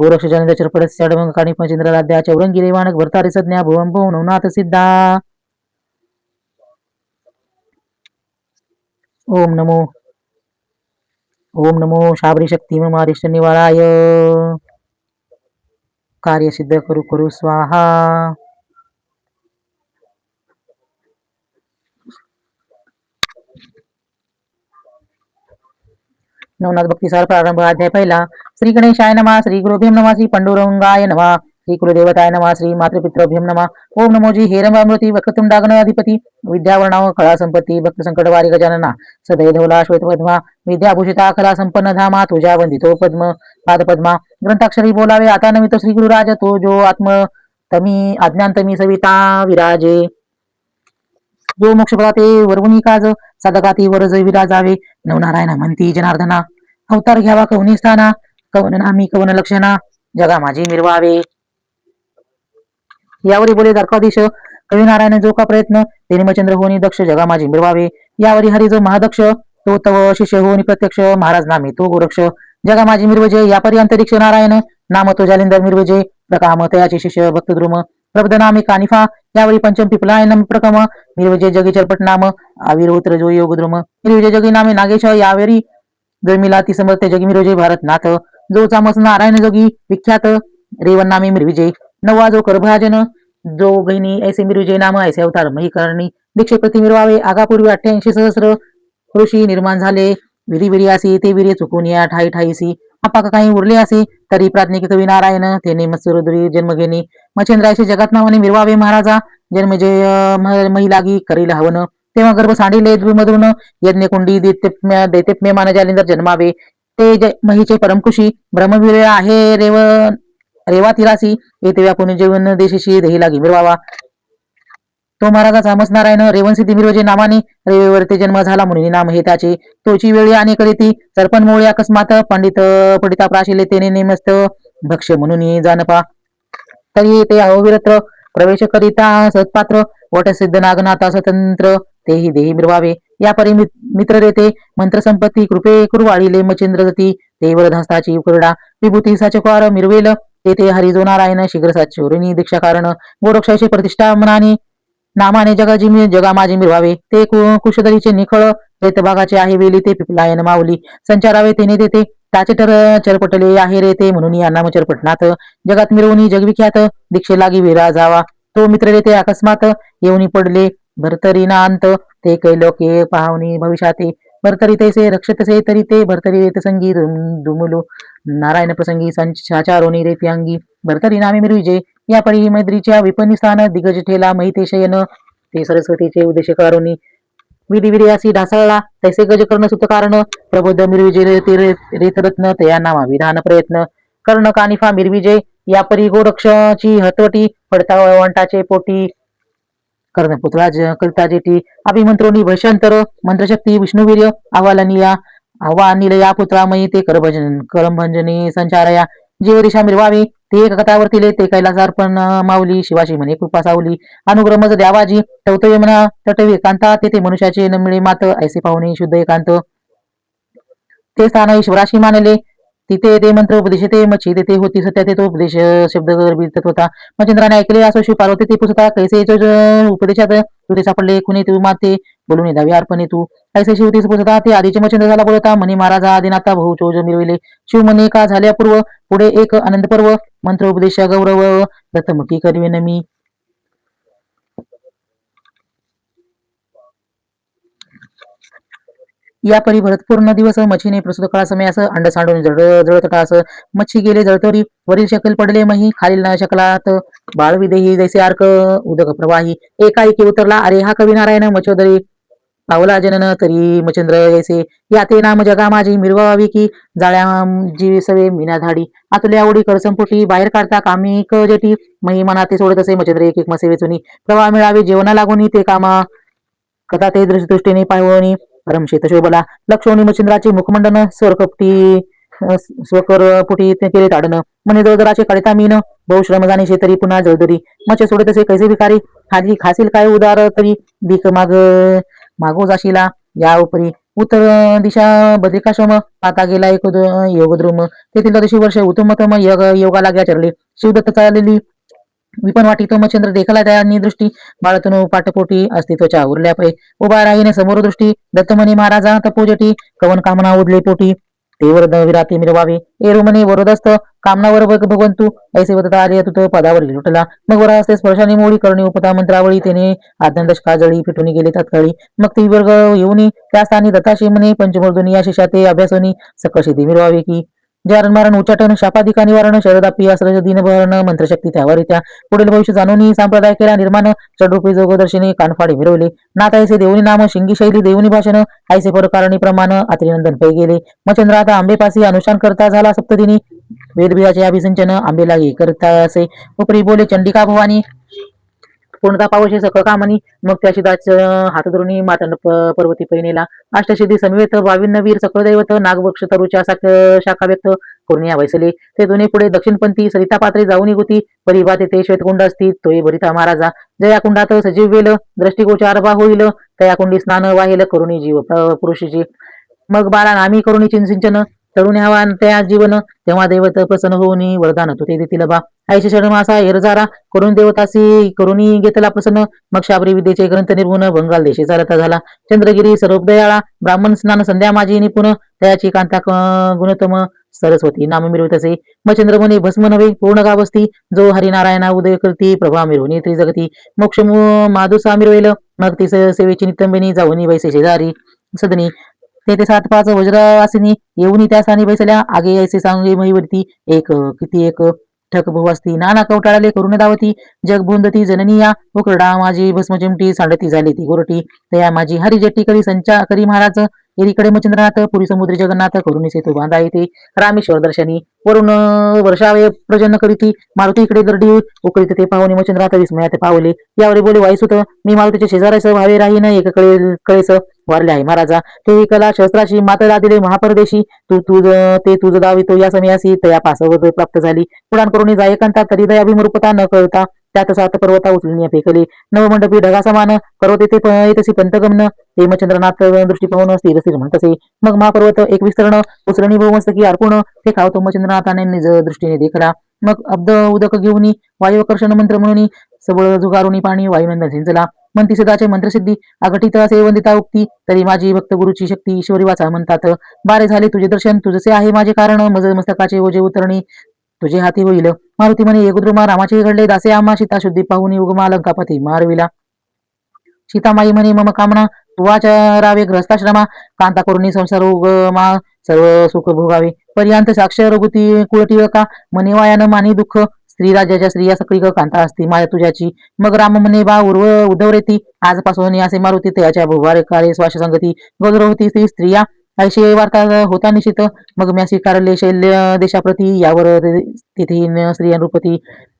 गोरक्ष जनिंद्र चिरपडस चडमंग काणी पंचेंद्र राध्या चौरंगी रेवाणक भरतारी संज्ञा भुवन भो नवनाथ सिद्धा. ओम नमो शाबरी शक्ती मम अरिष्ट निवाराय. कार्य सिद्ध करू करू स्वाहा. नवनाथ भक्तीसार प्रारंभ. अध्याय पहिला. श्री गणेशाय नमः. श्री गुरुभ्यं नमः. श्री पांडुरंगाय नमः. श्री कुलदेवताय नमः. श्री मातृपितृभ्यं नमः. ओम नमो जी हेरंबामृती वक्रतुंडागणाधिपती विद्यावर्णाव कळा संपत्ती भक्त संकटवारी गजानना सदैव धवला श्वेतपद्मा विद्याभूषिता कला संपन्न धामा तुझ्या वंदितो पद्म पादपद्मा ग्रंथाक्षरी बोलावे आता नमितो श्री गुरुराज तो जो आत्म तमी अज्ञानतमी सविता विराजे जो मोक्षपदाते वरवणी काज साधकाती वरज विराजावे नवनारायण म्हणती जनार्दना अवतार घ्यावा कवनी स्थाना कवन नामी कवन लक्षणा जगा माझी मिरवावे. यावरी बोले द्वारकाधीश कविनारायण जो का प्रयत्न ते निमचंद्र होनी दक्ष जगा माझी मिरवावे. यावरी हरी जो महादक्ष तो तव शिष्य होनी प्रत्यक्ष महाराज नामी तो गोरक्ष जगा माझी मिरवजे. यापरी अंतरिक्ष नारायण नाम तो जालिंदर मिरवजे प्रकाम तयाचे शिष्य भक्त द्रुम प्रबद नामी कानिफा. यावरी पंचम पिपलायनम प्रकम मिरवजे जगी चरपट नाम आविर्होत्र जो योग द्रुम मिरवजे जगी नामे नागेश. यावरी जमिला ती समर्थ जगी मिरवजे भारतनाथ जो चामस नारायण जोगी विख्यात रेवन नामे मिरविजय. नववा जो करभाजन जो गहिनी ऐसे मिरविजय नाम ऐसे अवतार महीकरणी दीक्षे प्रति मिरवावे. आगापूर्वी 88 सहस्र ऋषी निर्माण झाले विरी विरी असी ते विरी चुकून या ठाई ठाईसी अपाक काही उरले असे तरी प्राज्ञिक कवी नारायण तेने मत्सरुद्री जन्म घेणे मच्छिंद्राशी जगात नावाने मिरवावे. महाराजा जन्मजय महिलागी करील हवन तेव्हा गर्भ सांडिले द्विमधून यज्ञकुंडी दैत्यप्य मान जालिंदर जन्मावे. ते महीचे परमकुशी ब्रह्मवीर आहे रेवा तिरासी येथे व्यापून जेवण देशीशी दही लागी मिरवावा. तो महाराजाचा मस नारायण रेवनसिद्धी मिरवजे नामाने रेवेवर ते जन्म झाला म्हणून नाम हे त्याचे. तोची वेळी आणि करीती सरपण मोळी अकस्मात पंडिता प्राशिले तेने नेमस्त भक्ष म्हणून जानपा तरी ते अविरत प्रवेश करिता सत्पात्र वटसिद्ध नागनाथा स्वतंत्र तेही देही मिरवावे. या परी मित्र देते मंत्र संपत्ती कृपे कुरवाळीले मचेंद्र जती ते वरधास्ताची उकरडा विभूती साचकार मिरवेल ते हरिजो नारायण शीघ्र साचोरिणी दीक्षा कारण गोरक्षाची प्रतिष्ठा मनाने नामाने जगा माझी मिरवावे. ते कुशदरीचे निखळ रेतभागाचे आहे वेली ते पिपलायन माऊली संचारावे तेने देते त्याचे चरपटले आहे रे ते म्हणून या नाम चरपटनाथ जगात मिरवणी जगविख्यात दीक्षे लागी विराजावा. तो मित्र रे ते अकस्मात येऊनी पडले भरतरीनांत ते कैलोके पाहुणी भविष्याते भरतरी तैसे रक्षतसे तरी ते भरतरी रेत संगी दुमुलू नारायण प्रसंगी संचारोनी रेती अंगी भरतरी नामे मिरविजय. या परी मैत्रीच्या विपन्नी स्थान दिग्गज ठेला महिते शयन ते सरस्वतीचे उद्देश कारुणी विधी विधी असी ढासळला तैसे गज कर्ण सुत कारण प्रबोध मिरविजय रेतरत्न तया नामा विधान प्रयत्न कर्ण कानिफा मिरविजय. या परी गोरक्षाची हतवटी पडता वंटाचे पोटी कर्णपुत्राज करिता जेटी अभिमंत्रोनी भषंतर मंत्रशक्ती विष्णुवीर्य आव्हानिल या पुत्रामयी ते करभंजनी संचारया जीवरिषा मिरवावे. ते एक कथावर्तीले ते कैलासार्पण माऊली शिवाशी म्हणे कृपा सावली अनुग्रमज द्यावाजी तवतवे म्हणा तटवे एकांता ते मनुष्याचे न मिळे मात ऐसे पाहुणे शुद्ध एकांत ते स्थान ईश्वराशी मानले तिथे ते मंत्र उपदेश ते मच्छी तेथे होती सत्या ते तो उपदेश शब्द गर्भित होता. मच्छिंद्राने ऐकले असो शिव पार्वती ते पुसता कैसे उपदेशात तुझे सापडले कुणी तू माते बोलून दावी अर्पणे तू ऐसे शिव तीस पुसता ते आधीचे मच्छिंद्र झाला बोलता म्हणे महाराजा आदिनाथा बहु चोज मिळविले शिव म्हणे का झाल्या पूर्व पुढे एक आनंद पर्व मंत्र उपदेश गौरव दत्तमुखी करवेन मी. या परी भरतपूर्ण दिवस मच्छीने प्रसूत काळ समयास अंड सांडून जळतटास मच्छी गेले जळतरी वरील शकल पडले मही खालील न शकलात बाळविदेही जैसे अर्क उदक प्रवाही एकाएकी उतरला अरे हा कवी नारायण मच्छोदरी पावला जनन तरी मचंद्र जैसे या ते नाम जगा माझी मिरवावी की जाळ्या जी सवे मीना धाडी आतुल्या आवडी करसंपुटी बाहेर काढता कामिक जेटी मही मनाते सोडत असे मचंद्र एक मसे वेचुनी प्रवाह मिळावे जेवणा लागून ते कामा कथा ते दृष्टीने पाहूनी परमशेत शोभला लक्षोनी मच्छिंद्राचे मुखमंडन स्वरकपटी स्वकरपुटी केले ताडन म्हणे जळदराचे काढता मीन बहुश्रम जाणे शेतरी पुन्हा जळदरी मचे सोडे तसे कैसे भिकारी खाली खासील काय उदार तरी भीक मागो जाशीला या उपरी उत्तर दिशा बद्रिकाश्रम आता गेला एक योगद्रुम तेथील 14 वर्ष उत्तमतम योगा लाग्या चरले शिवदत्त चाललेली विपण वाटित मच्छंद्र देखला त्यांनी दृष्टी बाळतनु पाटपोटी अस्तित्वाच्या उरल्या पै उभा राहीने समोर दृष्टी दत्तमणी महाराजा तपोजटी कवन कामना उदले पोटी तेवर विराती मिरवावे एरुमने वरोदस्त कामनावर भगवंतू ऐसे वदता आर्य तुत पदावर लुटला मग वर असते स्पर्शाने मोडी करणी उपता मंत्रावळी त्याने आद्यंदशका जळी फिटून गेले तत्काळी मग ती वर्ग येऊनी त्या स्थानी दत्ताशी म्हणे पंचमर्दुनी या शिष्याते अभ्यासनी सकशिधी मिरवावे की जारण मारण उच्चाटन शापाधिका निवारण शरदापी आश्रय दिनभरण मंत्रशक्ती त्यावर त्या पुढील भविष्य जाणून संप्रदाय केला निर्माण चडरूपी जोगदर्शिनी कानफाडे मिरवले नाथ ऐसे देवनी नाम शिंगी शैली देवनी भाषण ऐसे परकारणी प्रमाण आत्रिनंदन पै गेले मचंद्र आता आंबेपासी अनुष्ठान करता झाला सप्तदिनी वेदबियाचे अभिसिंचन आंबे लागे करता असे उपरी बोले चंडिका भवानी पूर्णता पावशे सकळ कामनी मग त्याची दाच हात धरुणी मातंड पर्वती पैनेला अष्टसिद्धी समिवेत वाविन्नवीर सकळ दैवत नागवक्ष तरुच्या शाखा व्यक्त करून या वैसले ते दोन्ही पुढे दक्षिणपंथी सरिता पात्रे जाऊन निघुती परिभा तेथे श्वेतकुंड असती तोही भरिता महाराजा जया कुंडात सजीव वेल दृष्टिगोचार बा होईल तया कुंडी स्नान वाहेल करुणी जीव पुरुषीची मग बाळा नामी करुणी चिंसिंचन तरुण हवा त्या जीवन तेव्हा देवत प्रसन्न होऊन वरदान तुते देतील बा ऐशी षडमासा एरजारा करून देवतासी करुणी घेतला प्रसन्न मग शाबरी विद्येचे ग्रंथ निर्गुण बंगाल देशे चालता झाला चंद्रगिरी सर्वदयाळा ब्राह्मण स्नान संध्या माझी निपुण तयाची कांता गुणतम सरस्वती नाम मिरवित असे मचंद्रमणी भस्म नव्हे पूर्ण गावस्ती जो हरिनारायणा उदय करती प्रभा मिरवणी त्रिजगती मोक्ष माधुसा मिरवेल मग ती सेवेची नितंबिनी जाऊनी वैसे शेजारी सदनी ते 7-5 वज्रवासिनी येऊन त्या स्थानी बैसल्या आगे ऐसे सांगे महिवरती एक किती एक ठक भुवासती नाना कवटाळाले करुण दावती जग भोंदती जननी या उकरडा माझी भस्म चिमटी सांडती झाली ती गोरटी तया माझी हरिजट्टी करी संचा करी महाराज एकीकडे मचंद्रनाथ पुरी समुद्री जगन्नाथ करुणी सेतू बांधा येते रामेश्वर दर्शनी वरून वर्षावे प्रजन करीती मारुती इकडे दर्डी उकळीत ते पाहुणे मचंद्रनाथ विस्मयात पावले यावरी बोले वाईसुत मी मारुतीच्या शेजारास व्हावे राहीन एक कळेस वारले आहे महाराजा ते कला शस्त्राशी मातला दिले महापरदेशी ते तुझ दावितो या समयासी तया पासवत प्राप्त झाली पुराण करून जाय एकांता तरी दयाभिमरूपता न कळता त्यात 7 पर्वता उचलून फेकले नवमंडपी ढगा समान करवते ते येतसी पंतगमन ते मचंद्रनाथ दृष्टी पाहून स्थिर स्थिर म्हणतसे मग महापर्वत एक विस्तरण उचलणी बहुमस्तकी अर्पुण ते खावतो मचंद्रनाथाने निज दृष्टीने देखला मग अब्द उदक घेऊन वायुकर्षण मंत्र म्हणून सबळ जुगारुनी पाणी वायुनंदन सिंचला म्हणती सदाचे मंत्रसिद्धी अघटित असे वंदिता उक्ती तरी माझी भक्त गुरुची शक्ती ईश्वरी वाचा म्हणतात बारे झाले तुझे दर्शन तुझसे आहे माझे कारण मज मस्तकाचे ओझे उतरणी तुझे हाती होईल मारुती म्हणे येगुद्रुमा रामाचे घडले दासे आम्हा सीता शुद्धी पाहुनी उगमा लंकापती मारविला सीतामाई म्हणे मम कामना तुवाचरावे ग्रस्ताश्रमा कांता करुणी संसार उगमा सर्व सुख भोगावे पर्यंत साक्ष रघुती कुळटिळका म्हणे वायान मानी दुःख स्त्री राज्याच्या स्त्रिया सक्रिक कांता असती माया तुझ्याची मग राम म्हणे बा उर्व उद्धव रेती आजपासून असे मारुती तयाच्या भुवारे कार्य श्वास संगती गजर होती स्त्रिया ऐशी वार्ता होता निश्चित मग म्या स्वीकारले शैल्य देशाप्रती यावर तिथे स्त्रिया नृपती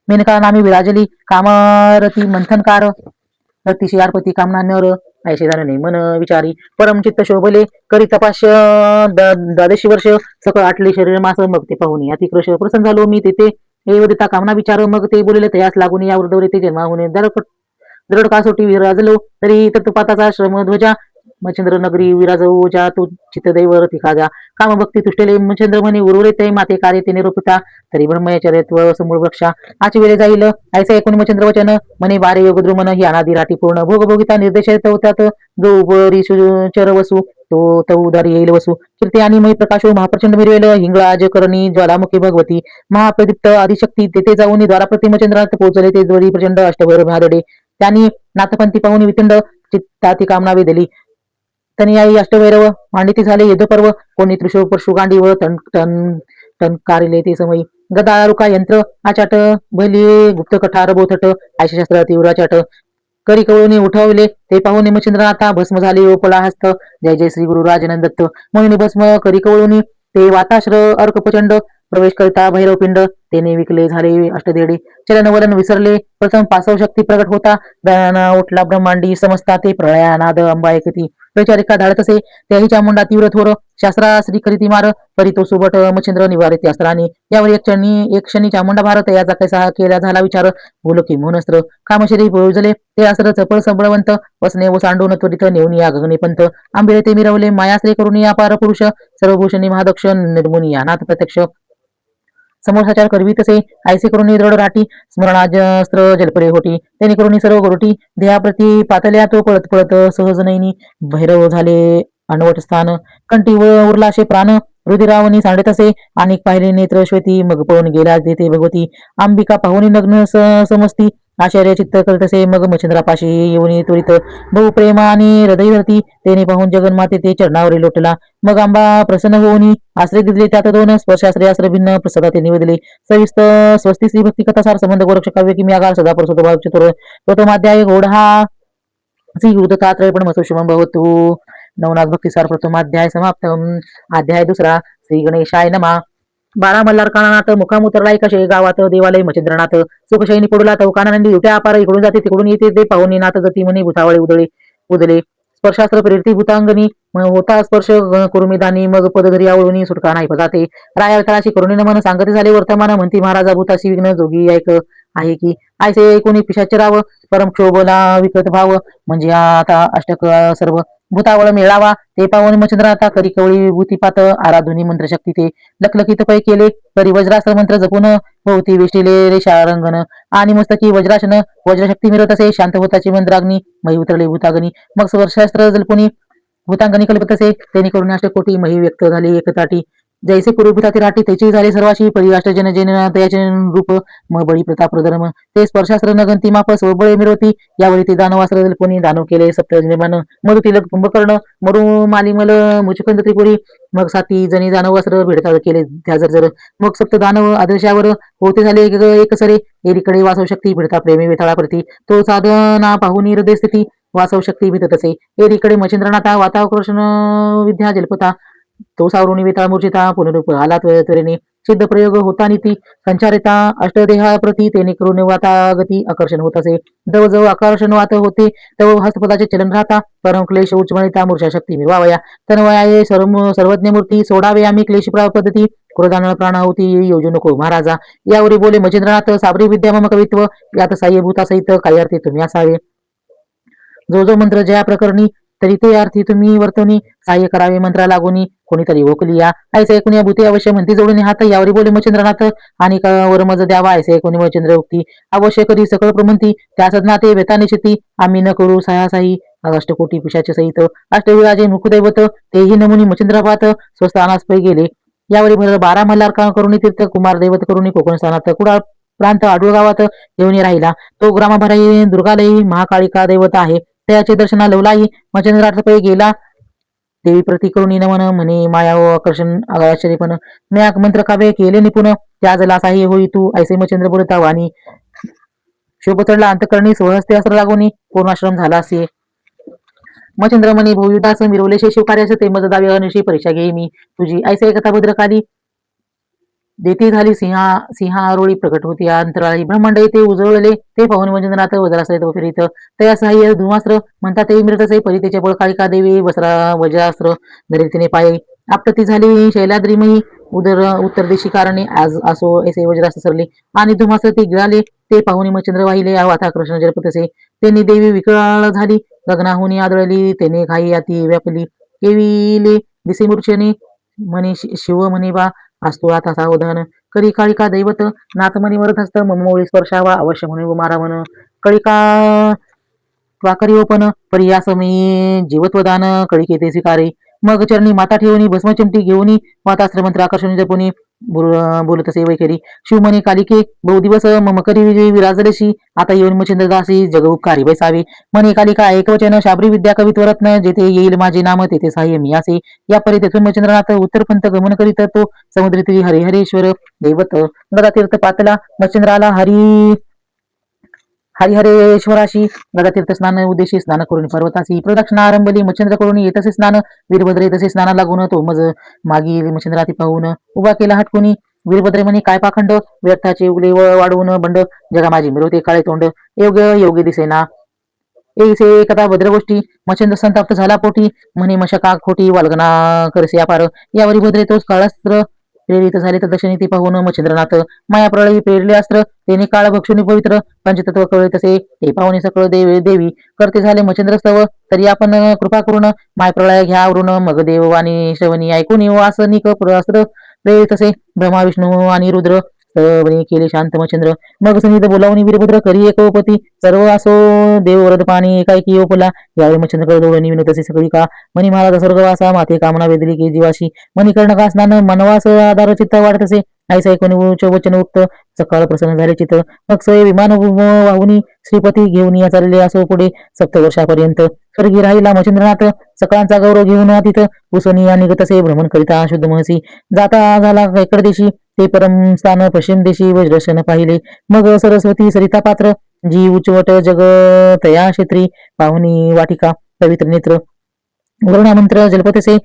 मेनका नामी विराजली कामरती मंथनकार रतिशियारपती कामना नर ऐसे झाले मन विचारी परमचित्त शोभले करी तपास 12 वर्ष सकळ आटले शरीर मास मग ते पाहुणे अतिकृश प्रसन्न झालो मी तेथे देता कामना विचार मग ते बोलले तयास लागून या वृद्धवरे ते जन्मा होणे दरड कासोटी विराजलो तरी तत्पाताचा श्रमध्वजा मच्छंद्र नगरी विराजवूच्या तू चित्तदैव रथिकाजा कामभक्ती तुष्टले मच्छंद्र म्हणे उर्वरित ते माते कार्य ते निरूपिता तरी ब्रह्मचर्यत्व समूळ वृक्षा आची वेळे जाईल ऐसे ऐकून मच्छंद्र वचन म्हणे बारे योगद्रुमन ही अनादी राठी पूर्ण भोगभोगिता निर्देश त्यात जो उपरी चर वसू तो उदारी येईल वसू कीर्ती आणि मय प्रकाशो महाप्रचंड मिरवेल हिंगळाज करणी ज्वालामुखी भगवती महाप्रदीप्त आदिशक्ती तेथे जाऊन द्वाराप्रती मच्छंद्रात पोहोचले ते द्वरी प्रचंड अष्टभर महादडे त्यांनी नाथपंथी पाहून वितंड चित्ताती कामना वेधली तनियाई अष्टभैरव मांडिती झाले युद्धपर्व कोणी त्रिशूळ परशु गांडी व टनकारिले ते समयी गदा रुका यंत्र आचाट भली गुप्त कठार बोथट आयशशास्त्र तीव्राचाट करी कवळून उठवले ते पाहून मच्छिंद्रनाथा भस्म झाले ओपला हस्त जय जय श्री गुरु राजनंद दत्त म्हणून भस्म करी कवळून ते वाताश्र अर्क प्रचंड प्रवेश करता भैरवपिंड तेने विकले झाले अष्टदेडी चलनवलन विसरले प्रथम पासव शक्ती प्रगट होता दयाना उठला ब्रह्मांडी समजता ते प्रळयानाद अंबा एकती वैचारिका धाडत असे त्याही चामुंडा तीव्र थोर शास्त्रा श्री करीती मार परी तो सुबट मच्छिंद्र निवारित अस्त्राने यावर एक क्षणी चामुंडा भारत याचा कैसा केला झाला विचार बोलकी मोहनस्त्र कामशरी पोजले ते अस्त्र चपळ संबळवंत वसने व सांडून त्वरित नेऊन या गगने पंत आंबिळे ते मिरवले मायाश्री करून या पार पुरुष सर्वभूषणी महादक्ष निर्मुनी अनाथ प्रत्यक्ष समोर सचार करवी तसे आयसे करून दृढ राठी स्मरणास्त्र जलपरे होती त्यांनी करून सर्व गोरटी देहाप्रती पातल्या तो पळत पळत सहज नैनी भैरव झाले अनवट स्थान कंठी व उरलाशे प्राण रुधिरावनी सांडत असे आणि पाहिले नेत्र श्वेती मग पळून गेला तेथे भगवती अंबिका पाहुणी नग्न समजती आश्चर्य चित्त करतसे मग मच्छिंद्रापाशी येऊन त्वरित बहु प्रेमा आणि हृदय धरती तेने पाहून जगन्माते ते चरणावरी लोटला मग आंबा प्रसन्न होऊन आश्रय दिले त्यात दोन स्पर्शाश्रय भिन्न प्रसादा ते निवेदले सविस्त स्वस्ती श्री भक्ती कथा सार संबंध गोरक्ष काव्य किमी आगार सदा परसोतो भाव चतुर प्रथमाध्याय घोडहा श्री हृदतात्रय पण मसुषमं भवतु नवनाथ भक्ती सार प्रथमाध्याय समाप्त अध्याय दुसरा श्री गणेशाय नमा 12 मल्हार कानानाथ मुखाम उतरला एका गावात देवालय मच्छिंद्रनाथ सुखशयनी पडला तो कानानंदी उठ्या अपार इकडून जाते तिकडून येते ते पाहुणे नाथ जती म्हणे भूतावळे उदले स्पर्शास्त्र प्रेरती भूतांगणी होता स्पर्श कुरुमिदानी मग पदधरी आवळून सुटका नाही जाते राया तळाशी करुणीन मन सांगते झाले वर्तमान म्हणती महाराजा भूताशी विघ्न जोगी ऐक आहे की ऐसे कोणी पिशाचे राव परमक्षोभला विकत भाव म्हणजे आता अष्टक सर्व भूतावळ मेळावा ते पावन मच्छिंद्र आता करी कवळी भूतीपात आराधुनी मंत्रशक्ती ते लखलखित पै केले तरी वज्रास्त्र मंत्र जपून होती वेष्टिले रेषा रंगन आणि मस्तकी वज्राशन वज्रशक्ती मिळत असे शांत होताची मंत्राग्नी मही उतरले भूताग्नी मग स्वर्शास्त्र जल्पुनी भूतांगणी कल्पत असे त्यांनी करून अष्टकोटी मही व्यक्त झाली एकताटी जैसे पूर्वभूताती राठी त्याची झाली सर्वाशी परी अष्टजन जैन दयाचे रूप मग बळी प्रताप धर्म ते स्पर्शास्त्र नगंती माप स्वबळे मिळवती यावेळी ते दानवास्त्र जल्पुनी दानव केले सप्तजनिमान मधु तिलक कुंभकर्ण मरु मालिमल मुचुकंद त्रिपुरी मग साती जणी दानव अस्त्र भेडता केले त्या जर मग सप्त दानव आदर्शावर होते झाले एक सरे एरीकडे वासव शक्ती भिडता प्रेमी वेताळा प्रती तो साधना पाहून हृदय स्थिती वासव शक्ती भितत असे एरीकडे मच्छिंद्रनाथा वातावकृष्ण विद्या जल्पता तो सावरुणी वेताळ मूर्छिता पुनरूप आला त्वरेने सिद्ध प्रयोग होता नीती संचारिता अष्टदेहा प्रती तेने करून वातागती आकर्षण होत असे जव जव आकर्षण वात होते तव हस्तपदाचे चलन राहता परम क्लेश उच्चमणिता मूर्छा शक्ती निर्वावया तनवयाये सर्वज्ञ मूर्ती सोडावे आम्ही क्लेश पद्धती क्रोधान प्राणाहुती योजू नको महाराजा यावरी बोले मच्छिंद्रनाथ साबरी विद्या मम कवित्व यात साह्यभूता सहित काही अर्थी तुम्ही असावे जो जो मंत्र जया प्रकरणी तरी ते अर्थी तुम्ही वर्तवणी सहाय्य करावे मंत्रा लागोनी कोणीतरी ओकलिया ऐसे ऐकून या भूती अवश्य म्हणती जोडून हात यावरी बोले मच्छिंद्रनाथ आणि वरमज द्यावा ऐसे ऐकून मच्छिंद्र उक्ती अवश्य करी सकळ प्रमंती त्या सदना ते वेताने शेती आम्ही न करू सहासाही अष्टकोटी पिशाचे सहित अष्टविराजे मुखदैवत तेही नमुनी मच्छिंद्रपात स्वस्थानास पै गेले यावरी भर 12 मल्हार करुणी तीर्थ कुमार दैवत करुणी कोकण स्थानात कुडाळ प्रांत आडूळ गावात येऊन राहिला तो ग्रामाभराई दुर्गालयी महाकाळिका दैवत आहे त्याचे दर्शना लवलाई मच्छिंद्रार्थ पै गेला देवी प्रती करुणी नमन म्हणे माया व आकर्षण आश्चर्यपण म्या मंत्र काव्य केले निपुण त्या जला साह्य होई तू ऐसे मच्छिंद्र बोलता वाणी शोभ चढला अंतकरणी स्वहस्ते अस्त्र लागोनी पूर्णाश्रम झाला असे मच्छिंद्र म्हणे भोयुदास मिरवले शिवकार्यास ते मज दावे अनिशी परीक्षा घेई मी तुझी ऐसे एकता भद्रकाली देती झाली सिंहारोळी प्रकट होती अंतराळी ब्रह्मांड येथे उजळले ते पाहून मच्छिंद्रनाथ वज्रासहित फिरित तया सहाय्य धुमास्त्र म्हणतात ते मिळतसे परी त्याच्या बळकाळिका देवी वज्रास्त्र धरी तिने पायी आपटती झाली शैलाद्रीमयी उत्तर दिशी कारणे आज असो ऐसे वज्रास्त्र सरले आणि धुमास्त्र ती गिळाले ते पाहुणे मच्छिंद्र वाहिले वाता कृष्ण जलपतसे त्यांनी देवी विकराळ झाली गगनाहुनी आदळली त्याने घाई अति व्यापली केविले दिसे मूर्छने म्हणे शिव म्हणे बा असतो आता सावधान करी काळिका दैवत नाथमणी मरत हस्त ममोळी स्पर्शावा अवश्य म्हणून मारा म्हण कळिका वाकरीओपन पर्यासमी जीवत्वदान कळिके ते स्वीकारे मग चरणी माता ठेवणी भस्मचिमटी घेऊनी वातास्त्र मंत्र आकर्षणी जपुनी बोलत असे वैखरी शिवमणी कालिके बहु दिवस ममकरी विराजलेशी आता येऊन मच्छिंद्रदासी जग उपकारी बैसावे मने कालिका एकवचन शाबरी विद्या कवित्वरत्न जेथे येईल माझे नाम तेथे सहाय्य मी असे या परी तेथून मच्छिंद्रनाथ उत्तरपंथ गमन करीत तो समुद्री हरिहरेश्वर दैवत गदातीर्थ पातला मच्छिंद्राला हरिहरेश्वराशी गदातीर्थ स्नान उद्देशी स्नान करून पर्वतासी प्रदक्षिणा आरंभली मच्छिंद्र करून येतसे स्नान वीरभद्र येतसे स्नाना लागून तो मज मागी मच्छिंद्राती पाहून उभा केला हटकुनी वीरभद्रे म्हणे काय पाखंड व्यर्थाचे उगले वाढवून बंड जगा माझी मिळवते काळे तोंड योग्य दिसेना ऐसे कथा भद्रगोष्टी मच्छिंद्र संताप्त झाला पोटी म्हणे मशका खोटी वालगना करसे अपार यावरी भद्रे तोच काळास्त्र प्रेरित झाले तर दक्षिणी ते पाहून मच्छिंद्रनाथ माया प्रळयी प्रेरले अस्त्र तेने काळ भक्षुनी पवित्र पंचतत्व कळे तसे ते पाहुणे सकळ देवी करते झाले मच्छिंद्रस्तव तरी आपण कृपा करून माय प्रळय घ्या आवरून मग देववाणी श्रवणी ऐकून येऊ असं निक अस्त्र प्रेरित तसे ब्रह्मा विष्णू आणि रुद्र स्तवने केले शांत मच्छिंद्र मग संगीत बोलावणी वीरभद्र करी एकोपती सर्व असो देव वरद पाणी एकाएकी ओपला यावेळी मच्छिंद्र डोळणी विनू तसे सगळी का मनी महाराज स्वर्गवासा माते कामना वेदली की जीवाशी मनी कर्णका स्नान मनवास आधार चित्त वाढत असे ऐसा ऐकून उच्च वचन उक्त सकाळ प्रसन्न झाले चित्त मग सोय विमान वाहुनी श्रीपती घेऊन या चालले असो पुढे सप्तवर्षापर्यंत स्वर्गी राहिला मच्छिंद्रनाथ सकाळचा गौरव घेऊन तिथं उसनी आणि तसे भ्रमण करिता शुद्ध महसी जाता झाला इकड देशी ते परम स्थान पश्चिम देशी वज्रशन पाहिले मग सरस्वती सरिता पात्र जी उच्चवट जग तया क्षेत्री पाहुणी वाटिका पवित्र नेत्र वरुणा मंत्र जलपतसे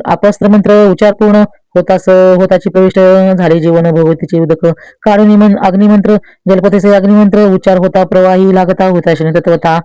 अपस्त्र मंत्र उच्चार पूर्ण होताची प्रविष्ट झाले जीवन भगवतीचे उदक काळून अग्निमंत्र जलपतसे अग्निमंत्र उच्चार होता प्रवाही लागता हुताशनी तत्वता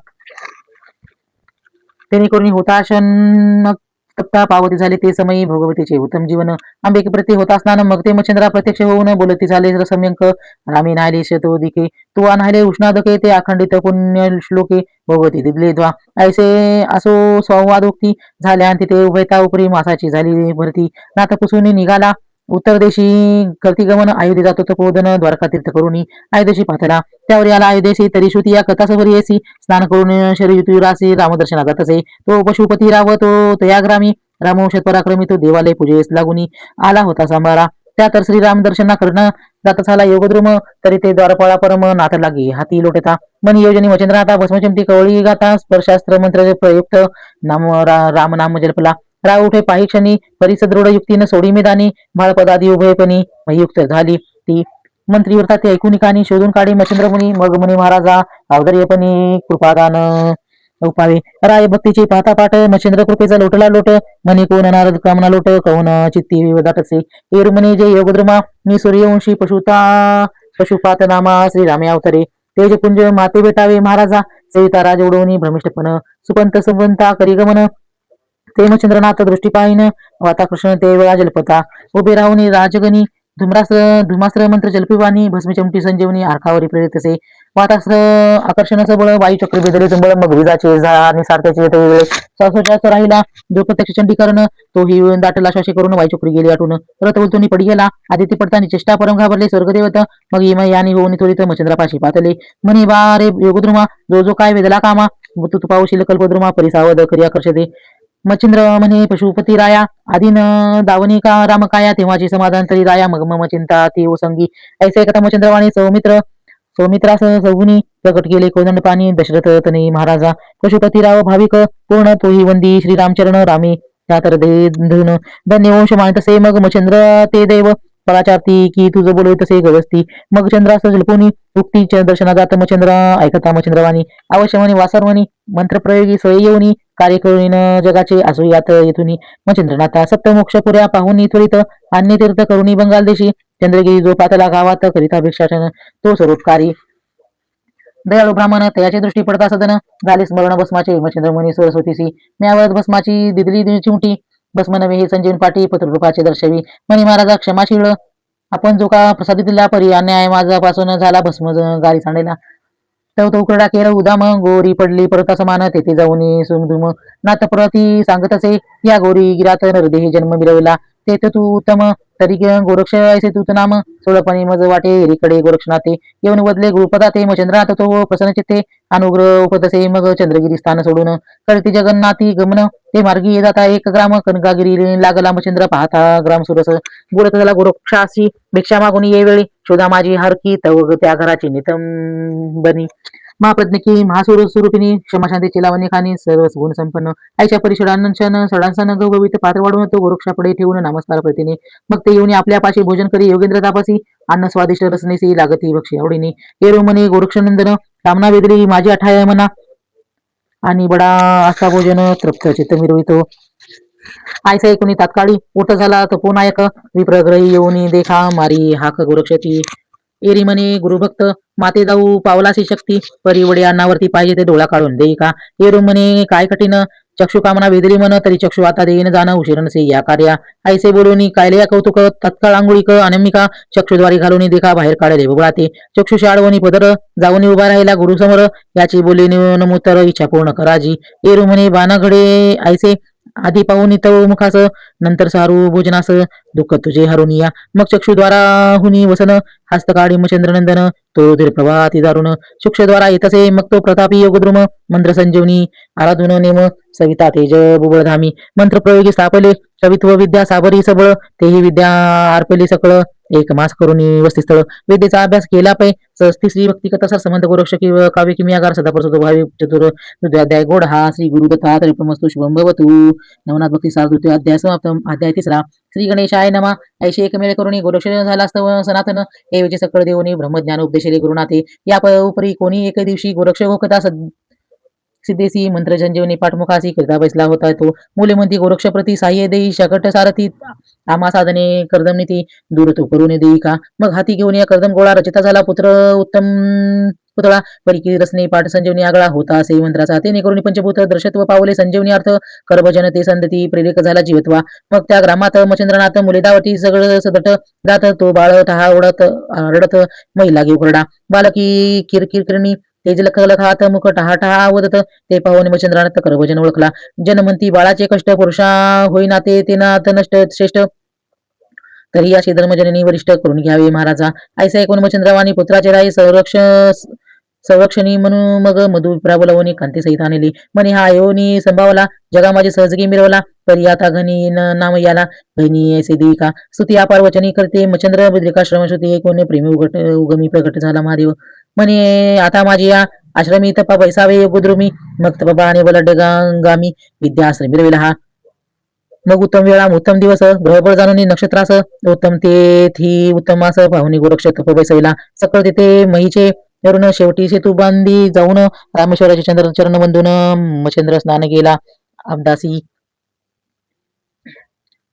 तेने करून हुताशन तप्ता पावती झाले ते समयी भगवतीचे उत्तम जीवन आंबेकी प्रती होता असताना मग ते मच्छिंद्रा प्रत्यक्ष होऊन बोलती झाले रसम्यंक रामी नाहिले शतोदिके तू नाहिले उष्णादके ते अखंडित पुण्य श्लोके भगवती दिदले द्वा ऐसे असो संवादोक्ती झाल्या आणि तिथे उभयता उपरी मासाची झाली भरती नाथ पुसून निघाला उत्तर देशी गमन अयोध्ये जातो तपोधन द्वारका तीर्थ करुणी अयोध्येशी पाथला त्यावर याला अयोध्येशी तरी श्रुती या कथा सबरी येसी स्नान करून शरीरासी रामदर्शना जात असे तो पशुपती राव तो तयाग्रामी रामवंशात पराक्रमी तो देवालय पूजेस लागुनी आला होता सांभारा त्या तर श्रीराम दर्शना करणं जात झाला योगद्रुम तरी ते द्वारपाळा परम नाथ लागी हाती लोटता मन योजनी वचंद्रनाथा भस्मचमटी कवळी गाता स्पर्शास्त्र मंत्र प्रयुक्त राम नाम जल्पला राव उठे पाही क्षणी परिसदृढ युक्तीनं सोडी मेदानी माळपदादी उभयपणी युक्त झाली ती मंत्री वरता ते ऐकून कानी शोधून काढी मच्छिंद्र मुनी मग मुनी महाराजा अवदर्यपणी कृपादान उपावे राय भक्तीची पाहता पाठ मच्छिंद्र कृपेचा लोटला लोट म्हणे कोण नारद कामना लोट कहून चित्ती दाटसे एर म्हणे जे योगद्रुमा मी सूर्यवंशी पशुपात नामा श्रीरामे अवतरे तेजपुंज माते बेटावे महाराजा सविता राज उडवणी भ्रमिष्ठपण सुपंता करी गमन ते मच्छिंद्रनाथ दृष्टी पाहिन वाता कृष्ण ते वेळा जलपता उभे राहुनी राजगणी धुमास्त्र मंत्र जलपिवाणी भस्मचमटी संजीवनी आरखावरी प्रेरित असे वातास्त्र आकर्षण सबळ वायू चक्र बेदले तुंबळ मग विजाचे आणि सारख्याचे वेगळे श्वासोच्चार राहिला जो प्रत्यक्ष चंडीकरण तो ही दाटला श्वासे करून वायुचक्री गेली आटून रथ उलटून पडी गेला आदित्य पडतानी चेष्टा परम घाबरले स्वर्गदेवत मग इमय आणि होऊन त्वरित मच्छिंद्रापाशी पातले म्हणे बा रे योगद्रुमा जो जो काय वेदला कामा तू पावशील कल्पद्रुमा परिसावद करी आकर्षते मच्छिंद्र म्हणे पशुपती राया आदिन दावणी का रामकाया तेव्हाची समाधान तरी राया मग मम चिंता ती ओसंगी ऐसे कथा मच्छिंद्रवाणी सौमित्रास सौगुनी प्रकट केले कोदंड पाणी दशरथ तने महाराजा पशुपतीराव भाविक पूर्ण तोही वंदी श्रीरामचरण रामे त्या तर धन धन्य वंश मानित तसे मग मच्छिंद्र ते देव पराचारती की तुझं बोलवे तसे गवस्ती मग चंद्रास जलपुनी उक्ती दर्शना जात मच्छिंद्र ऐकता मच्छिंद्रवाणी अवश्य म्हणे वासरवणी मंत्रप्रयोगी सोयी येऊनी कार्य करून जगाचे असुयात येथुनी मच्छिंद्रनाथा सप्तमोक्षपुऱ्या पाहुनी त्वरित अन्य तीर्थ करुणी बंगाल देशी चंद्रगिरी जो पातला गावात करिता भिक्षाटन तो स्वरूपकारी दयाळू ब्राह्मण तयाची दृष्टी पडता सदन झाले स्मरण भस्माचे मच्छिंद्र मुनी सरस्वतीसी म्यावत भस्माची दिदली चिमटी भस्म नवे हे संजीवन पाठी पत्ररूपाचे दर्शवी मनी महाराजा क्षमाशीळ आपण जो का प्रसादी दिला परी अन्याय माझापासून झाला भस्म गारी सांडेला तव उकडा केर उदाम गोरी पडली परत समान तेथे जाऊन सुमधुम नाथ प्रती सांगत असे या गोरी गिरात नरदेही जन्म मिळवला तेथ तू उत्तम तरी गोरक्ष ऐसे तूत नाम सोळपणी मज वाटे एरीकडे गोरक्षनाथे येऊन बदले गुरुपदा ते मचंद्रात तो प्रसन्न चित्ते अनुग्रह उपदसे मग चंद्रगिरी स्थान सोडून करती जगन्नाथी गमन ते मार्गी ये जाता एक ग्राम कनकागिरी लागला मचंद्र पाहता ग्राम सुरस बोलत झाला गोरक्षाशी भिक्षा मागून ये वेळी शोधा माझी हरकी तव त्या घराची नितंबनी महाप्रज्ञकी महासुर स्वरूपिणी क्षमाशांतीची लावणी खाणी सर्व गुण संपन्न आईच्या परिषदांशन सडांसन गवित पात्र वाढून तो गोरक्षापडे ठेवून नमस्कार प्रतिने मग ते येऊन आपल्या पाशी भोजन करी योगेंद्र तापासी अन्न स्वादिष्ट रसनेसी लागती भक्षी आवडीने येरो मने गोरक्षनंदन कामना वेदली माझी अठाय मना आणि बडा असा भोजन तृप्त चित्त मिरवितो आयसा ऐकून तात्काळी उठ झाला तपोनायक विप्रग्रही येऊन देखा मारी हाक गोरक्षची एरी म्हणे गुरुभक्त माते जाऊ पावलासी शक्ती परिवडे अन्नावरती पाहिजे ते डोळा काढून देई का. एरू म्हणे काय कठीण चक्षु कामना वेदरी म्हण तरी चक्षु आता देईन जाणं उशीर नसे या कार्या. ऐसे बोलून कायले या कौतुक तत्काळ आंघोळीक अनमिका चक्षुद्वारी घालून देखा बाहेर काढले बघाते. चक्षुशी आडवणी पदर जाऊन उभा राहिला गुरुसमोर याची बोली नमुत्तर इच्छा पूर्ण कराजी. एरू म्हणे बाणाघडे ऐसे आधी पाहून तव मुखास नंतर सारू भोजनास दुःख तुझे हरून या. मग चक्षुद्वारा हुनी वसन हस्तकाळी मचंद्रनंदन तो प्रभाती दारुण चक्षुद्वारा येतसे मग तो प्रतापी योगद्रुम मंत्र संजीवनी आराधून नेम सविता तेज बुबळधामी मंत्र प्रयोगी स्थापले कवित्व विद्या साबरी सबळ तेही विद्या अर्पले सकळ एक मास करून वस्तीस्थळ विद्येचा अभ्यास केला पै तिसरी भक्ती कथा संबंध गोरक्ष काव्य किमियागार सदाप्रसुत भावी चतुर अध्याय गोड हा श्री गुरुदत्ता त्रिपमस्तु शुभम भवतु. नवनाथ भक्ती सार अध्याय समाप्त. अध्याय तिसरा. श्री गणेशाय नमा. ऐशी एकमेळ करुणी गोरक्ष झाला असतव सनातन हे विजय सकळ देऊनी ब्रह्मज्ञान उपदेशले गुरुनाथे. या उपरी कोणी एक दिवशी गोरक्ष गोकथा सिद्धेसी मंत्र संजीवनी पाठमुखासी करिता बसला होता तो. मुले म्हणती गोरक्षप्रती साह्य देई शकट सारथी आमा साधने कर्दमनीती दूर तो करून देई का. मग हाती घेऊन या कर्दम गोळा रचिता झाला पुत्र उत्तम पुतळा परिकी रसने पाठ संजीवनी आगळा होता असे मंत्राचा तेने करून पंचभूत दर्शत्व पावले संजीवनी अर्थ करभजन ते संदती प्रेरक झाला जीवत्वा. मग त्या ग्रामात मचंद्रनाथ मुलेदावती सगळं सदट जात तो बाळ टहा ओढत रडत महिला घेऊ करडा बालकी किरकिरकिरणी तेज लखलखात मुख टहा टहा आवदत ते पाहून मचंद्रनाथ करभजन ओळखला. जनमंती बाळाचे कष्ट पुरुषा होईना ते नाथ नष्ट श्रेष्ठ तरी अशी धर्मजननी वरिष्ठ करून घ्यावे महाराजा. ऐसा ऐकून मचंद्रवाणी पुत्राचे राई संरक्षणी म्हणून मग मधु बोलावणी कांती सहित आणली म्हणे हा योनी संभावला जगा माझी सहजगी मिरवला परी आता घनी नाम याला घनी ऐसे देई का. स्तुती अपार वचनी करते मचंद्र बद्रिकाश्रम श्रुती ऐकून प्रेमी उगमी प्रकट झाला महादेव म्हणे आता माझी या आश्रमी तपा बैसावे गुद्रुमी मग तपा आणि बलड गामी विद्या आश्रमी मिरविला हा. मग उत्तम वेळा उत्तम दिवस ग्रहबळ जाणून नक्षत्रास उत्तम तेथी उत्तमास पाहुणी गोरक्ष तप बैसविला सकळ तिथे महीचे वरून शेवटी सेतू बांधी जाऊन रामेश्वराचे चंद्र चरण बंधून मचंद्र स्नान गेला अब्दासी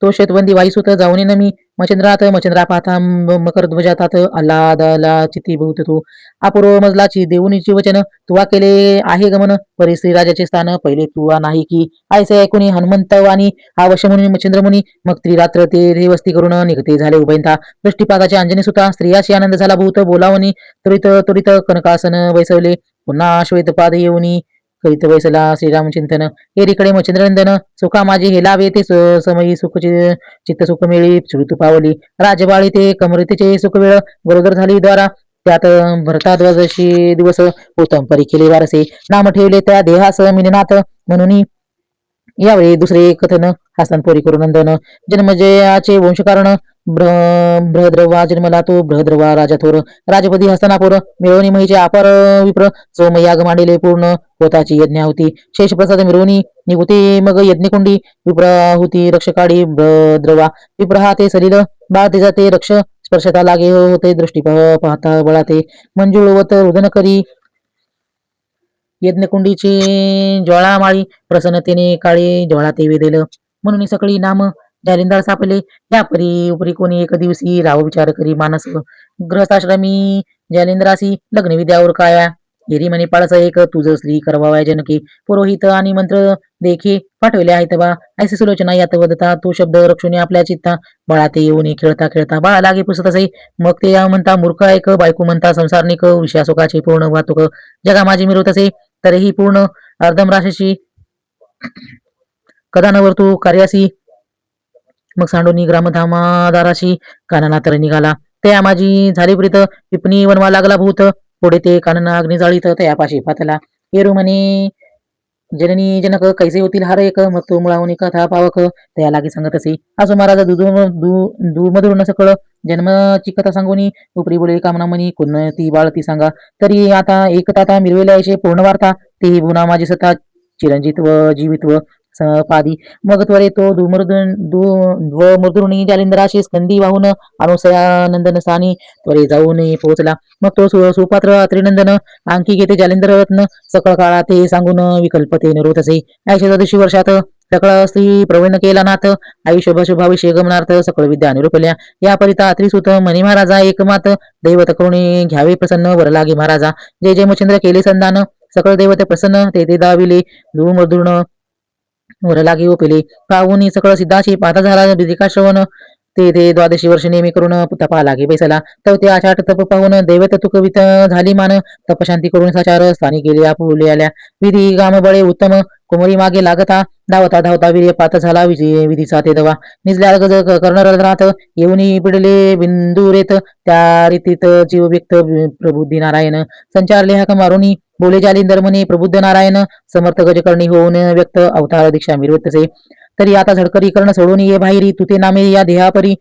तो शेतबंदी वाईसुत जाऊन नमी मचंद्रा पाहता मकर ध्वजातात आल्हादाला चिती भूत तू अपूर्व मजलाची देऊनीची वचन तुवा केले आहे गमन परिश्री राजाचे स्थान पहिले तुवा नाही की ऐसे ऐकून हनुमंत वाणी आवश्य म्हणून मच्छिंद्र मुनी मग त्रिरात्र ते वस्ती करून निघते झाले उभयंता दृष्टीपाताचे अंजनी सुता स्त्रियाशी आनंद झाला भूत बोलावणी त्वरित त्वरित कनकासन वैसवले पुन्हा श्वेत पाद येऊनी करीत वैसला श्रीराम चिंतन एरीकडे मच्छिंद्रनंदन सुखा माझी हे लावे ते समयी सुख चित्त सुख मिळी श्रुत पावली राजबाळी ते कमरितेचे सुख वेळ बरोबर झाली द्वारा त्यात भरताध्वजशी दिवस उत्तम परी केले वारसे नाम ठेवले त्या देहास मिननाथ म्हणून यावेळी दुसरे कथन हस्तांपोरी करू नंदन जन्मजयाचे वंशकारण बृहद्रवा जन्मला तो बृहद्रवा राजा थोर राजपदी हस्तनापूर मिळवणी महीचे अपार विप्र सोमयाग मांडले पूर्ण पोताची यज्ञाहुती शेष प्रसाद मिरवणी निभूती मग यज्ञकुंडी विप्राहुती रक्षकाळी द्रवा विप्रहा ते सलिल बाळ तेजा ते रक्ष स्पर्शता लागे होते दृष्टी पाहता बळाते मंजुळवत रुदन करी यज्ञकुंडीची ज्वाळामाळी प्रसन्नतेने काळी ज्वाळा ते वेदेल म्हणून सकळी नाम जालिंदार सापले या परी उपरी कोणी एक दिवशी राव विचार करी मानस गृहस्थाश्रमी जालिंद्रासी लग्न विद्यावर काया एरी म्हणे पाळस एक तुझ स्त्री करवावया जनकी पुरोहित आणि मंत्र देखी पाठवले आहेत बा ऐसे सुलोचना यात वदता तो शब्द रक्षुने आपल्या चित्ता बाळा ते येऊन खेळता खेळता बाळा लागे पुसत असे मग ते म्हणता मूर्ख ऐक बायको म्हणता संसारनिक विषयासुखाची पूर्ण वाहतूक जगा माझी मिरवत असे तरीही पूर्ण अर्धम राशीची कदानवर तू कार्यासी मग सांडोनी ग्रामधामादाराशी कानना तर निघाला त्या माझी झाली प्रीत पिपणी वनवा लागला भूत पुढे ते कानना अग्नी जाळीत तयापाशी पातला येरू म्हणे जननी जनक कैसे होतील हार एक मग तो मुळावणी कथा पावक त्या लागे सांगत असे असो महाराज दुमधुर न सकळ जन्मची कथा सांगूनी उपरी बोले कामना म्हणी कोणती बाळ ती सांगा तरी आता एक ताता मिरवेल्याचे पूर्ण वार्ता तेही भुना माझी सता चिरंजीत्व जीवित्व पादी मग त्वरे तो दुमृदुनी जालिंदराशी स्कंदी वाहून अनुसयानंदन स्थानी त्वरे जाऊन पोहोचला मग तो सुपात्र त्रिनंदन आणखी घेते जालिंदर रत्न सकळ काळा ते सांगून विकल्पते निरोध असे 114 वर्षात सकळ स्त्री प्रवीण केला नाथ आई शुभाविषय गमनार्थ सकळ विद्या निरूपल्या या परिता त्रिसुत मनी महाराजा एकमात दैवत करुणी घ्यावे प्रसन्न वर लागे महाराजा जय जय मच्छिंद्र केले संधान सकळ दैवत प्रसन्न ते दाविले धूमधूर्ण वर लागे पेले पाहुनी सकळ सिद्धाशी पाता झाला बिदिका श्रवण ते द्वादशी वर्ष नेहमी करून तपा लागे बैसला ते आषाढ तप पाहून दैवत तुकवित झाली मान तपशांती करून साचार स्थानी गेले आपुले आल्या विधी गाम बळे उत्तम कुमरी मागे लागता धावता धावता वीर्य पात झाला विधीचा ते दवा निजल्या गज कर्णरनाथ येऊनी पिडले बिंदुरेत त्या रीतीत जीव व्यक्त प्रबुद्धी नारायण संचारले हाक मारुनी बोले जालिंदर म्हणे प्रबुद्ध नारायण समर्थ गजकर्णी होऊन व्यक्त अवतार दीक्षा मिरवतसे तरी आता झडकरी कर्ण सोडून ये बाहेरी तुते नामे या देहापरी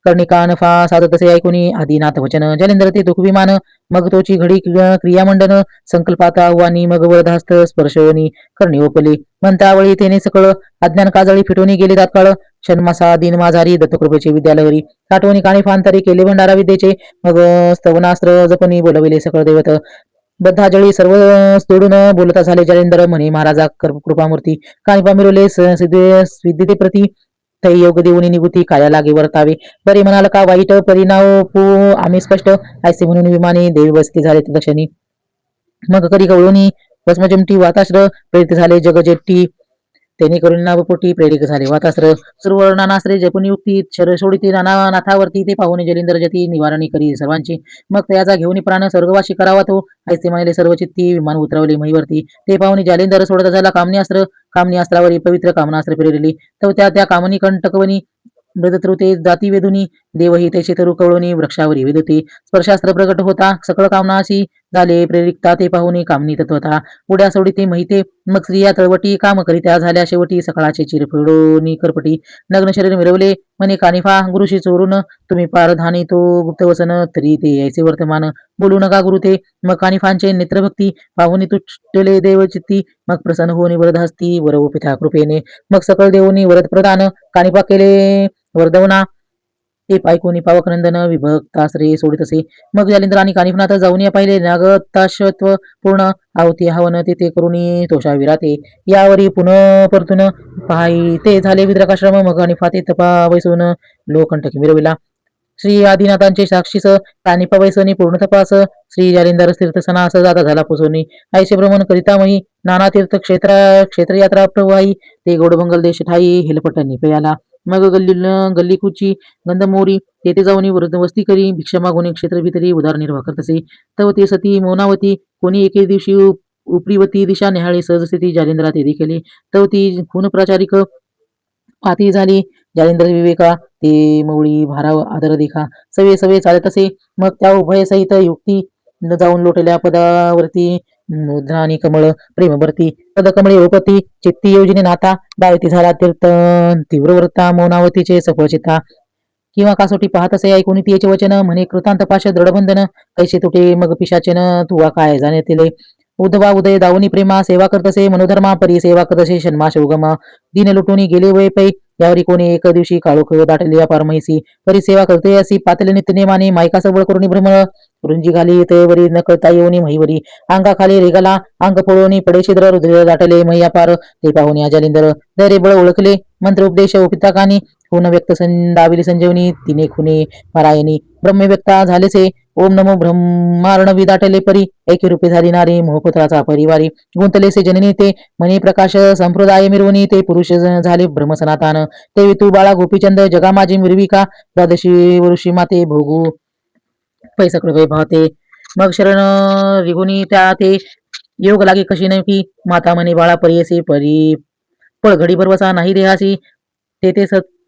कर्णिकान फा साधत तसे ऐकूनी आदिनाथ वचन जलेंद्र ते दुःखविमान मग तोची घडी क्रियामंडन संकल्पाता आव्हानी मग वरधास्त स्पर्शवनी करणी ओपली म्हणतावळी तेने सकळ अज्ञान काजळी फिटवणी गेले तात्काळ षण्मासा दिन माझारी दत्तकृपेचे विद्यालहरी साठवणी काणी फांतरी केले भंडारा विद्येचे मग स्तवनास्त्र जपणी बोलविले सकळ देवत बद्धाजळी सर्व तोडून बोलता झाले जलेंद्र म्हणे महाराजा कृपामूर्ती कानिपा मिरवले सिद्धते प्रती तै योग देऊनी निगुती काया लागे वर्तावे बरे म्हणाल का वाईट परिणाम पू आम्ही स्पष्ट ऐसे म्हणून विमाने देवी बसते झाले दक्षिणी मग करी कवळूनी भस्मजमटी वाताश्र प्रेरित झाले जगजेट्टी त्यांनी करून नावपोटी प्रेरित झाले वातास्त्र सुरवर्णानास्त्रे जपुनी युक्ती शर सोडिती नाथावरती ते पाहुणे जलिंदर जती निवारणी करी सर्वांची मग त्याचा घेऊन प्राण स्वर्गवासी करावा तो ऐसे म्हणाले सर्व चित्ती विमान उतरवले महिवरती ते पाहुणे जालिंदर सोडत झाला कामनी अस्त्रावरी पवित्र कामनास्त्र प्रेरली तो त्या कामनी कंटकवनी मृदत्रुते जाती वेदुनी देवही तैसे तरु कवळोनी वृक्षावरी वेदुते स्पर्शास्त्र प्रगट होता सकळ कामनाशी झाले प्रेरिकता ते पाहुनी कामनी तत्वता उड्या सोडिते महिते मग स्त्रिया तळवटी काम करित्या झाल्या शेवटी सकाळाचे चिरफिडोनी करपटी नग्न शरीर मिरवले म्हणे कानिफा गुरुशी चोरून तुम्ही पारधानी तो गुप्तवसन तरी ते यायचे वर्तमान बोलू नका गुरु ते मग कानिफांचे नेत्रभक्ती पाहुनी तुटले देवचित्ती मग प्रसन्न होऊनी वरदहस्ती वरव पिता कृपेने मग सकळ देऊनी वरद प्रदान कानिफा केले वर्धवना ते पायकोनी पावकनंदन विभक्ताश्रे सोडितसे मग जालिंद्र आणि कानिफनाथ जाऊन पाहिले नागताशत्व पूर्ण आवती हवन ते करुणी तोषा विराते यावरी पुनः परतून पाहाई ते झाले विद्रकाश्रम मग कानिफा ते तपा वैसून लोकंठकी मिरविला श्री आदिनाथांचे साक्षीस कानिफा वैसनी पूर्ण तपास श्री जालिंदर तीर्थसनास जाता झाला पोचवणी ऐसे भ्रमण करितामही नाना तीर्थ क्षेत्रयात्रा प्रवाही ते गौडबंगल देश ठाई हेलपट्टनी पेयाला मग गल्ली कुची गंधमोरी तेथे जाऊन वस्ती करी भिक्षा मागून क्षेत्र भीतरी उदारनिर्वाह करतसे तव ते सती मौनावती कोणी एके दिवशी उपरीवती दिशा निहाळी सहजस्थिती जालिंद्रात ते केली तव ती खून प्राचारिक पाती झाली जालिंद्र विवेका ते मवळी भाराव आदर देखा सवे सवे चालत असे मग त्या उभय सहित युक्ती जाऊन लोटल्या पदावरती मुद्रा आणि कमळ प्रेमभरती पद कमळे ओपती चित्ती योजने नाता दावती झाला तीर्थ तीव्र व्रता मौनावतीचे सफळ चित्ता किंवा कासोटी पाहत असे ऐकून तिचे वचन म्हणे कृतांत पाश दृढबंधन कैसे तुटे मग पिशाचेन तुवा काय जाणे तिले उद्धवा उदय दावनी प्रेमा सेवा करतसे मनोधर्मा परी सेवा करतसे षण्मा शिवगमा दिन लुटून गेले वय पै यावरी कोणी एक दिवशी काळोख दाटली या पारमहिसी परी सेवा करते अशी पातले नित्यनेमाने मायका सबळ करून भ्रमळ रुंजी घाली ते वरी न कळता येऊनी महिवरी अंगा खाली रेगाला अंग फोडवणी पडे छिद्र रुद्र दाटले मैया पार ते पाहुणे जालिंदर दैरे बळ ओळखले मंत्र उपदेश उपिताकानी खून व्यक्त दाविली संजीवनी तिने खुने पारायणी ब्रह्म व्यक्ता झालेसे ओम नमो ब्रह्मार्णवी दाटले परी एके रूपे झाली नारी मोहपुत्राचा परिवारी गुंतलेसे जननी ते मनी प्रकाश संप्रदाय मिरवणी ते पुरुष झाले ब्रह्मसनातान ते वितू बाळा गोपीचंद जगा माझी मिरविका द्वादशी वृषी माते भोगू पैसकड वैभावते मग शरण रिगुणी त्या ते योग लागे कशी नाही की माता म्हणे बाळा परियसी परी पळ घडी भरवसा नाही देहासी ते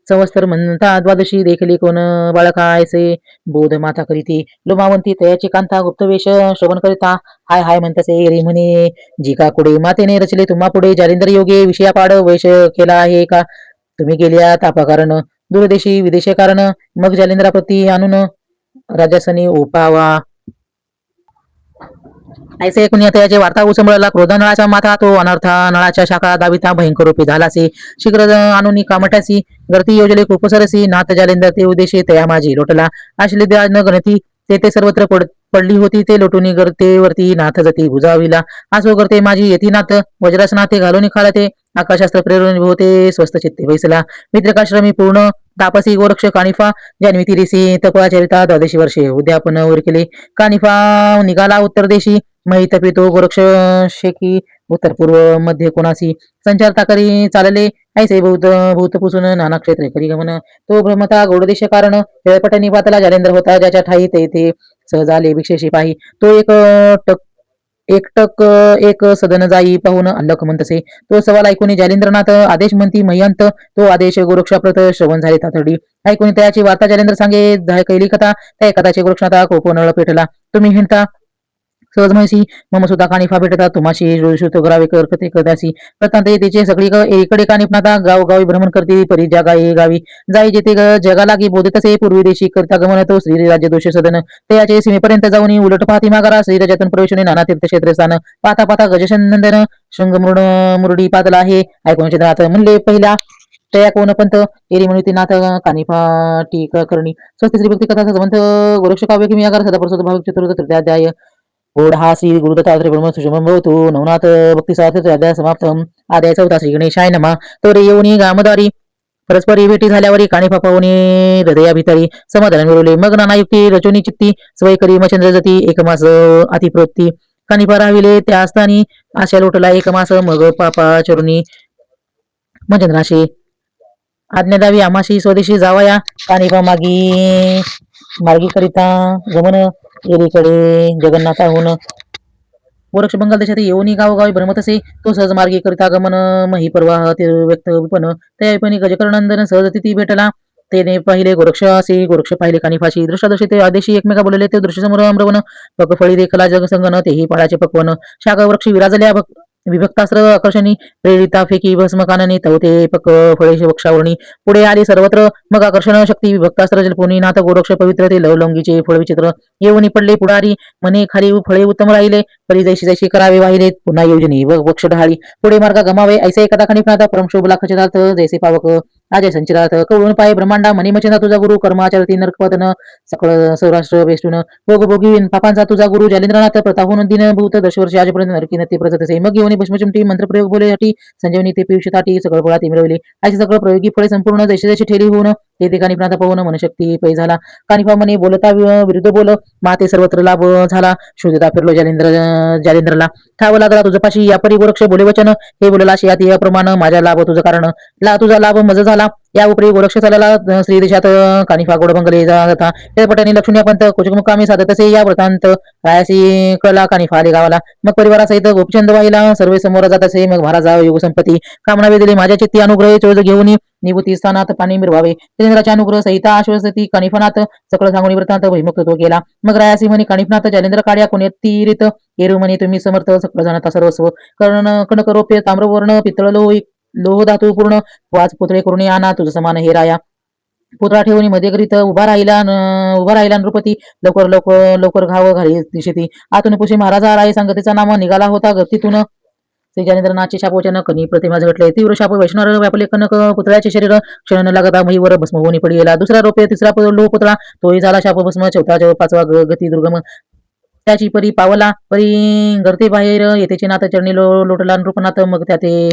संवत्सर म्हणता द्वादशी देखली कोण बाळकायसे बोध माता करीती लोमावंती तयाची कांता गुप्तवेश श्रवण करिता हाय हाय म्हणतसे रे म्हणे जिका कुडे मातेने रचले तुम्हा पुढे जालिंदर योगे विषयापाड वैश केला आहे का तुम्ही गेल्या तापाकारण दूरदेशी विदेशी कारण मग जालिंद्राप्रती आणून राजासनी ओपावा ऐसे ऐकून त्याची वार्ता उसंबळला क्रोध नळाचा माथा तो अनर्थ नळाच्या शाखा दाविता भयंकर रूपी झालासी शीघ्र आणून कामटासी गर्ती योजले कुपसरसी नाथ जालिंदर ते उद्देशे तया माझी लोटला आशले न गणती ते सर्वत्र पडली होती ते लोटुनी करते वरती नाथ जती भुजाविला आसो करते माझी येती नाथ वज्रास नाथे घालून खालते आकाशास्त्र प्रेरण होते स्वस्त चित्ते बैसला मित्रकाश्रमी पूर्ण तापसी गोरक्ष कानिफा जान्विती ऋषी तपवाचरिता द्वादशी वर्षे उद्यापन उरकेले कानिफा निघाला उत्तर देशी महित पितो गोरक्ष शेकी उत्तर पूर्व मध्ये कोणासी संचारता करी चालले ऐसे भूत पुसून नाना क्षेत्रे करी गमन तो भ्रमता गौडदेश कारण हेळपटणी पातला जालेंद्र होता ज्याच्या ठाई तेथे सहज आले भिक्षेशी पाही तो एकटक एक सदन जाई पाहून अल्लख म्हणतसे तो सवाल ऐकून जालेंद्रनाथ आदेश म्हणती मयंत तो आदेश गोरक्षाप्रत श्रवण झाले तातडी ऐकून त्याची वार्ता जालेंद्र सांगे कैली कथा त्या कथाचे गोरक्षनाथा कोपनळ पेटला तुम्ही हिंडता सहज म्हैसी मम सुद्धा कानिफा भेटतात तुम्हाशी जुळशुत ग्रावे करते कदासी प्रतांत तिचे सगळी एकडे कानिफनाता गावगावी भ्रमण करते परी गाई गावी जाई जेथे जगा लागी बोधतसे पूर्वी देशी करता गमन तो श्री राज्य दोष सदन त्याचे सीमेपर्यंत जाऊन उलट पाहती मागारा श्रीराजातून प्रवेशने नाना तीर्थक्षेत्र स्थान पाता पाता गजशनंदन शृंग मुरडी पातला आहे ऐकून चित्रात म्हणले पहिला तया कोण पंत एरी म्हणून नाथ कानिफा टीका करणी स्वस्ती श्री भक्ती कथा सदवंत गोरक्ष काव्य किमी आगार सदाप्रसद भाव चतुर्थ तृतीयाध्याय ओढ हा श्री गुरुदत्तात्रय ब्रह्म सुषमं भवतु नवनाथ भक्तिसार्थ अध्याय समाप्तम अध्याय 4 श्री गणेशाय नमः तोरे येऊनी गामदारी परस्परी भेटी झाल्यावरी कानिफा पाहुणी हृदया भितरी समाधान मिळवले मग नानायुक्ती रचोनी चित्ती स्वय करी मचंद्र जती एकमास अतिप्रोक्ती कानिफा राहिले त्या असतानी आशा लोटला एकमास मग पापा चरुणी मचंद्राशी आज्ञा द्यावी आमाशी स्वदेशी जावया कानिफा मार्गी करिता गमन एकीकडे जगन्नाथाहून गोरक्ष बंगाल देशात येऊनी गावोगावी भ्रमत असे तो सहज मार्गी करिता गमन मही प्रवाह ते व्यक्त पण त्यापणी गजकर्णंदन सहज तिथी भेटला तेने पाहिले गोरक्ष असे गोरक्ष पाहिले कानिफाशी दृष्टादर्शी ते आदेशी एकमेका बोलले ते दृश्य समोर अमरवन पकफळी देखला जगसंगन तेही पाळाचे पकवन शाखा वृक्ष विराजल्या विभक्तास्त्र आकर्षणी प्रेरिता फेकी भस्म काननी तवते पक फळे वक्षावरणी पुढे आली सर्वत्र मग आकर्षण शक्ती विभक्तास्त्र जलपुनी नाथ गोरक्ष पवित्र ते लवलंगीचे फळ विचित्र येऊनी पडले पुढारी मने खाली फळे उत्तम राहिले परी जैशी जैशी करावे वाहिले पुन्हा योजनी व वक्ष ढाळी पुढे मार्ग गमावे ऐसे कथा खनिपनाथ परमशोभला खचितार्थ जैसे पावक आजय संचिरार्थ कवळून पाय ब्रह्मांडा मनी मचिंदा तुझा गुरु कर्माचरती नरकपतन सकळ सौराष्ट्र बेष्टून भोग भोगी पापांचा तुझा गुरु जालिंद्रनाथ प्रताहून दिन भूत दशवर्षी आजपर्यंत नरकी नती प्रचतसे मग येऊनी भस्मचुमटी मंत्रप्रयोग बोलेसाठी संजीवनी ते पियुष ताटी सगळ फळा ते मिळवले अशी सगळं प्रयोगी फळे संपूर्ण जैसे जैसे ठेली होऊन ते कानिफनाथ पाहून मनशक्ती पै झाला कानिफा मने बोलता विरुद्ध बोल माते सर्वत्र लाभ झाला शोधता फिरलो जालिंद्रला ठाव लागला तुझपाशी या परी गोरक्ष बोले वचन हे बोलला शियाती अप्रमाण माझ्या लाभ तुझं कारण तुझा लाभ मज झाला या उपरी गोरक्ष चालला श्री देशात कानिफा गोड बंगले जाता पटाने लक्ष्मीपंत कुचकमुकामी साधत असे या व्रतांत रायासी कळला कानिफा आले गावाला मग परिवारासहित गोपचंद वाहिला सर्व समोर जात असे मग महाराजा योग संपत्ती कामना दिले माझ्या चित्ती अनुग्रह चोज घेऊन निवृत्ती स्थानात पाणी मिरवावे तेंद्राच्या अनुग्रह सहिता आश्वसती कानिफनाथ सकळ सांगून व्रतांत भयमुक्त तो केला मग रायासी म्हणी कानिफनाथ जालेंद्र काढ्या कोणी तीरित येरू म्हणे तुम्ही समर्थ सकळ जाणता सर्वस्व कणकरोप्य ताम्रवर्ण पितळ लोह धातू पूर्ण वाच पुतळे करून आणा तुझ समान हे राया पुतळा ठेवून मध्ये करीत उभा राहिला नृपती लवकर लवकर लवकर घाव घाली दिशेती आतून पुशी महाराजा राय संगतीचा नाम निघाला होता गर्तीतून श्री जालेंद्रनाथचे शापवचन कनी प्रतिमा झटले तीव्र शाप वैष्णव व्यापले कनक पुतळ्याचे शरीर क्षण न लागता महीवर भस्म होऊन पडी गेला दुसरा रोपे तिसरा लोह पुतळा तोही झाला शाप भस्म चौथा पाचवा गती दुर्गम त्याची परी पावला परी गर्ते बाहेर येतेचे नाथ चरणी लोटला नृपनाथ मग त्या ते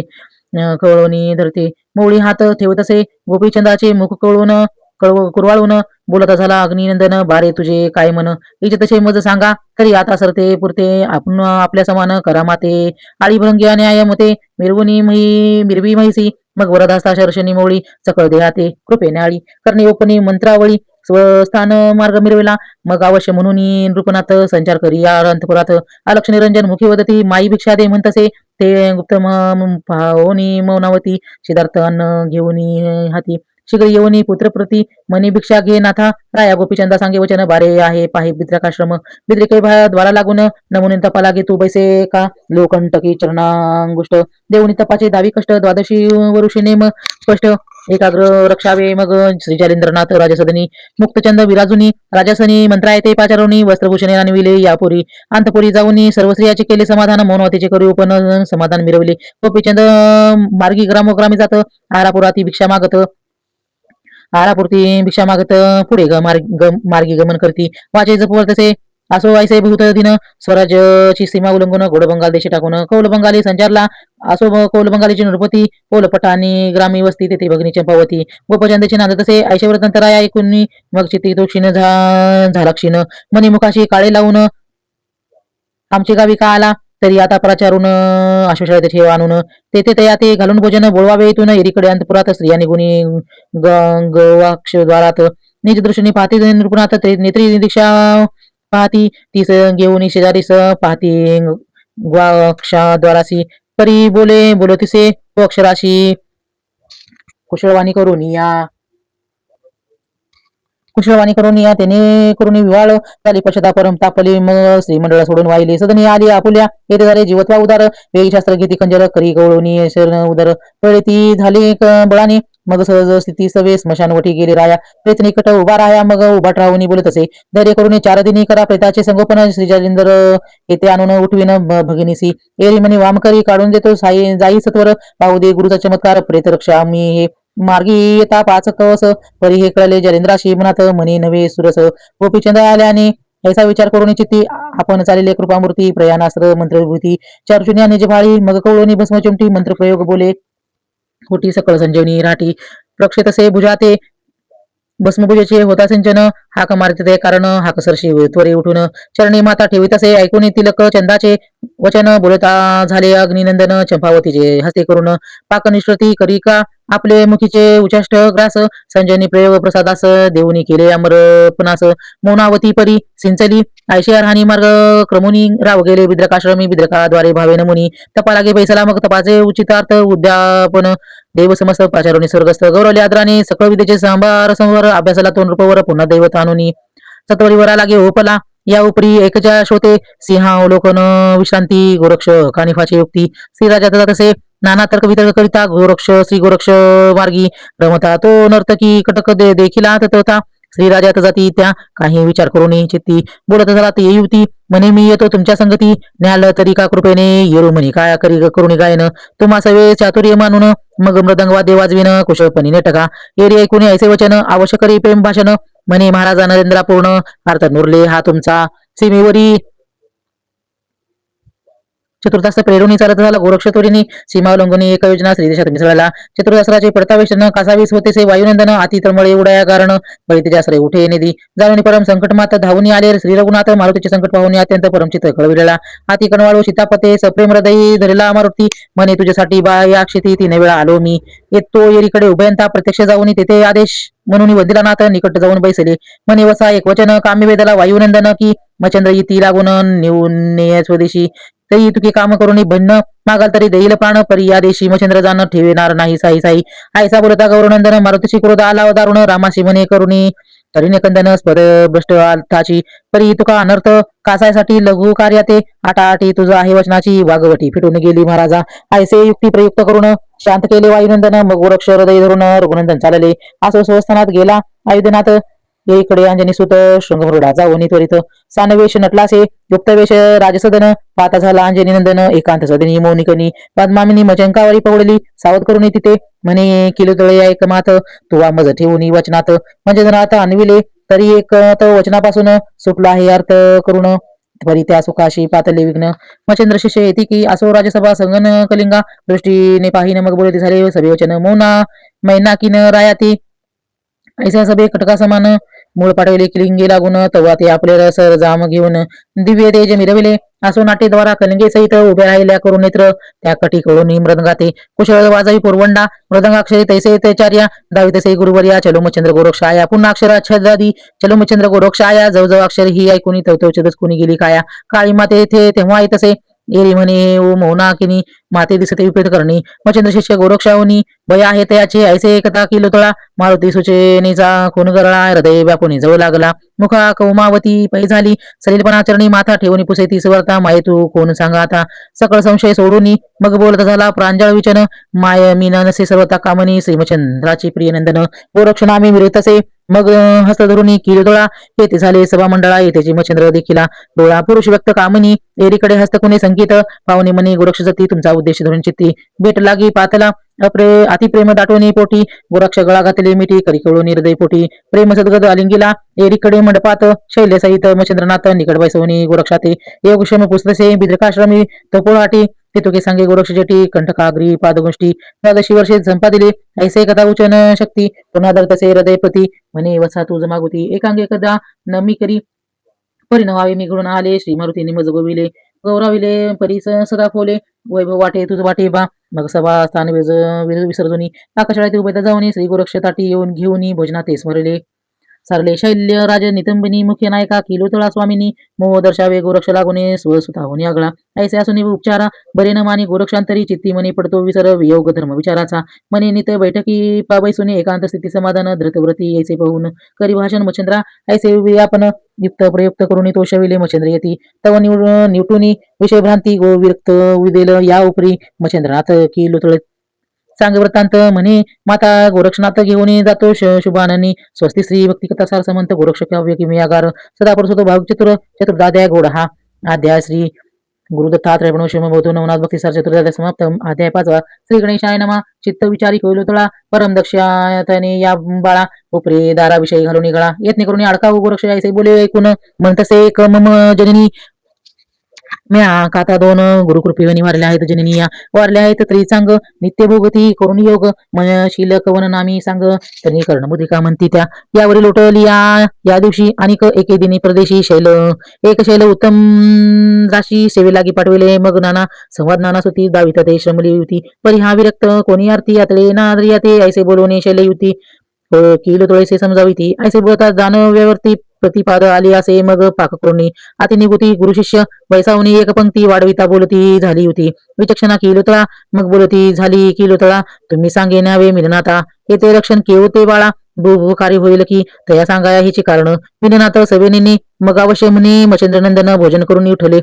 कळवणी धरते मोळी हात ठेवत असे गोपीचंदाचे मुख कुरवाळून बोलत झाला अग्निनंदन बारे तुझे काय मन इचे तसे मज सांगा तरी आता सरते पुरते आपण आपल्या समान करा माते आळी भंगी न्याय मते मिरवी म्हैसी मग वरदास्ता शर्षणी मोळी सकळ देहाते कृपेने आळी करणे ओपणी मंत्रावळी स्वस्थान मार्ग मिरविला मग अवश्य म्हणून नृपनाथ संचार करी या अंतपुरात अलक्ष निरंजन मुखी वदती माई भिक्षा दे म्हणतसे ते गुप्त पाहोनी मौनावती सिद्धार्थ अन्न घेऊनी हाती शीघ्र येऊनी पुत्रप्रती मनी भिक्षा घे नाथा राया गोपीचंदा सांगे वचन बारे आहे पाहे बिद्रकाश्रम बिद्रिके द्वारा लागून नमुने तपा लागे तू बैसे का लोकंटकी चरणांगुष्ट देऊनी तपाचे दावी कष्ट द्वादशी वरुषी नेम स्पष्ट एकाग्र रक्षावे मग श्री जालेंद्रनाथ राजसदनी मुक्तचंद विराजुनी राजसनी मंत्रायते पाचारवणी वस्त्रभूषणे आणविले यापुरी अंतपुरी जाऊनी सर्व स्त्रियाचे केले समाधान मौनवतीचे करू पण समाधान मिरवले गोपीचंद मार्गी ग्रामोग्रामी जात आरापुराती भिक्षा मागत आरापुरती भिक्षा मागत पुढे मार्गी गमन करती वाचे जपवर तसे असो ऐसे भूत दिन स्वराज्याची सीमा उल्लंघून घोडबंगाल देशी टाकून कौल बंगाली संचारला. असो कौल बंगालीची नृपती पोलपट आणि ग्रामी वस्ती तेथे भगिनी चंपावती गोपचंदाची नांद तसे ऐशवर तंतराया ऐकून मग चित्ती तो क्षीण झाला क्षीण मणिमुखाशी काळे लावून आमची गावी का आला तरी आता प्रचारून आश्वशाळेत ठेव आणून तेथे तया ते घालून भोजन बोळवावे इथून एरीकडे अंतपुरात स्त्रियांनी गुणी गवाक्ष द्वारात निज दृष्टीने पाहती नृपणात नेत्री दीक्षा पाहती तीस घेऊन शेजारीस पाहती द्वारासी परी बोलतिसे तो अक्षराशी कुशलवाणी करून या त्याने करून विवाळ झाली पश्चाता परम तापली मग श्रीमंडळ सोडून वाहिली सदनी आली आपुल्या येथे झाले जीवत्वा उदार वेगशास्त्र गीती कंजर करी गवळूनी शरण उदर पळे ती झाली बळाने मग सहज स्थिती सवे स्मशानवटी गेली राया प्रेत निकट उभा राया मग उभा राहून बोलत असे धैर्य करून 4 दिनी करा प्रेताचे संगोपन श्रीजालिंदर येथे आणून उठविन भगिनीसी एरी म्हणे वामकरी काढून देतो साई जाई सत्वर पाहू दे गुरुचा चमत्कार प्रेत रक्षा मी हे मार्गी येता 5 कवस परी हे कळले जलेंद्राशी मनात मनी नवे सुरस गोपीचंद आल्याने ऐसा विचार करून चित्ती आपण चालले कृपामूर्ती प्रयाणास्त्र मंत्रविभूती 4 शून्या निज भाळी मग कवळोनी भस्म चिमटी मंत्रप्रयोग बोले कोटी सकळ संजीवनी राठी प्रक्षेतसे भुजाते भस्मभुजेचे होता सिंचन हाक मारते ते कारण हाक सरशी त्वरे उठून चरणी माता ठेवीत असे ऐकून तिलक चंदाचे वचन बोलता झाले अग्निनंदन चंपावतीचे हस्ते करून पाकनिष्ठती करी का आपले मुखीचे उचाष्ट ग्रास संजयनी प्रयोग प्रसादास देऊनी केले अमरपणास मौनावती परी सिंचली आयशी राहणी मार्ग क्रमुनी राव गेले विद्रकाश्रमी विद्रकाद्वारे भावे नमुनी तपा लागे बैसला मग तपाचे उचितार्थ उद्यापन देव समस्त पाचारोनी स्वर्गस्थ गौरवले आदराने सकळ विद्येचे संभार अभ्यासाला तोंड रूपवर पुन्हा दैवत आणूनी सत्वरीवरा लागे ओपला या उपरी एकच्या शोते सिंहावलोकन विश्रांती गोरक्ष कानिफाची युक्ती श्रीराजा तसे नाना तर्क वितर्क करिता श्री गोरक्ष मार्गी रमता तो नर्तकी कटक देखिला तथा श्रीराजात जाती त्या काही विचार करून चित्ती बोलत झाला ती युवती म्हणे मी येतो तुमच्या संगती न्याल तरी का कृपेने येरू म्हणे काय करुणी गायन तुम्हा सवे चातुर्य मानून मग मृदंग वाद्य वाजविन कुशळपणी नेटका एरी ऐकून ऐसे वचन आवश्यक प्रेम भाषण म्हणे महाराजा नरेंद्रा पूर्ण अर्थ नुरले हा तुमचा सीमेवरी चतुर्दास प्रेरुणी चालत झाला गोरक्षतोरीने सीमा उल्लंघनी एक योजना श्रीदेशात मिसळला चतुर्दासराचे प्रतावेशन कासावीस होतेसे वायुनंदन अति तळमळे उडाया कारण परितेजाश्रय उठे निधी जाणून परम संकट मात धावून आले श्री रघुनाथ मारुतीचे संकट पाहून अत्यंत परमचित कळविलेला हाती कणवाळू सीतापते सप्रेम हृदयी धरला मारुती म्हणे तुझ्यासाठी बा या क्षिती 3 वेळा आलो मी येतो येरीकडे उभयंता प्रत्यक्ष जाऊन तेथे आदेश म्हणून वंदिलानाथ निकट जाऊन बैसले म्हणे वसा एक वचन काम्य वेदला वायुनंदन की मचंद्र इति लागून निवून स्वदेशी तरी तुके काम करून भिन्न मागाल तरी देईल प्राण परी या देशी मचंद्र जाण ठेवणार नाही साई साई आयसा बोलता गौरनंदन मारुतीशी क्रोध आला दारुण रामाशी म्हणे करुणी तरीने कंदन स्पर भ्रष्ट आलताची परी तुका अनर्थ कासायसाठी लघु कार्या ते आटाआटी तुझा आहे वचनाची वागवटी फिटून गेली महाराजा आयसे युक्ती प्रयुक्त करून शांत केले वायुनंदन मग गोरक्ष हृदय धरून रघुनंदन चालले असो स्वस्थानात गेला आयुधनाथ येईकडे अंजनी सुत शृंगमृडा जाऊन त्वरित सानवेश नटलासे युक्तवेश राजसदन पाता झाला अंजनी नंदन एकांत सदनी मौनिकनी पद्मामिनी मचंकावरी पवडली सावध करून तिथे म्हणे किलुतळे एक मात तुवा मज ठेवून वचनात म्हणजे जनात आणविले तरी एक वचनापासून सुटला आहे अर्थ करून परी त्या सुखाशी पातले विघ्न मचंद्र शिष्य येते की असो राजसभा संगन कलिंगा दृष्टीने पाहिन मग बोलते झाले सभेवचन मौना मैनाकीन रायाती ऐसा सभे कटका समान मूळ पाठविले किलिंगे लागून तेव्हा ते आपले रस जाम घेऊन दिव्य तेज मिरविले असो नाट्यद्वारा कलिंगे सहित उभे राहिल्या करून नेत्र त्या कटी कळून मृदंगाते कुशळ वाजावी पुरवंडा मृदंगाक्षरी तैसे तेचार्या दावी तसे गुरुवर्या चलोमचंद्र गोरक्षाया पुन्हा अक्षराच्छादी चलोमचंद्र गोरक्षाया जवळ अक्षर ही ऐकून तवतवचदच कुणी गेली काया काळी माते येथे तेव्हा येतसे एरी म्हणे ओ मौनाकिनी माते दिसते विपरीत करणी मचंद्र शिष्य गोरक्षाहुनी भय आहे तयाचे ऐसे एकता की लोतळा मारुती सुचेनीचा खून गरळा हृदय व्यापुनी जवळ लागला मुखा कौमावती पै झाली सलीलपणाचरणी माथा ठेवून पुसे ती सुवर्ता माये तू कोण सांगा आता सकळ संशय सोडूनी मग बोलत झाला प्रांजळ विचन माय मीन नसे सर्वता कामनी श्रीमचंद्राची प्रिय नंदन गोरक्षनामी मिळतसे मग हस्त धरुनी किल डोळा येथे झाले सभा मंडळा येतेची मच्छिंद्र देखीला डोळा पुरुष व्यक्त कामनी एरीकडे हस्तकुने संगीत पाहुणे मनी गोरक्ष जती तुमचा उद्देश धरून चित्ती भेट लागी पातला अतिप्रेम दाटवणी पोटी गोरक्ष गळा घातले मिठी करी कळू निर्दय पोटी प्रेम सद्गद आलिंगीला एरीकडे मंडपात शैल्यसहित मच्छिंद्रनाथ निकट बैसवणी गोरक्षाते योगक्षम पुस्तसे बिद्रकाश्रमी तपोळाटी ते तुके सांगे गोरक्ष जेटी कंठकाग्री पादगोष्ठी द्वादशी वर्षे संपादिले ऐसे कथा उचन शक्ती पुन्हा तसे हृदय प्रती म्हणे वसा तुझ मागुती एकांगे कदा नमी करी परिणवावे मी गुण आले श्री मारुतीने मज गोविले गौराविले परीस सदा फोले वैभव वाटे तुझ वाटे बा मग सभा स्थान विसर्जनी आकाशाळा उभे जाऊन श्री गोरक्ष ताटी येऊन घेऊन भोजनाते स्मरले सारले शैल्य राज नितंबिनी मुख्य नायका किलोतळा स्वामिनी मोह दर्शावे गोरक्ष लागुने स्वसुता होणे आगळा ऐसे असून उपचारा बरे न मानी गोरक्षांतरी चित्ती मनी पडतो विसर वियोग धर्म विचाराचा मनी नित बैठकी बैसुनी एकांत स्थिती समाधान धृतव्रती ऐसे पाहून करी भाषण मच्छिंद्रा ऐसे व्यापन युक्त प्रयुक्त करून तोषविले मच्छिंद्र येती तव निवटुनी विषय भ्रांती गो विरक्त विदेल या उपरी मच्छिंद्रनाथ किलोतळ सांग वृत्तांत म्हणे माता गोरक्षनाथ घेऊन जातो शुभाननी स्वस्ती श्री भक्तिकथा सार समंत गोरक्ष काव्य किमयागार सदा परसोतो भाग चतुर्दाध्याय गोड हा अध्याय श्री गुरुदत्तात्रय प्रणवशिव भवतो नवनाथ भक्ती सार चतुर्दाध्याय समाप्त अध्याय 5 श्री गणेशाय नमा चित्त विचारी कोइलोतळा परम दक्षातने या बाळा उपरे दाराविषयी घालून गळा यत्न करून अडकाव गोरक्ष ऐसे बोले ऐकून म्हणतसे मम जननी म्या काता दोन गुरुकृपेने वारल्या आहेत जननी या वारल्या आहेत तरी सांग नित्यभोगती करून योग मनशील कवन नामी सांग तरी कर्णमुदिका म्हणती त्या यावरील लोटली या दिवशी अनेक एके दिनी प्रदेशी शैल एक शैल उत्तम राशी सेवे लागी पाठविले मग नाना संवाद नाना सुती दावित ते श्रमली युती परी हा विरक्त कोणी आरती यातले ना ते ऐसे बोलवणे शैल युती किलो तोळेसे समजावी ती ऐसे बोलता जानव्यावरती प्रतिपाद आली असे मग पाककृणी अति निगुती गुरु शिष्य वैसावनी एक पंक्ती वाढविता बोलती झाली होती विचक्षणा किलोतळा मग बोलती झाली किलोतळा तुम्ही सांगे न्यावे मिलनाता हे ते रक्षण केवते बाळा भूकारी होईल की तया सांगाया हिची कारण विननाथ सवेनीने मग अवश्य म्हणे मच्छिंद्रनंदन भोजन करून उठले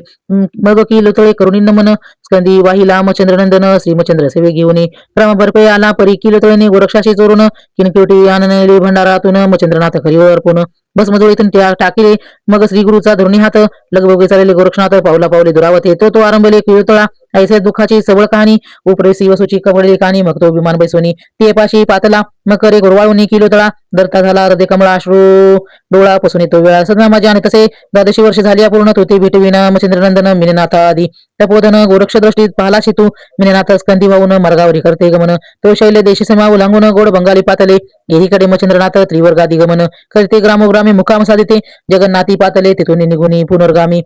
मग किलोतळे करुणी नमन स्कंदी वाहिला मच्छिंद्रनंदन श्रीमचंद्र सेवे घेऊन क्रम भरपे आला परी किलोतळेने गोरक्षाशी चोरून किनकिवटी आनंदले भंडारातून मच्छिंद्रनाथ खरीवर अर्पून भस्मजोळीतून टाकिले मग श्री गुरुचा धरुणी हात लगबगे चालले गोरक्षनाथ पावला पावले दुरावते तो आरंभले किळतळा ऐसे दुःखाची सबळ कहाणी उपरेसी वसूची कवळली कहाणी मग तो विमान बैसवणी ते पाशी पातला मग करे गुरवाळून किलोतळा दरता झाला हृदय कमळा अश्रू डोळा पसून येतो वेळा सदा माझ्या आणि तसे 12 वर्ष झाली पूर्ण होते भेटविना मच्छिंद्रनंदन मिनेनाथ आदी तपोधन गोरक्ष दृष्टीत पाहला शितू मिनेनाथ स्कंदी वाहून मार्गावरी करते गमन तो शैल्य देशी समा उलांगून गोड बंगाली पातले एकीकडे मच्छिंद्रनाथ त्रिवर्गादी गमन करते ग्रामोग्रामी मुकाम साधिते जगन्नाथी पातले तिथून निघुनी पुनर्गामी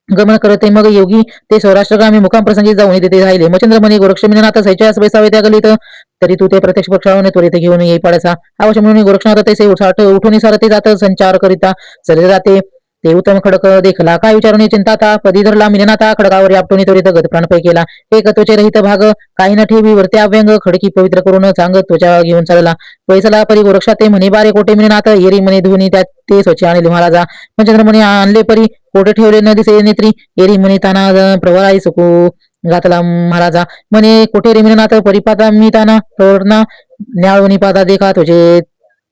गमन करते मग योगी ते सौराष्ट्रगामी मुकाम प्रसंगी जाऊन तिथे राहिले मच्छिंद्रमणी गोरक्ष मिनेनाथ सैचास बैसावे त्या गलीत तरी तू ते प्रत्यक्ष पक्षाने त्वरित घेऊन येई पडायचा अवश्य म्हणून गोरक्षनाथ तैसे उठून सारते जात संचार करिता चले जाते ते उत्तम खडक देखला काय विचारून चिंताता पदी धरला मिनेनाथा खडकावर आपटून त्वरित गत प्राणपै केला एक त्वचे रहित भाग काही न ठेवी वरते अव्यंग खडकी पवित्र करून चांग त्वचा घेऊन चालला पैसला परी गोरक्षा ते म्हणे बारे कोटे मिनेनाथ येरी म्हणे धुनी त्यात ते स्वच्छ आणले महाराजा मच्छिंद्र म्हणे आणले परी कोटे ठेवले न दिसे नेत्री एरी म्हणे ताना प्रवराई सुकू घातला महाराजा म्हणे कोठे रे मिनेनाथ परिपाता मी ताना तोरणा न्याळवणी पादा देखा तुझे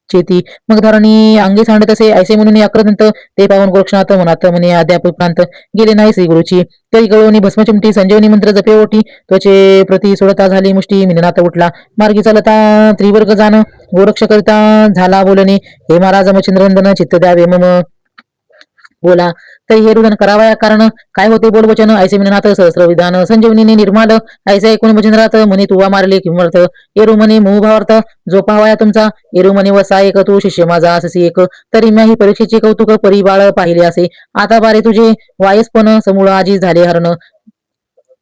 चेती मग धरणी अंगी सांडत असे ऐसे म्हणून अक्रदंत ते पाहून गोरक्षनाथ मनात म्हणे अद्याप प्रांत गेले नाही श्री गुरुची तरी गळवणी भस्मचिमटी संजीवनी मंत्र जपे ओटी त्वचे प्रति सोडता झाली मुष्टी मिनेनाथ उठला मार्गी चालता त्रिवर्ग जाण गोरक्ष करिता झाला बोलणे हे महाराज मच्छिंद्रनंदन चित्त द्यावे मम बोला तरी हे रुदन करावया कारण काय होते बोल वचन ऐसे मिनेनाथ सहस्र विधान संजीवनीने निर्माल ऐसे ऐकून मच्छिंद्रनाथ म्हणे तुवा मारले किंमर्थ येरू म्हणे मोहभावार्थ जो पाहावया तुमचा येरू म्हणे वसा एक तू शिष्य माझा अससी एक तरी म्या ही परीक्षेची कौतुक परिबाळ पाहिले असे आता बारे तुझे वायसपण समूळ आजी झाले हरण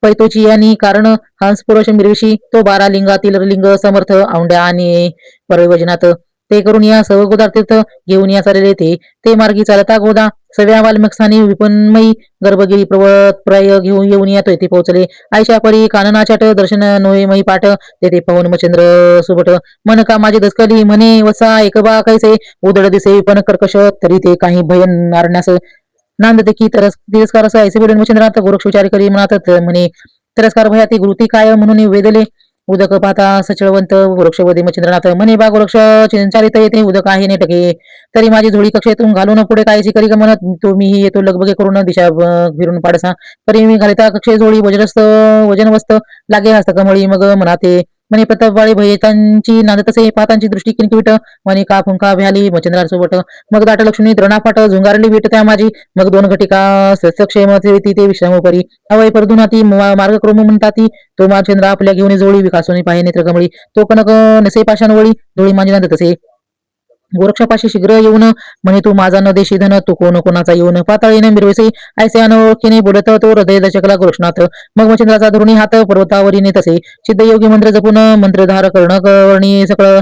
पैतोची आणि कारण हंस पुरुष मिरविशी तो 12 लिंगातील लिंग समर्थ औंड्या आणि परवजनात ते करून या सर्व गोदातीर्थ घेऊन या चालले ते मार्गी चालता गोदा सव्या वाल्मक्षाने विपन्मयी गर्भगिरी पर्वत प्रय घेऊन येऊन येतोय ते पोहोचले आयशा परी काननाचाट दर्शन नोयमयी पाठ तेथे पाहून मच्छिंद्र सुबट मन का माझी दसकली म्हणे वसा एकबा कैसे उदड दिसे पण कर्कश तरी ते काही भयन आरण्यास नांदते की तिरस्कार असं ऐसे बोलून मच्छिंद्रनाथ गोरक्ष विचार करी म्हणत म्हणे तिरस्कार भया ती गुरुती काय म्हणून वेदले उदक पाहता सचळवंत वृक्षवधी मच्छिंद्रनाथ म्हणे बाग वृक्ष चालित येते उदक आहे नेटके तरी माझी झोळी कक्षेतून घालून पुढे कायची करी गमनत तो मीही येतो लगबगे करून दिशा फिरून पाडसा तरी मी घालिता कक्षे झोळी वजनवस्त लागे हस्तकमळी मग मनाते म्हणे प्रतापवाळी भयतांची नांद तसे पातांची दृष्टी किनकिविट म्हणे का फुंका भ्याली मच्छिंद्रार सोबत मग दाट लक्ष्मी द्रोणापाट झुंगारली विट त्या माझी मग दोन घटिका सक्षेम ते विश्रामोपरी अवय परदुनाती मार्गक्रम म्हणताती तो मच्छिंद्र आपल्या घेऊन जोळी विकासोनी पाहे नेत्र कमळी तो कनक नसे पाषाण वळी जोळी माझी नांद तसे गोरक्षापाशी शीघ्र येऊन म्हणे तू माझा न देशी धन तू कोण कोणाचा येऊन पाताळीने मिरवेसे ऐसे अनोळखीने बोलत तो हृदय दशकला गोरक्षनाथ मग मच्छिंद्राचा धरुणी हात पर्वतावरीने तसे सिद्धयोगी मंत्र जपून मंत्रधार कर्ण करणी सकळ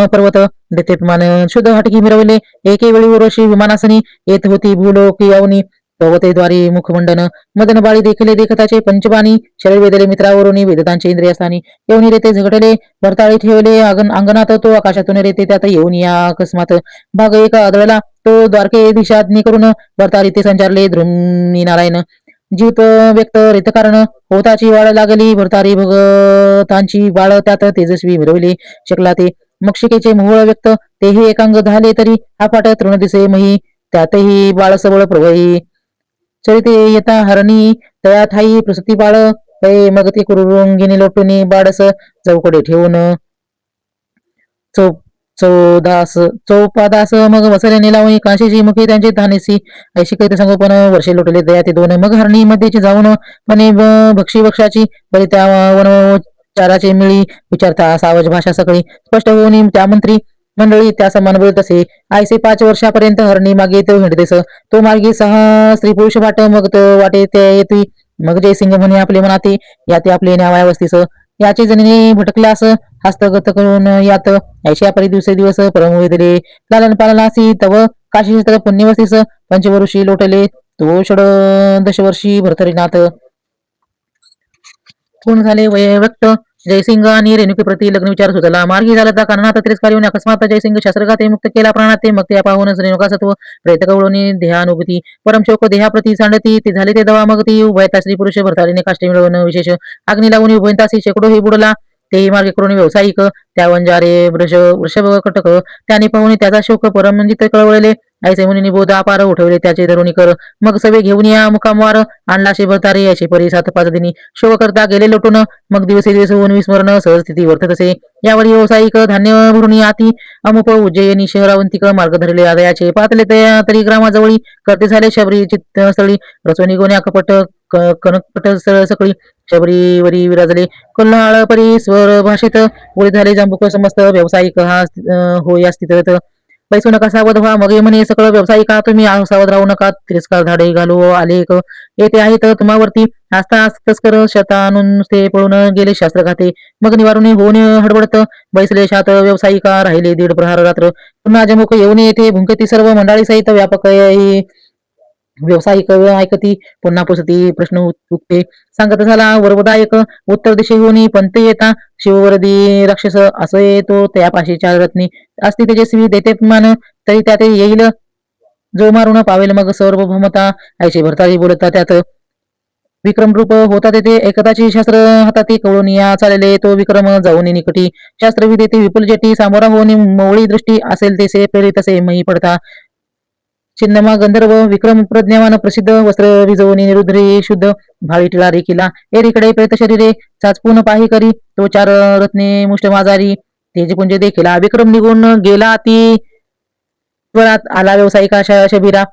पर्वत देते मान शुद्ध हटकी मिरवले एके वेळी उर्वशी विमानासनी येत होती भूलोकी अवनी पर्वतेद्वारी मुखमंडन मदन बाळी देखले देखताचे पंचबाणी शरीर वेदले मित्रावरून वेदतांचे इंद्रियस्थानी येऊन रेते झगटले भरताळी ठेवले अंगणात तो आकाशातून रेते त्यात येऊन या अकस्मात भाग एक आदळला तो द्वारके दिशाज्ञी करून भरताळी ते संचारले ध्रुमी नारायण जीत व्यक्त रितकारण होताची वाळ लागली भरतारी भगतांची बाळ त्यात तेजस्वी मिरवले शकला ते मक्षिकेचे मोहळ व्यक्त तेही एकांग झाले तरी आपाट तृण दिसे मही त्यातही बाळ सबळ प्रवही चरिते येता हरणी तया ठाई प्रसुती बाळ मग ते कुरुंगिनी लोटुनी बाळस चौकडे ठेवून चौ चौपादास मग वसले नेलावणी काशीची मुखी त्यांची धानेसी ऐशी कैत संगोपन वर्षे लोटले दया ते दोन मग हरणी मध्येची जाऊन म्हणे भक्षी भक्षाची बरी त्या वनोच्चाराचे मिळी विचारता सावज भाषा सगळी स्पष्ट होऊन त्या मंत्री मंडळी त्या समान बोलत असे आयसे 5 वर्षापर्यंत हरणी मागे तो हिंडतेस तो मार्गी 6 स्त्री पुरुष वाट मग तो वाटे ते येते मग जयसिंग म्हणे आपले मनाते याते आपले न्यावाया वस्तीस याचे जणीने भटकल्यास हस्तगत करून यात ऐशी परी दिवस परमोळी दिले लालन पालनासी तव काशी पुण्यवस्तीस पंचवर्षी लोटले तो षडदशवर्षी भरतरीनाथ पूर्ण झाले व्यक्त जयसिंग आणि रेणुकीप्रती लग्न विचार सुचला मार्गी झाला त्या कानात तिरस्कार येऊन अकस्मात जयसिंग शास्त्रघाते मुक्त केला प्राणात मग त्या पाहूनच रेणुका सत्व प्रेत कवळोनी देहानुभूती परमशोक देहाप्रती सांडती ते झाले ते दवा मग ती उभयता स्त्री पुरुष भरतालीने काष्टी मिळवून विशेष अग्नी लावून उभयतासी शेकडो ही बुडला तेही मार्गे करून व्यावसायिक त्या वंजारे वृषभ कटक त्याने पाहून त्याचा शोक परमंजित कळवळले ऐसे मुनी बोध अपार उठवले त्याचे धरुणी कर मग सवे घेऊन या मुकामवार आणला शे भरतारे अशी परी 7-5 दिनी शोक करता गेले लोटून मग दिवसे दिवस होऊन विस्मरण सहस्थिती वर्तत असे यावर व्यावसायिक धान्य भरून आती अमुप उज्जयिनी शहरावंतिक मार्ग धरले आदयाचे पातले तरी ग्रामाजवळी करते झाले शबरी चित्तस्थळी रचोनी गोण्या कपट कनकपट सकळी शबरी वरी विराजले कोल्हाळ परी स्वर भाषेत बोली झाले जांबुक समस्त व्यावसायिक हा होय स्थित पैसू नका सावध व्हा मग म्हणे सकळ व्यावसायिका तुम्ही सावध राहू नका तिरस्कार धाडे घालू आले येते आहेत तुम्हावरती आस्था तस्कर शतानून ते पळून गेले शास्त्रघाते मग निवारून होऊन हडबडत बैसले शात व्यावसायिका राहिले 1.5 प्रहार रात्र पुन्हा जमुक येऊन येथे भुंकती सर्व मंडळी सहित व्यापक व्यावसायिक ऐकती पुन्हा पुसती प्रश्न उठते सांगत झाला वरवदायक उत्तर दिशेहून पंत येता शिववर्दी राक्षस असो तो त्यापाशी 4 रत्नी असती तेजस्वी देते मान तरी त्यात येईल जो मारून पावेल मग सार्वभौमता ऐशी भरताळी बोलता त्यात विक्रम रूप होता तेथे एकताची शास्त्र हाताती कवळून या चालले तो विक्रम जाऊन निकटी शास्त्रविदे ते विपुल जेटी सामोरा होऊन मोवळी दृष्टी असेल तेसे प्रेरित असे मही पडता चिन्नमा गंधर्व विक्रम प्रज्ञावान प्रसिद्ध वस्त्र विजवणी निरुद्री शुद्ध भाळी टिळा रेखिला एरीकडे प्रेत शरीरे चाचपून पाही करी तो 4 रत्ने मुष्ट माजारी तेजपुंज देखिला विक्रम निघून गेला ती त्वरात आला व्यावसायिका शबीरा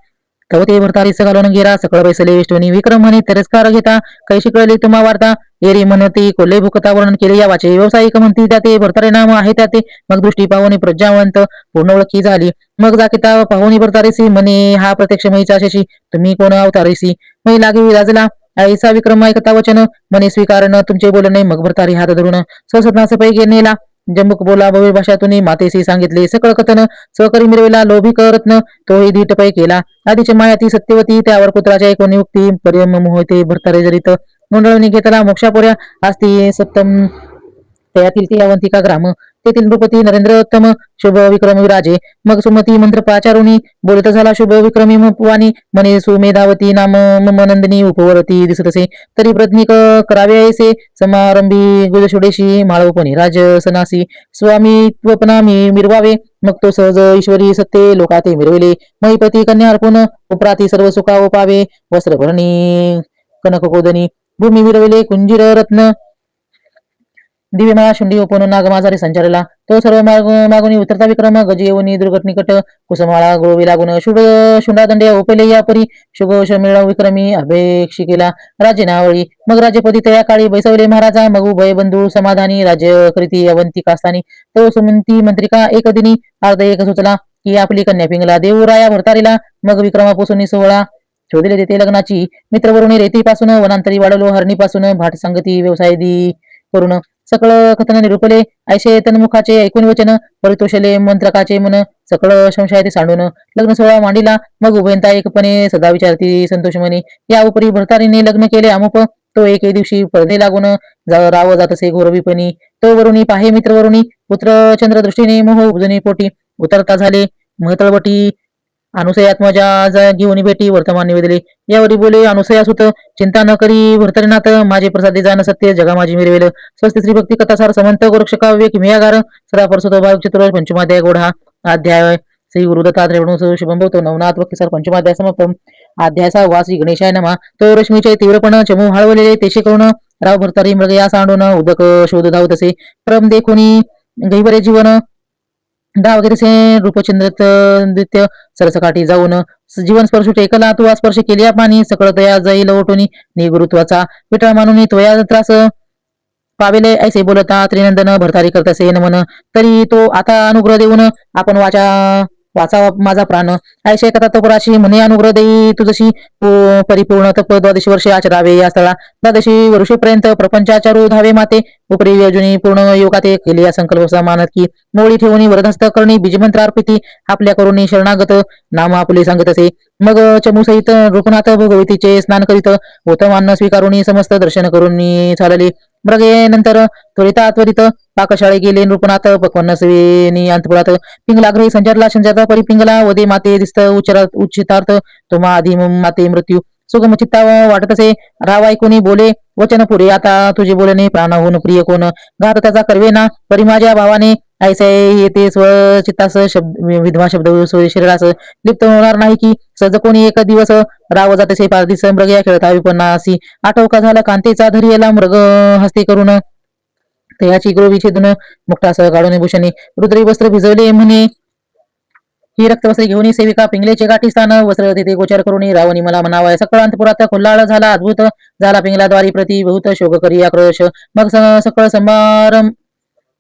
कवते भरतारीस घालून गेला सकळ बैसले विष्णूनी विक्रम म्हणे तिरस्कार घेता कैशी कळली तुम्हा वार्ता एरी म्हणती कोल्हे भुकता वर्णन केले या वाचे व्यावसायिक म्हणती त्याते भरतारे नाम आहे त्याते मग दृष्टी पाहुणी प्रज्ञावंत पूर्ण ओळखी झाली मग जाकीता पाहुणी भरतारेसी म्हणे हा प्रत्यक्ष मईचा शशी तुम्ही कोण अवतारेसी मई लागी विराजला ऐसा विक्रम ऐकता वचन म्हणे स्वीकारण तुमचे बोलणे मग भरतारी हात धरून ससनास पै नेला जम्बुक बोला भव्य भाषातून मातेसी सांगितले सकळ कथन सहकरी मिरवेला लोभिक रत्न तोही धीट पै केला आधीची मायाती सत्यवती त्यावर पुत्राच्या एक नियुक्ती पर्यम मोहते भरतारे जरीत गोंधळून घेतला मोक्षापोऱ्या असती सप्तम तयातील ती अवंतिका ग्राम तेथील नृपती नरेंद्रोत्तम शुभ विक्रम विराजे. मग सुमती मंत्र पाचारुणी बोलत झाला शुभ विक्रमी वाणी म्हणे सुमेधावती नाम मम नंदिनी उपवरती दिसतसे तरी प्रज्ञिक करावे ऐसे समारंभी गुजशोडेशी माळवपणे राजसनासी स्वामित्वपणा मी मिरवावे. मग तो सहज ईश्वरी सत्ते लोकाते मिरविले महिपती कन्या अर्पण उपराती सर्व सुखा पावे वस्त्रभरणी कनककोदनी भूमी मिरविले कुंजीर रत्न दिव्यमाळा शुंडी ओपन नागमाझारी संचारला तो सर्व मागुनी उतरता विक्रम गज येऊनी दुर्घटनिकट कुसमाळा गोळवी लागून शुंडादंडे ओपेले या परी शुघोष मिळव विक्रमी अभेक्षिकेला राज्य नावळी. मग राज्यपदी तया काळी बैसवले महाराजा मग उभय बंधू समाधानी राज्य करीती अवंती कास्तानी तो सुमंती मंत्रिका एक दिनी अर्ध एक सुचला की आपली कन्या पिंगला देऊ राया भरतारीला. मग विक्रमापासून सोहळा शोधले देते लग्नाची मित्रवरुणी रेतीपासून वनांतरी वाढलो हरणीपासून भाट संगती व्यवसाय दी करून सकळ कथन निरूपले ऐशे तन्मुखाचे ऐकून वचन परितोषले मंत्रकाचे मन सकळ संशयाती सांडून लग्न सोहळा मांडिला. मग उभयंता एकपणे सदा विचारती संतोष म्हणे या उपरी भरतारीने लग्न केले अमुप तो एके दिवशी पडदे लागून राव जातसे घोरवीपणी तो वरुणी पाहे मित्र वरुणी पुत्र चंद्र दृष्टीने मोह उपजनी पोटी उतरता झाले महतळवटी अनुसयात्मजा घेऊन भेटी वर्तमान निवेदले यावरी बोले अनुसयासुत चिंता न करी भरतरीनाथ माझे प्रसादे जाण सत्य जगा माझी मिरवेल स्वस्ति श्री भक्ती कथासार समंत गोरक्षकाव्य किमयागार सदा परसुत भाग चतुर्थ पंचमाध्याय गोढा अध्याय श्री गुरुदत्तात्रय शुभम भवतो नवनाथ वक्तिसार पंचमाध्याय समाप्त. अध्याय 6 श्री गणेशाय नमा तो रश्मीचे तीव्रपण चमू हाळवलेले तेशे करून राव भरतारी मृग या सांडून उदक शोध धावतसे परम देखुनी गैवरे जीवन वगैरे रूपचंद्रित्य सरसकाठी जाऊन जीवन स्पर्श टेकला तू स्पर्श केल्या पाणी सकळ तया जाईल ओटून निगुरुत्वाचा विटाळ मानून त्वया त्रास पावेले ऐसे बोलता त्रिनंदन भरतारी करतसे नमन तरी तो आता अनुग्रह देऊन आपण वाचा माझा प्राण ऐशे कथा तपराशी म्हणे अनुग्रह देई तुझशी परिपूर्ण तप 12 वर्षे आचरावे या स्थळा 12 वर्षेपर्यंत प्रपंचाचारू धावे माते उपरी योजनी पूर्ण योगाते केली या संकल्प मानत की मोळी ठेवून वरदहस्त करणी बीजमंत्र अर्पिती आपल्या करुणी शरणागत नाम आपले सांगत असे. मग चमूसहित रूपनाथ भगवतीचे स्नान करीत उत्तमान्न स्वीकारुनी समस्त दर्शन करून चालले. मृगे नंतर त्वरित पाकशाळे गेले नृपनाथ पक्वन्न सेवेनी अंतपुरात पिंगलाग्रही संचारता परी पिंगला वदे माते दिसत उच्चितार्थ तुम्हा आधी माते मृत्यू सुगम चित्ता वाटत असे राव ऐकून बोले वचन पुरे आता तुझे बोलणे प्राणहून प्रिय कोण घात त्याचा करवे ना परी माझ्या भावाने ऐसे येते स्वचित्तास विधवा शब्द शरीरास लिप्त होणार नाही की सहज कोणी एक दिवस राव जातसे पारदिस मृगया खेळता विपन्नासी आठवका झाला कांतेचा धरियला मृग हस्ती करून तयाची ग्रोवी छेदून मुक्तासह काढून भूषणे रुद्री वस्त्र भिजवले म्हणे ही रक्तवस्त्रे घेऊन सेविका पिंगलेचे गाठी स्थान वस्त्र तिथे गोचर करून रावणी मला म्हणावा सकळ अंतपुरात खुल्लाळ झाला अद्भुत झाला पिंगलाद्वारी प्रति बहुत शोक करी आक्रोश मग सकळ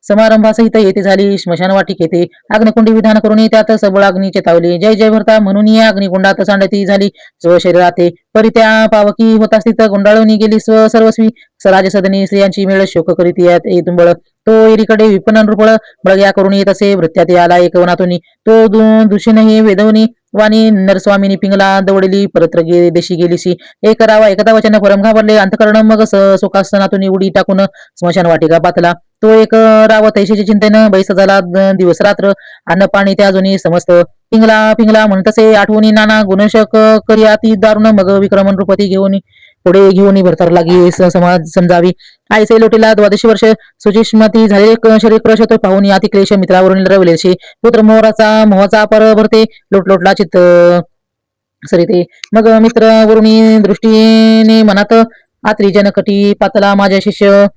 समारंभासहित येथे झाली स्मशान वाटिक येथे अग्निकुंडी विधान करून त्यात सबळ अग्नी चेतावली जय जय भरता म्हणून या अग्निकुंडात सांडती झाली स्वशरीराते परी त्या पावकी होता स्थित गुंडाळून गेली सर्वस्वी राजसदनी स्त्रियांची मेळ शोक करीत ये तुंबळ तो एरीकडे विपणन रुपळ बळग्या करून येत असे वृत्त्यात आला एक वनातून तो दुषीनही वेदवनी वाणी नरस्वामीनी पिंगला दवडली परत्र देशी गेलीशी एक रावा एकदा वचन परम घाबरले अंतकरण मग सुखासनातून उडी टाकून स्मशान वाटिका पातला तो एक राव तैशीचे चिंतन बैस झाला दिवस रात्र अन्न पाणी त्या अजूनही समस्त पिंगला पिंगला म्हणतसे आठवणी नाना गुणशक करिया ती दारुण मग विक्रमन रूपती घेऊन पुढे घेऊन भरतार लागी समाज समजावी आईसे लोटीला 12 वर्ष सुचिष्मती झाले शरीर क्रश तो पाहून अति क्लेश मित्रावरून रवलेशी पुत्र मोहाचा पर भरते लोटलोटला चित्त सरिते मग मित्र वरुणी दृष्टीने मनात आत्री जनकटी पातला माझ्या शिष्य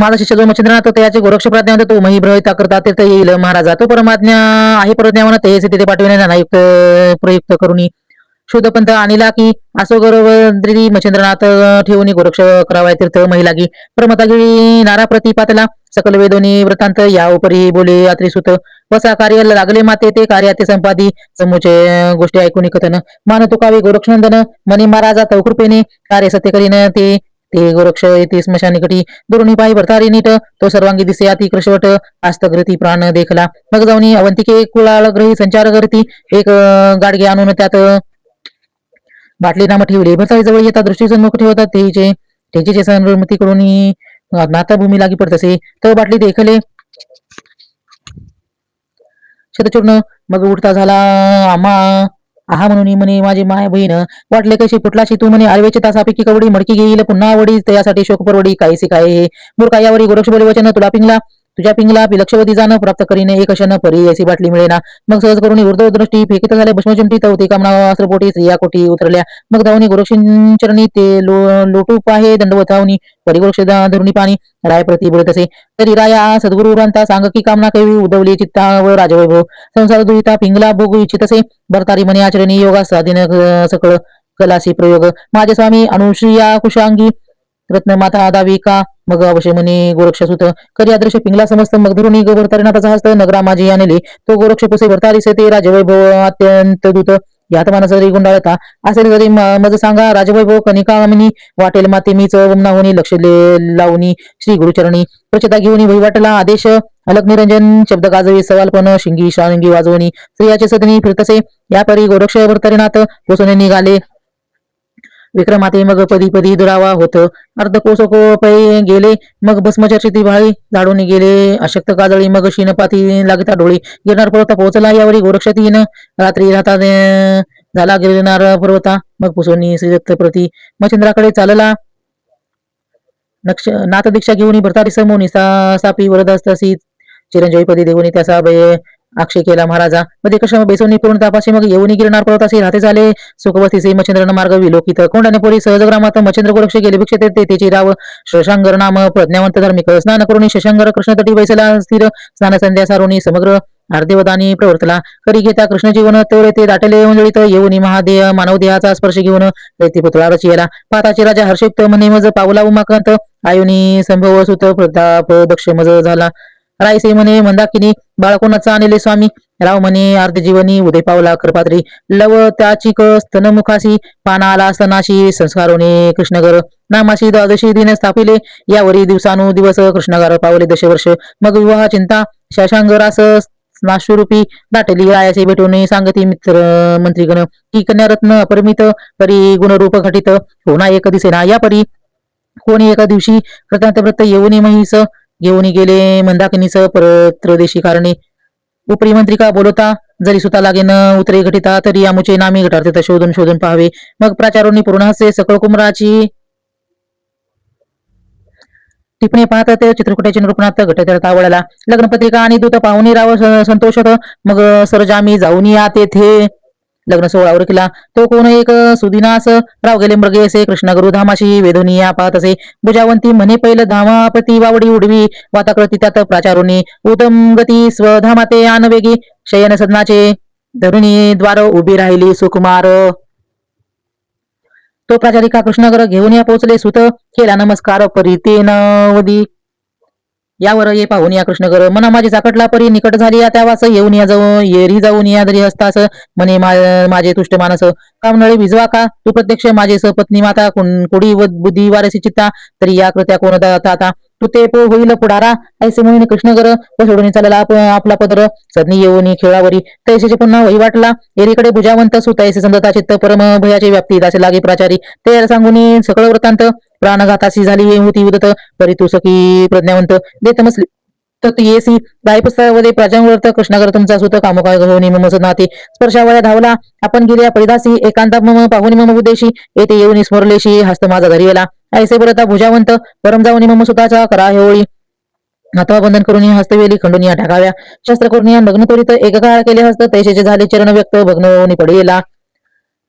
माझा शिष्य जो मच्छिंद्रनाथ त्याचे गोरक्ष प्राज्ञा तो मही भ्रविता करता तीर्थ येईल महाराजा तो परमाज्ञा आहे परज्ञावन ते तिथे पाठविणे नायुक्त प्रयुक्त करुणी शुद्धपंथ आणिला की असो गौरवद्री मच्छिंद्रनाथ ठेवून गोरक्ष करावा तीर्थ महिलागी परमतागिरी नारा प्रतिपातला सकल वेदोनी वृत्तांत या उपरी बोले अत्रिसुत वसा कार्य लागले माते ते कार्य ते संपादी समूचे गोष्टी ऐकून कथन मान तुकावे गोरक्षनंदन मनी महाराजा तवकृपेने कार्य सत्य करीन ते गोरक्ष येथे स्मशानिकटी दुरुणी पायी भरतारी नीट तो सर्वांगी दिसे अति कृशवट आस्तग्रती प्राण देखला मग जाऊनी अवंतिके कुळाळ ग्रही संचार करती एक गाडगे आणून त्यात बाटली नाम ठेवले. भरताळी जवळ येता दृष्टी सन्मुख ठेवतात तेजेचे संमती करून नाता भूमी लागी पडत असे. तर बाटली देखले शतचूर्ण. मग उठता झाला आम्हा आहा म्हणून म्हणे माझी माय बहीण वाटले कशी फुटलाशी तू म्हणे आरवेची तासापैकी कवडी मडकी घेईल पुन्हा वडी त्यासाठी शोक परवडी काहीसे काय हे मूर्खा यावरी गोरक्ष बोले वचन तुला पिंगला तुझ्या पिंगला लक्षवती जाणं प्राप्त करीने एक अशन परी अशी बाटली मिळेना. मग सहज करून ऊर्ध्व दृष्टी फेकित झाल्या भस्मचिमटी तवते कामना अस्त्रपोटी स्त्रिया कोटी उतरल्या. मग धावणी गोरक्षचरणी ते लोटू पाहे दंडवतावनी परिगोरक्ष धरुणी पाणी राय प्रती बोलत असे. तरी राया सद्गुरुरांता सांग की कामना कैवी उदवली चित्ता व राजवैभव संसार दुहिता पिंगला भोगू इच्छित असे. भरतारी म्हणे आचरणी योगा स्वाधीन सकळ कलासी प्रयोग माझे स्वामी अनुश्रिया कुशांगी रत्नमाता दाविका. मग अवश्य म्हणे गोरक्षसुत करी आदर्श पिंगला समस्त मग धरुणी भरतारीनाथाचा हस्त नगरा माझी आणले तो गोरक्ष पुसे भरतारीस ते राजवैभव अत्यंत दूत यात मानस गुंडाळता असेल जरी मज सांगा राजवैभव कनिकामिनी वाटेल माते मीच वमना होणी लक्ष लावणी श्री गुरुचरणी प्रचिता घेऊन वहिवाटला आदेश अलग निरंजन शब्द गाजवी सवालपण शिंगी शांगी वाजवणी स्त्रियाचे सदनी फिरतसे. या परी गोरक्ष भरतारीनाथ पोसणे निघाले. विक्रमाते मग पदी पदी दुरावा होत अर्ध कोसको पै गेले. मग भस्मचर्चिती भाळी झाडून गेले अशक्त काजळी मग शिनपाती लागिता डोळी गिरणार पर्वता पोहोचला यावरी गोरक्षतीन रात्री राहता झाला गिरणार पर्वता. मग पुसोनी श्रीदत्त प्रती मच्छिंद्राकडे चालला नाथ दीक्षा घेऊन भरतारी समोनी सापी वरदस्तसी चिरंजीवीपदी देऊनी त्याचा आक्षे केला महाराजा मध्ये कृष्ण बेसोनी पूर्ण तापाशी मग येऊनी गिरणार पर्वताशी राहते झाले सुखवस्तीचे मच्छिंद्रन मार्ग विलोकित कोंडाने पोरी सहजग्रामात मच्छिंद्र गोरक्ष गेले भिक्षेत त्याची राव शशांगर नाम प्रज्ञावंत धार्मिक स्नान करून शशांगर कृष्णतटी वैसला स्थिर स्नान संध्या सारोनी समग्र अर्धेवदानी प्रवर्तला करी घेता कृष्ण जीवन तेवढे ते दाटले उंजळीत येऊनी महादेह मानव देहाचा स्पर्श घेऊन दैती पुतळा रचिला पाताची राजा हर्षयुक्त म्हणे मज पावला उमाकांत आयुनी संभव सुत प्रताप दक्ष मज झाला. रायसे म्हणे मंदाकिनी बाळकोणाचा आणले स्वामी राव म्हणे अर्धजीवनी उदय पावला करपात्री लव त्याचिक स्तनमुखाशी पाना आला स्तनाशी संस्कारोने कृष्णगर नामाशी द्वादशी दिन स्थापिले यावरी दिवसानुदिवस कृष्णगार पावले दशवर्ष. मग विवाह चिंता शशांगरास नाशुरूपी दाटली रायाचे भेटून सांगती मित्र मंत्रीगण की कन्यारत्न अपरिमित परी गुणरूप घटित होना एक दिसेना या परी कोणी एका दिवशी कृतांतव्रत येऊनी महिस घेऊन गेले मंदाकिनीच परत्रदेशी कारणे उपरी मंत्रिका बोलता जरी सुता लागेन उतरे घटिता तरी आमुचे नामी घटारते शोधून शोधून पाहावे. मग प्राचारोनी पूर्ण हसे सकळ कुमराची टिपणे पाहत ते चित्रकुटाच्या निरूपणात घटत आवडला. लग्नपत्रिका आणि दूत पाहुणे राव संतोषत मग सरजामी जाऊन या तेथे लग्न सोहळा उरकला. तो कोण एक सुदिनास राव गेले मृगे असे कृष्णगुरु धामाशी वेदोनिया पाहत असे. बुजावंती म्हणे पैल धामापती वावडी उडवी वाताकृती त्यात प्राचारोनी उत्तम गती स्वधामाते आनवेगी शयन सदनाचे धरुणी द्वार उभी राहिली सुकुमार. तो प्राचारिका कृष्णगर घेऊन या पोचले सुत केला नमस्कार परितेन वदी यावर ये पाहून या कृष्णगर मना माझी चाकटला परी निकट झाली या त्यावास येऊन या येरी जाऊन या दरी हस्तास म्हणे माझे तुष्ट मानस कामनळी भिजवा का तू प्रत्यक्ष माझे सपत्नी माता कुडी व बुद्धी वारसी चित्ता तरी या कृत्या कोण दाता तू ते होईल पुढारा ऐसे म्हणून कृष्णगर सोडून चालला आपला पदर सदनी येऊन खेळावरी तैसेचे पुन्हा वही वाटला एरीकडे भुजावंत सुत ऐसे समजता चित्त परम भयाची व्याप्ती दासे लागे प्राचारी ते सांगून सकळ वृत्तांत प्राणघाताशी झाली होती उदत परी तू सखी प्रज्ञावंत देतमसली तर येसी गायपुस्तकामध्ये प्राचांवर्त कृष्णागर तुमचा सुत कामोकाय होणी मम नाते स्पर्शावया धावला आपण गेल्या परिदासी एकांता मम पाहुणी मम उद्देशी येथे येऊन स्मरलेशी हस्त माझा धरिवेला ऐसे बोलता भुजावंत परम जाऊन मम सुताचा करा होळी अथवा बंधन करून हस्तवेली खंडून या टाकाव्या शस्त्र करून या लग्न त्वरित एककाळ केले हस्त तैसेचे झाले चरण व्यक्त भग्न पडेला.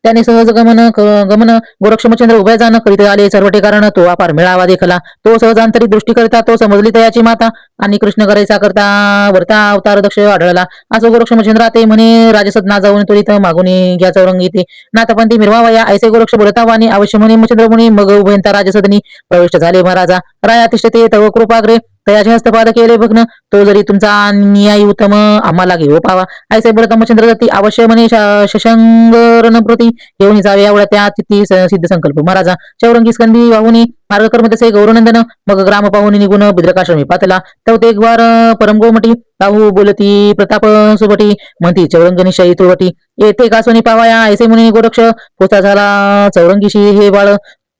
त्याने सहज गमन गोरक्षमचंद्र उभ्या जाणं करीत आले सर्वटे कारण तो अपार मिळावा देखला. तो सहजांतरी दृष्टी करता तो समजली तयाची माता आणि कृष्ण करायचा करता वरता अवतार दक्ष आढळला. असो गोरक्षमचंद्रा ते म्हणे राजसदना जाऊन त्वरित मागून घ्या चौरंग येते नाथपंथी मिरवावया ऐसे गोरक्ष बोलता वाणी अवश्य म्हणे मचंद्र मुनी मग उभयंता राजसदनी प्रविष्ट झाले. महाराजा राया तिष्ठते तव कृपाग्रे तयाचे हस्तपाद केले बघन, तो जरी तुमचा न्याय उत्तम आम्हाला घेऊ पावा. ऐसे बोलत मच्छिंद्र जाती अवश्य म्हणे शशंकर प्रती येऊन जावे एवढ्या त्या चित्ती सिद्ध संकल्प. महाराजा चौरंगी स्कंदी वाहुनी मार्गकर्म तसे गौरनंदन मग ग्राम पाहुनी निघून बिद्रकाश्रमी पातला तव ते ग्वार परमगोमटी पाहू बोलती प्रताप सुबटी म्हणती चौरंग निशयी तुरवटी येते कासोनी पावाया ऐसे मुनी गोरक्ष पोचा झाला चौरंगीशी हे बाळ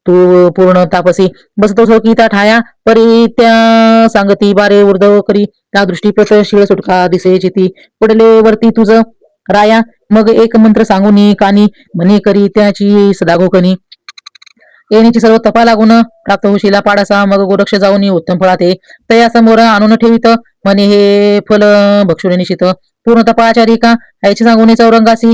तू पूर्ण तापसी बसतो सौकी त्या ठाया परी त्या सांगती बारे उर्धव करी त्या दृष्टी प्रत शिळ सुटका दिसे चिती पडले वरती तुझ राया मग एक मंत्र सांगून कानी म्हणे करी त्याची सदागोकनी येण्याची सर्व तपा लागून प्राप्त होशीला पाडासा मग गोरक्ष जाऊन उत्तम फळात हे तया समोर आणून ठेवित म्हणे हे फल भक्षुने निशित पूर्ण तपाचारी का याची सांगून चौरंगासी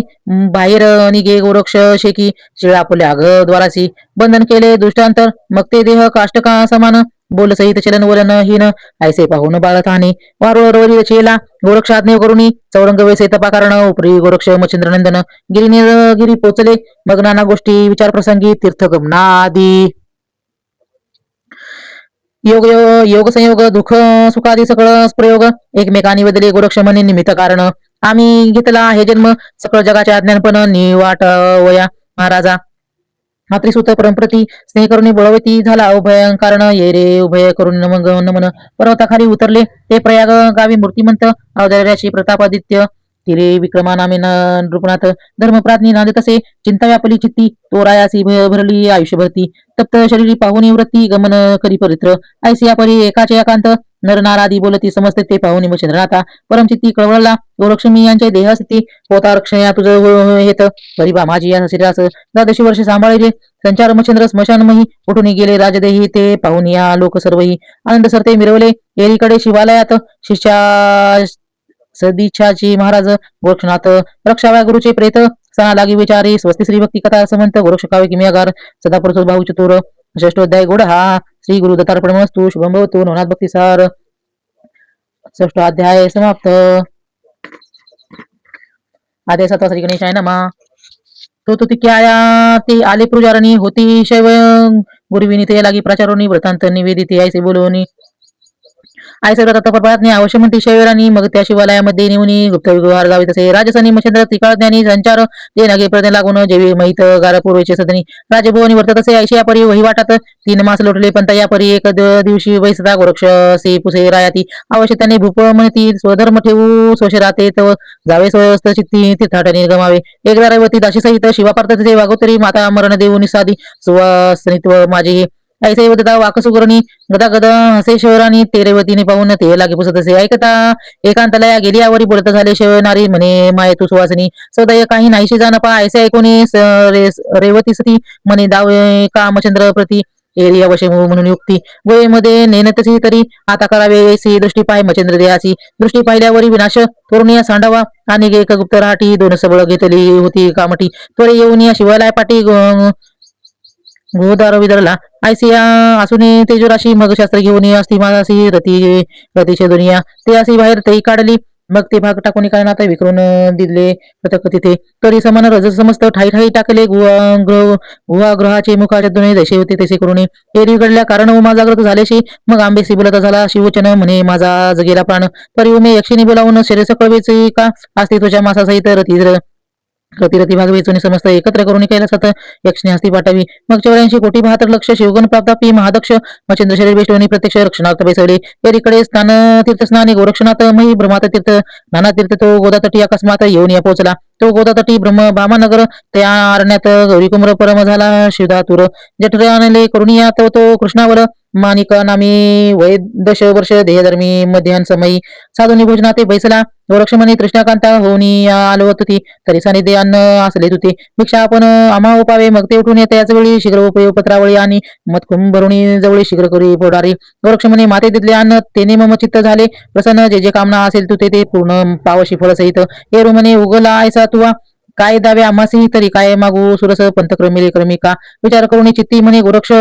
बाहेर निघे गोरक्ष शेकी शिळा आपल्या द्वारासी बंधन केले दृष्टांतर मग ते देह काष्टका समान बोल सहित चलन वलन हीन ऐसे पाहून बाळत आणि वारुळवरी चेला गोरक्ष आज्ञा करुणी चौरंग वैसे तपा कारण उपरी गोरक्ष मच्छिंद्रनंदन गिरी पोचले मग नाना गोष्टी विचार प्रसंगी तीर्थगमनादी योग योग संयोग दुःख सुखादी सगळं प्रयोग एकमेकांनी बदले गोरक्ष म्हणे निमित्त कारण आम्ही घेतला हे जन्म सकळ जगाच्या अज्ञानपण निवाट वया महाराजा मातृसुत परमप्रती स्नेह करुणी बळवती झाला उभय कारण ये रे उभय करून मग नमन पर्वताखाली उतरले ते प्रयाग गावी मूर्तिमंत अवदर्याची प्रतापादित्य तिरे विक्रमा नामे नृपनाथ धर्मप्राज्ञी नांदे तसे चिंता व्यापली चित्ती तो रायासी भरली आयुष्यभरती तप्त शरीरी पाहुनी वृत्ती गमन करी परित्र ऐसी या परी एकाचे एकांत नरनारादी बोलती समजते ते पाहुनी मच्छिंद्रनाथा परमचित्ती कळवळला गोलक्ष्मी यांचे देहस्थिती होता रक्षया तुझं हेत परिबा माझी या शरीरास 12 वर्ष सांभाळले संचार मच्छिंद्र स्मशानमही उठून गेले राजदेही ते पाहून या लोक सर्वही आनंद सरते मिरवले एरीकडे शिवालयात शिष्या सदिच्छाची महाराज गोरक्षनाथ रक्षाव्या गुरुचे प्रेत सणा लागी विचारी स्वस्ती श्री भक्ती कथा समंत गोरक्ष कावे किमियागार सदापुरुष भाऊ चतुर षष्टोध्याय गोड हा श्री गुरु दत्तार्पणमस्तु शुभम भवतु नवनाथ भक्ती सार 6 अध्याय समाप्त. आद्य 7 श्री गणेशाय नमः. तो तिक्याया ते आले पुजारणी होती शैव गुरुविनी ते लागी प्रचारोनी व्रतांत निवेदित ऐसे बोलवणी आयसे व्रतात परपातने अवश्य म्हणती शैवरानी मग त्या शिवालयामध्ये नेऊन गुप्त व्यवहार जावे तसे राजसनी मच्छिंद्र त्रिकाळ ज्ञानी संचार ते नगे प्रज्ञा लागून जेवी महित गार पूर्वेचे सदनी राजभुवनी वर्तत तसे ऐशी या परी वहिवाटात 3 मास लोटले पण या परी एक दिवशी वैसता गोरक्ष से पुसे रायाती अवश्य त्याने भूप म्हणती स्वधर्म ठेवू सोशे राहते तव जावे स्वस्त चित्ती तीर्थाटने गमावे एकदा रैवती दाशी सहित शिवापार्थ तिथे वागोतरी माता मरण देऊ निसादी सुवासनित्व माझे ऐसे वदता वाकसुगरणी गदा गदा हसे शहरानी ते रेवतीने पाहून ते लागे पुसत असे ऐकता एकांतला गेली यावरी बोलत झाले शहनारी म्हणे माये तू सुवासनी सदय काही नाहीशी जाण पा ऐसे ऐकून रेवती सती म्हणे दावे का मचंद्र प्रती एरी अवश्य म्हणून युक्ती गोयेमध्ये नेनतसी तरी आता करावे ऐसी दृष्टी पाय मचंद्र देयासी दृष्टी पाहिल्यावरी विनाश तोरणीया सांडावा आणि एक गुप्त राहाटी 2 सबळ घेतली होती कामटी त्वरे येऊन या शिवालय पाठी गोदार विदरला ऐसिया असून तेजोराशी मग शास्त्र घेऊन असती मासी रतीचे दुनिया ते अशी बाहेर तेही काढली मग ते भाग टाकून काय नाता विकरून दिले प्रत्यक्ष तिथे तरी समान रज समस्त ठाई ठाई टाकले गुहागृहाचे मुखाच्या दोन्ही जसे होते तसे करून एरी गडल्या कारण उमा जागृत झाल्याशी मग आंबेसी बोलत झाला शिवचन म्हणे माझा जगेला प्राण तरी उमे यक्षिणी बोलावून शरीर कळवेचे का असते तुझ्या मासासहित रती भाग वेचून समस्त एकत्र करून कैलासात यक्षिणी हस्ती पाठावी मग 84 कोटी 72 लक्ष शिवगण प्राप्तापी महादक्ष मच्छिंद्र शरीर बेष्टवणी प्रत्यक्ष रक्षणार्थ बैसवले एरीकडे स्नान तीर्थस्नानी गोरक्षनाथ मही ब्रह्मात तीर्थ नाना तीर्थ तो गोदातटी अकस्मात येऊन या पोहोचला तो गोदातटी ब्रह्म भामानगर त्या अरण्यात गौरीकुमर परम झाला शिवधातुर जठरानले करुणिया तो कृष्णावर मानिक नामी वय 10 वर्ष देहधर्मी मध्यान समयी साधुनी भोजनाते बैसला गोरक्षमणी कृष्णाकांता होऊनी आलो होती तरी सानिध्य अन्न असले तुते भिक्षा आपण आम्हा उपावे मग ते उठून येते याच वेळी शीघ्र उपयोग पत्रावळी आणि मतकुंभ भरुणी जवळी शीघ्र करी पोडारी गोरक्षमणी माते दिले अन्न तेने मम चित्त झाले प्रसन्न जे कामना असेल तुते ते पूर्ण पावशी फळ सहित एरू म्हणे उगला ऐसा तुवा काय दावे आम्हासी तरी काय मागू सुरस पंथक्रमी क्रमिका विचार करून चित्ती म्हणे गोरक्ष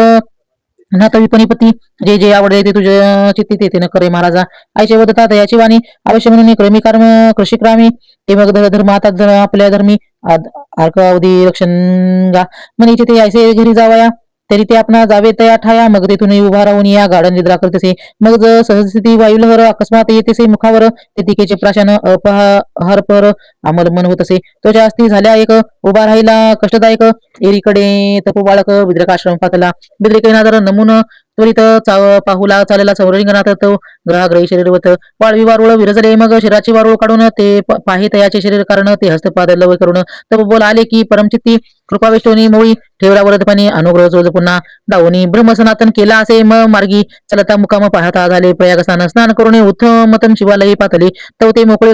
नाथ विपणीपती जे आवडते ते तुझ्या चित्ती ते न करे महाराजा आईचे वदता दयाची वाणी अवश्य म्हणून क्रमी कर्म कृषिक्रामी ते मग धर्म आता आपल्या धर्मी अर्कावधी रक्षण गा म्हणे ते ऐसे घरी जावया तरी ते आपणा जावे तया ठाया मग तेथून उभा राहून या गाढ निद्रा करतसे. मग सहस्थिती वायुलहर अकस्मात येतेसे मुखावर ते तिकेचे प्राशन अपहारपर अमल मन होतसे. तो जास्ती झाल्या एक उभा राहिला कष्टदायक एरीकडे तपो बाळक विद्रकाश्रम पातला बिद्रिकेना जर नमून त्वरित पाहुला चालेला सौरिंगणात तो ग्रहाग्रही शरीरवत वाळवी वारुळ विरजले. मग शरीराची वारुळ काढून ते पाहे तयाचे शरीर कारण ते हस्तपाद लव करून तप बोल आले की परमचित्ती कृपाविष्टोनी मोळी ठेवला वरदपणे अनुग्रह जोज पुन्हा दावणी ब्रह्मसनातन केला असे मार्गी चलता मुकाम पाहता झाले प्रयाग स्नान करून उत्तमतन शिवालयी पातले तव ते मोकळे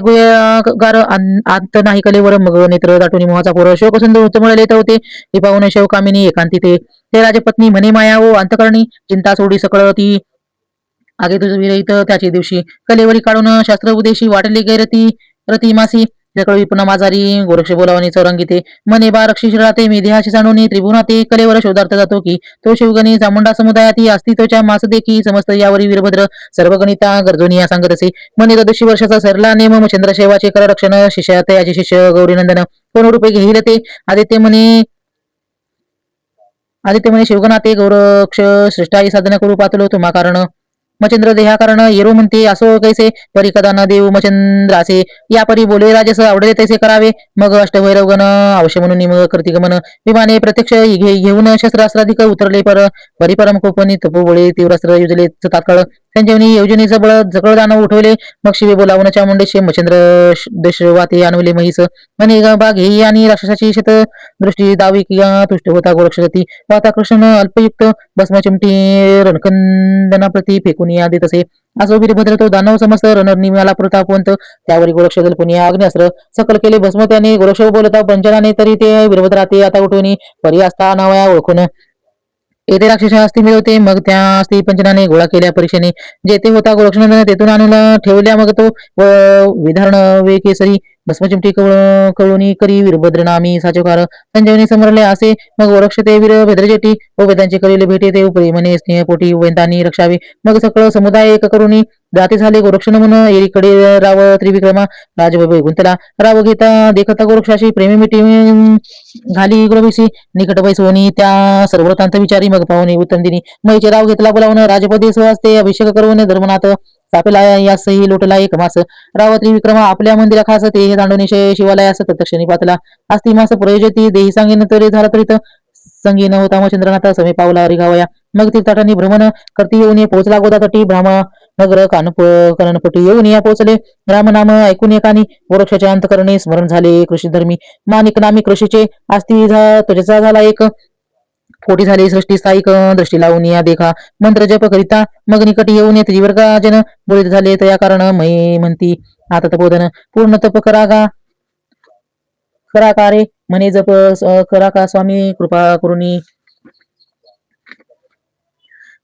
गार आंत नाही कलेवर मग नेत्र दाटून मोहाचा पोर शोक सुंदर उचमळले तव ते पाहून शवकामिनी एकांती ते राजपत्नी म्हणे माया ओ अंतकरणी चिंता सोडी सकळ ती आगे तुझ विरहित त्याचे दिवशी कलेवरी काढून शास्त्र उदेशी वाटले गैरती रती मासी जकळवी पुन्हा माझारी गोरक्ष बोलावणी चौरंगीते मने बा रक्षिश राहते मी देहाशी जाणून त्रिभुवनाते कलेवर शोधार्थ जातो की तो शिवगणी चामुंडा समुदायाती अस्तित्वच्या मास देखी समस्त यावरी वीरभद्र सर्व गणिता गरजोनिया सांगत असे. मने ददशी वर्षाचा सरला नेम चंद्रशेवाचे कर रक्षण शिष्य तयाचे शिष्य गौरीनंदन कोण रूपे घेईल ते आदित्य म्हणे शिवगणाते गौरक्ष श्रेष्ठाई साधना करू पातलो तुम्हा कारण मचंद्र देहा कारण येरो म्हणते असो कैसे परी कदा न देऊ मचंद्रासे या परी बोले राजस आवडले तैसे करावे. मग अष्टभैरवगण अवश्य म्हणून निम करती गमन विमाने प्रत्यक्ष घेऊन शस्त्रास्त्राधिक उतरले परिपरम कोपनी तपोबळे तीव्रस्त्र युजले तात्काळ संजीवनी योजनेचं बळ जकळ दानव उठवले. मग शिवे बोलावून चामुंडेशे मचंद्र दशवाते आणवले महिस म्हणे बाग हेई आणि राक्षसाची शत दृष्टी दावी किंवा तुष्ट होता गोरक्षती पाहता कृष्ण अल्पयुक्त भस्म चिमटी रणकंदनाप्रती फेकून या देत असे. असो वीरभद्र तो दानव समस्त रणनिमाला प्रतापवंत त्यावरी गोरक्ष दलपुनी अग्निअस्त्र सकल केले भस्म त्याने गोरक्ष बोलता पंचनाने तरी ते वीरभद्रा ते आता उठवणी परी असता नावया ओळखून येथे राक्षस अस्ती मिळवते. मग त्या अस्ती पंचनाने गोळा केल्या परीक्षेने जेथे होता गोरक्षनंदन तेथून आणून ठेवल्या. मग तो विधारण वे केसरी भस्मचिमटी कळूनी करी वीरभद्र नामी साचोकार संजीवनी समरले असे. मग गोरक्ष ते वीरभद्रजेटी व वेदांचे करीले भेटे ते उपरी म्हणे स्नेहपोटी वेदांनी रक्षावे. मग सकळ समुदाय एक करुणी जाती झाले गोरक्ष नमून एकीकडे राव त्रिविक्रमा राजवैभव गुंतला राव घेता देखता गोरक्षाशी प्रेमी मिठी घाली गुरविसी निकट बैसवणी त्या सर्वतांत विचारी मग पाहुणे उत्तम दिनी मैचे राव घेतला बोलावून राजपदी सुवासते अभिषेक करून धर्मनाथ सापेला यासही लोटला एक मास राव त्रिविक्रमा आपल्या मंदिरा खास ते हे दांडोनी शिवालयास प्रत्यक्षणी पातला अस्ति मास प्रयोजती देही सांगेन तरी झाला तरीत संगी न होता चंद्रनाथ समे पावला रिगावया. मग तीर्थाटांनी भ्रमण करती येऊन पोहोचला गोदातटी ब्राह्मण नगर कानपटी येऊन या पोहोचले. रामनाम ऐकून एकानी गोरक्षाच्या अंतकरणी स्मरण झाले कृषी धर्मी मानिक नामी कृषीचे आस्ती त्वचेचा झाला एक पोटी झाली सृष्टी स्थायिक दृष्टी लावून या देखा मंत्र जप करिता मग निकट येऊन येत जीवर्गाजन बोलित झाले तया कारण मै म्हणती आता तपोधन पूर्ण तप करा कारे म्हणे जप करा का स्वामी कृपा करुनी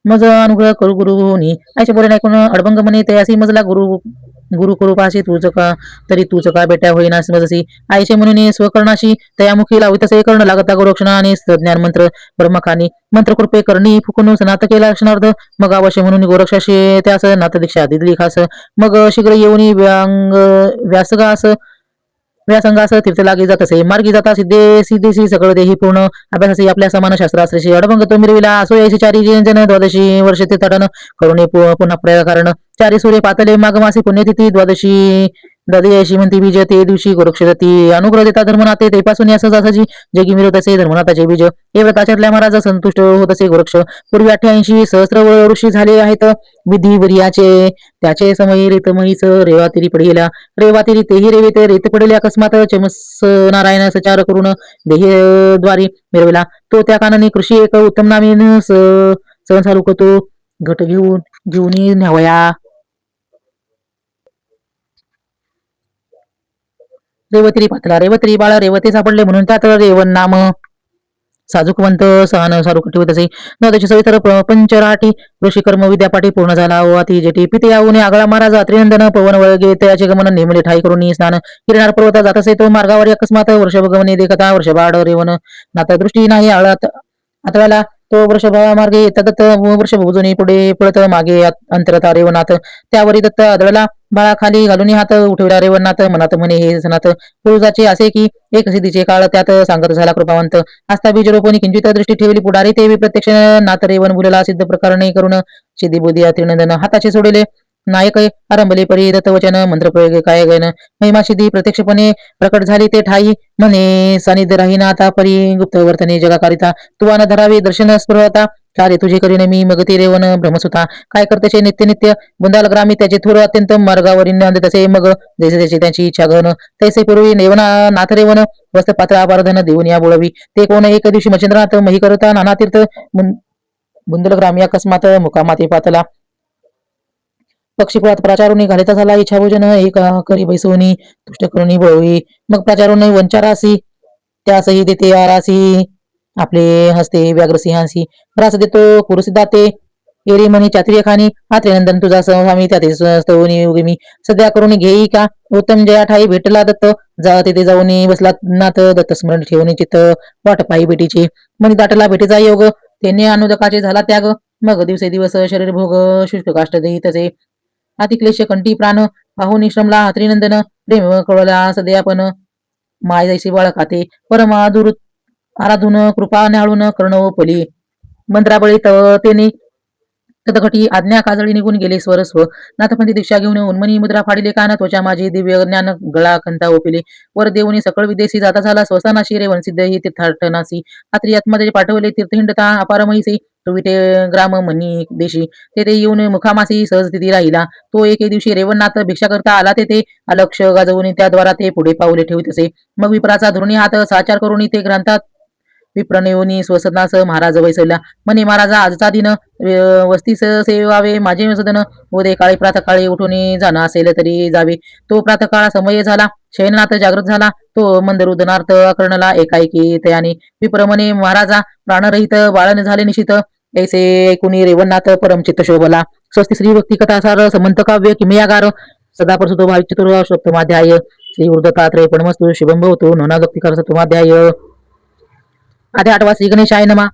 मज अनुग्रह करू गुरुनी असे बोले ऐकून अडबंग म्हणे तयासी मजला गुरु कृपाशी तूच का तरी तूच का बेट्या होईना समजसी आयशे म्हणून स्वकर्णाशी तयामुखी लावितसे कर्ण लागता गोरक्षणा आणि ज्ञान मंत्र ब्रह्मखानी मंत्र कृपे करणी फुकून स्नात केला क्षणार्ध मग अवश्य म्हणून गोरक्षाशी त्यास नाथ दीक्षा दिली खास मग शीघ्र येऊन व्यासंगास तीर्थ लागे जात असे मार्गी जाता सिद्धेसी सगळं देही पूर्ण अभ्यासासी आपल्या समान शास्त्राश्रेशी अडभंग तो मिरविला असो यायचे चारी जन द्वादशी वर्ष ते तटन करुणे पुन्हा प्रया कारण चारी सूर्य पातले माघमासी पुण्यतिथी द्वादशी ददयाशी म्हणती बीज ते दिवशी गोरक्षती अनुग्रह देता धर्मनाथे तेपासून या सहजासजी जगी मिळत असे धर्मनाथाचे बीज हे व्रताचरल्या महाराज संतुष्ट होत असे गोरक्ष पूर्वी 88 सहस्त्र ऋषी झाले आहेत विधी वर्याचे त्याचे समयी रेतमहीच रेवातिरी पडलेल्या रेवातिरी तेही रेवेते रेत पडले अकस्मात चमस नारायण सचार करून देहद्वारी मिळविला तो त्या कानाने कृषी एक उत्तम नामीन सहन चालू तो घट घेऊन न्यावया रेवतिरी पातला रेवतिरी बाळ रेवते सापडले म्हणून त्यात रेवन नाम साजूकवंत सहन सारू ठेवत असे नदची सवितर पंचराटी ऋषी कर्म विद्यापाठी पूर्ण झाला व अति जेटी पिते याऊन आगळा महाराज त्रिनंदन पवन वळगे तयाचे गमन नेमले ठाई करून स्नान किरणार पर्वता जात असे तो मार्गावर अकस्मात वर्षभ गमने देखता वर्षबाड रेवन नाता दृष्टी नाही आळत आतळ्याला तो वृषभा मार्गे तदत्त वृषभ उजनी पुढे पळत मागे अंतरता रेवनाथ. त्यावरी दत्त आदळला बाळा खाली घालून हात उठविला रेवनाथ. मनात म्हणे हे सनात पुरुषाचे असे की एक सिद्धीचे काळ त्यात सांगत झाला कृपावंत. आस्था बीज रोपणी किंचित दृष्टी ठेवली पुढारी ते प्रत्यक्ष नाथ रेवन बोलला सिद्ध प्रकारणे करून सिद्धी बुद्धी अतिनंदन हाताचे सोडले नायक आरंभले परी दत्तवचन मंत्रप्रयोग काय गण महिमा सिद्धी प्रत्यक्षपणे प्रकट झाली ते ठाई म्हणे सानिध्य राहीना आता परी गुप्त वर्तने जगाकारिता तुवा न धरावे दर्शन स्पृहता कार्य तुझे करीन मी मग ते रेवन भ्रमसुता काय करतेचे नित्य नित्य बुंदाल ग्रामी त्याचे थोर अत्यंत मार्गावरील नंद तसे मग जैसे त्याची त्यांची इच्छा घन तैसे पूर्वी नेवना नाथ रेवन वस्त पात्र आपारधन देऊन या बोळवी ते कोण एक दिवशी मच्छिंद्रनाथ मही करता नाना तीर्थ बुंदल ग्रामी अकस्मात मुकामाते पातला पक्षीपुरात प्राचारुनी घालिता झाला इच्छा भोजन एक करी बैसवणी तुष्ट करुणी बळवी मग प्राचारुनी वंचारासी त्यासही देते आरासी आपले हस्ते व्याघ्रसिंहासी रास देतो कुरुसिद्धा ते एरी म्हणी चात्रिय खानी हात्रे नंदन तुझा स्वामी त्याते स्तवनी उगिमी सध्या करून घेई का उत्तम जया ठाई भेटला दत्त जा तेथे जाऊन बसला नाथ दत्त स्मरण ठेवून चित्त वाट पायी भेटीची म्हणी दाटला भेटीचा योग त्यांनी अनुदकाचे झाला त्याग मग दिवसे दिवस शरीर भोग शुष्क काष्ट देही तसे अतिक्लेश कंठी प्राण पाहून श्रमला त्रिनंदन प्रेम कळला सध्या पण माय जैसे बाळ खाते परमादुर आराधून कृपा न्याळून कर्ण पली मंत्राबळी तेने तदघटी आज्ञा काजळी निघून गेले स्वरस्व नाथपंथी दीक्षा घेऊन उन्मनी मुद्रा फाडिले कान त्वचा माझी दिव्य ज्ञान गळा कंता ओपिले वर देऊनी सकळ विदेशी जाता झाला स्वसानाशी रेवन सिद्ध ही तीर्थाटनासी आत्री आत्मदेश पाठवले तीर्थहिंडता अपार महिसी तो विटे ग्राम मनी देशी तेथे येऊन मुखामासी सहज स्थिती राहिला तो एके दिवशी रेवणनाथ भिक्षा करता आला तेथे अलक्ष गाजवून त्याद्वारा ते पुढे पाऊले ठेवीत असे मग विप्राचा धरुणी हात साचार करून ते ग्रंथात विप्रनेऊनी स्वसदनास महाराज वैसवला म्हणे महाराजा आजचा दिन वस्तीस सेवावे माझे सदन उदय काळी प्रातकाळी उठून जाणं असेल तरी जावे तो प्रातकाळ समय झाला शयननाथ जागृत झाला तो मंदरुदनार्थ करणला एकाएकी तयाने विप्रमणे महाराजा प्राणरहित बाळन झाले निशित ऐसे ऐकुनी रेवणनाथ परमचित्त शोभला स्वस्ती श्री भक्ती कथासार समंत काव्य किमयागार सदा प्रसुतो भाविचतुर सप्तमाध्याय श्री वृद्धतात्रे पणमस्तु शुभम भवतु नवना भक्तिकार सप्तमाध्याय आधी 8वा श्री गणेशाय नमा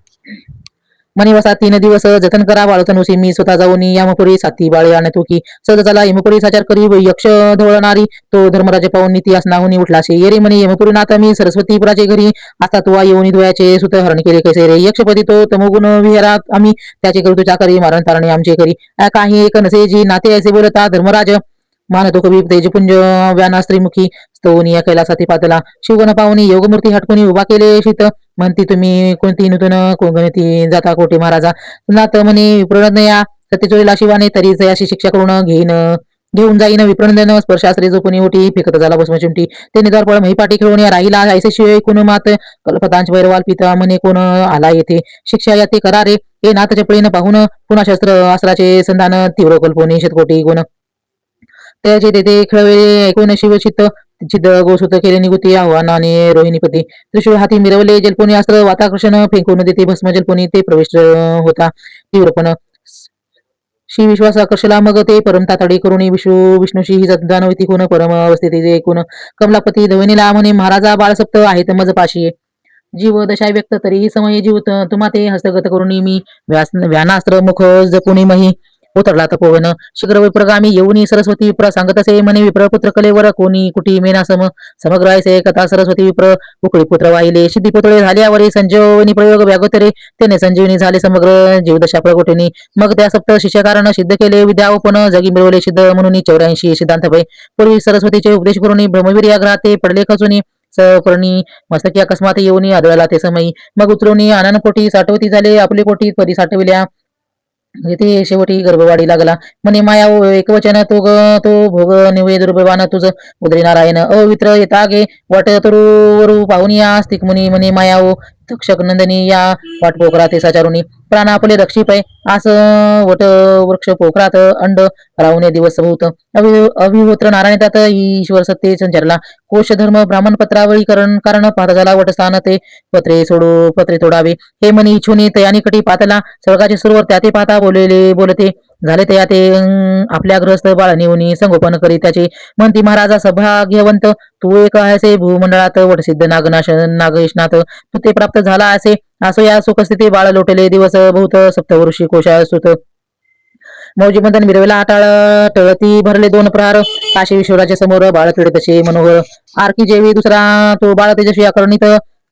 मनिवसा 3 दिवस जतन करा बाळतनुसी मी स्वतः जाऊन यामपुरी साती बाळे आणतो की सहज झाला यमपुरी साचार करी यक्ष धवळणारी तो धर्मराज पाहून नीती असनाहुनी उठलाशे ये रे म्हणे यमपुरी नाथा मी सरस्वतीपुराचे घरी आता तुवा येऊन धुयाचे सुत हरण केले कैसे रे यक्षपती तो तमोगुण विहारा आम्ही त्याचे करू चाकरी मारण तारणे आमचे करी काही एक नसे जी नाते असे बोलता धर्मराज मानतो कवी तेजपुंज व्याना स्त्रीमुखी स्तवनीय कैलासाती पातला शिवगण पाहुनी योगमूर्ती हटकुनी उभा केले शीत म्हणती तुम्ही कोणती नूतन गणती जाता कोटी महाराजा नाथ म्हणे विप्रणया सत्यचोरीला शिवाने तरी जयाशी शिक्षा करून घेऊन जाईन विप्रणन स्पर्शास्त्री जो कोणी उठी फेकत झाला बसम चिमटी ते निद्वारपळ महिपाटी खेळून राहिला ऐसे शिवाय कोण मात कल्पतांच वैरवाल पिता म्हणे कोण आला येथे शिक्षा याते करारे हे नाथ चपळीनं पाहून पुन्हा शस्त्र अस्त्राचे संधान तीव्र कल्पोनी शतकोटी गुण त्याचे तेथे खेळवे ऐकून शिवचित्त चिद गोसुत केले निगुती आव्हानाने रोहिणीपती त्रिशूळ हाती मिरवले जलपोनी अस्त्र वाताकर्षण फेकून देते भस्म जलपोनी ते प्रवेश होता तीव्रपण श्री विश्वास आकर्षला मग ते परम तातडी करून विष्णूशी ही जाणवती कोण परम अवस्थेचे ऐकून कमलापती धवनीला म्हणे महाराजा बाळसप्त आहेत मज पाशी जीव दशा व्यक्त तरीही समय जीव तुम्हा ते हस्तगत करून मी व्यानास्त्र मुख जपुनी मही उतरला तपोवन शीघ्र विप्रगामी येऊनी सरस्वती विप्र सांगत असे म्हणे विप्र पुत्र कलेवर कोणी कुटी मेना समग्र ऐसे कथा सरस्वती विप्र उकळी पुत्र वाहिले सिद्धी पुतळे झाल्यावरी संजीवनी प्रयोग व्यागोतरे त्याने संजीवनी झाले समग्र जीवदशा प्रगोटिनी मग त्या सप्त शिष्यकारण सिद्ध केले विद्याओपन जगी मिळवले सिद्ध म्हणून 84 सिद्धांत भय पूर्वी सरस्वतीचे उपदेश करून ब्रह्मवीर या ग्रहाते पडले खचुनी सपर्णी मस्तकी अकस्मात येऊनी आदळला ते समयी मग उतरवणी आनंदपोटी साठवती झाले आपली पोटी परी साठविल्या ते शेवटी गर्भवाडी लागला म्हणे माया एकवचन तो भोग निवे दुर्भवान तुझ उदरी नारायण अवित्र येता गे वाट तरुवरू पाहुनिया स्तिक मुनी म्हणे माया तक्षक नंदनी या वाट पोखरा ते साचारुनी प्राण आपले रक्षी पै आस वट वृक्ष पोखरात अंड राहुने दिवस भूत अविहोत्र नारायणात ईश्वर सत्ते संचारला कोश धर्म ब्राह्मण पत्रावळी कारण पाहता झाला वटस्थान ते पत्रे तोडावे हे मनी इच्छुनी तयानी कटी पातला स्वर्गाचे सरोवर त्याते पाहता बोलते झाले तया ते आपल्या ग्रहस्थ बाळ नेऊनी संगोपन करी त्याचे म्हणती महाराजा सभाग्यवंत तू एक आहेसे भूमंडळात वटसिद्ध नागेशनाथ तू ते प्राप्त झाला असे असो या सुखस्थिती बाळ लोटले दिवस बहुत सप्तवर्षी कोशा सुत मौजी बंधन मिरवेला टाळ टळती भरले दोन प्रहार काशी विश्वराच्या समोर बाळ खेळ तसे मनोहर आरकी जेवी दुसरा तो बाळ तेजस्वी आकर्णित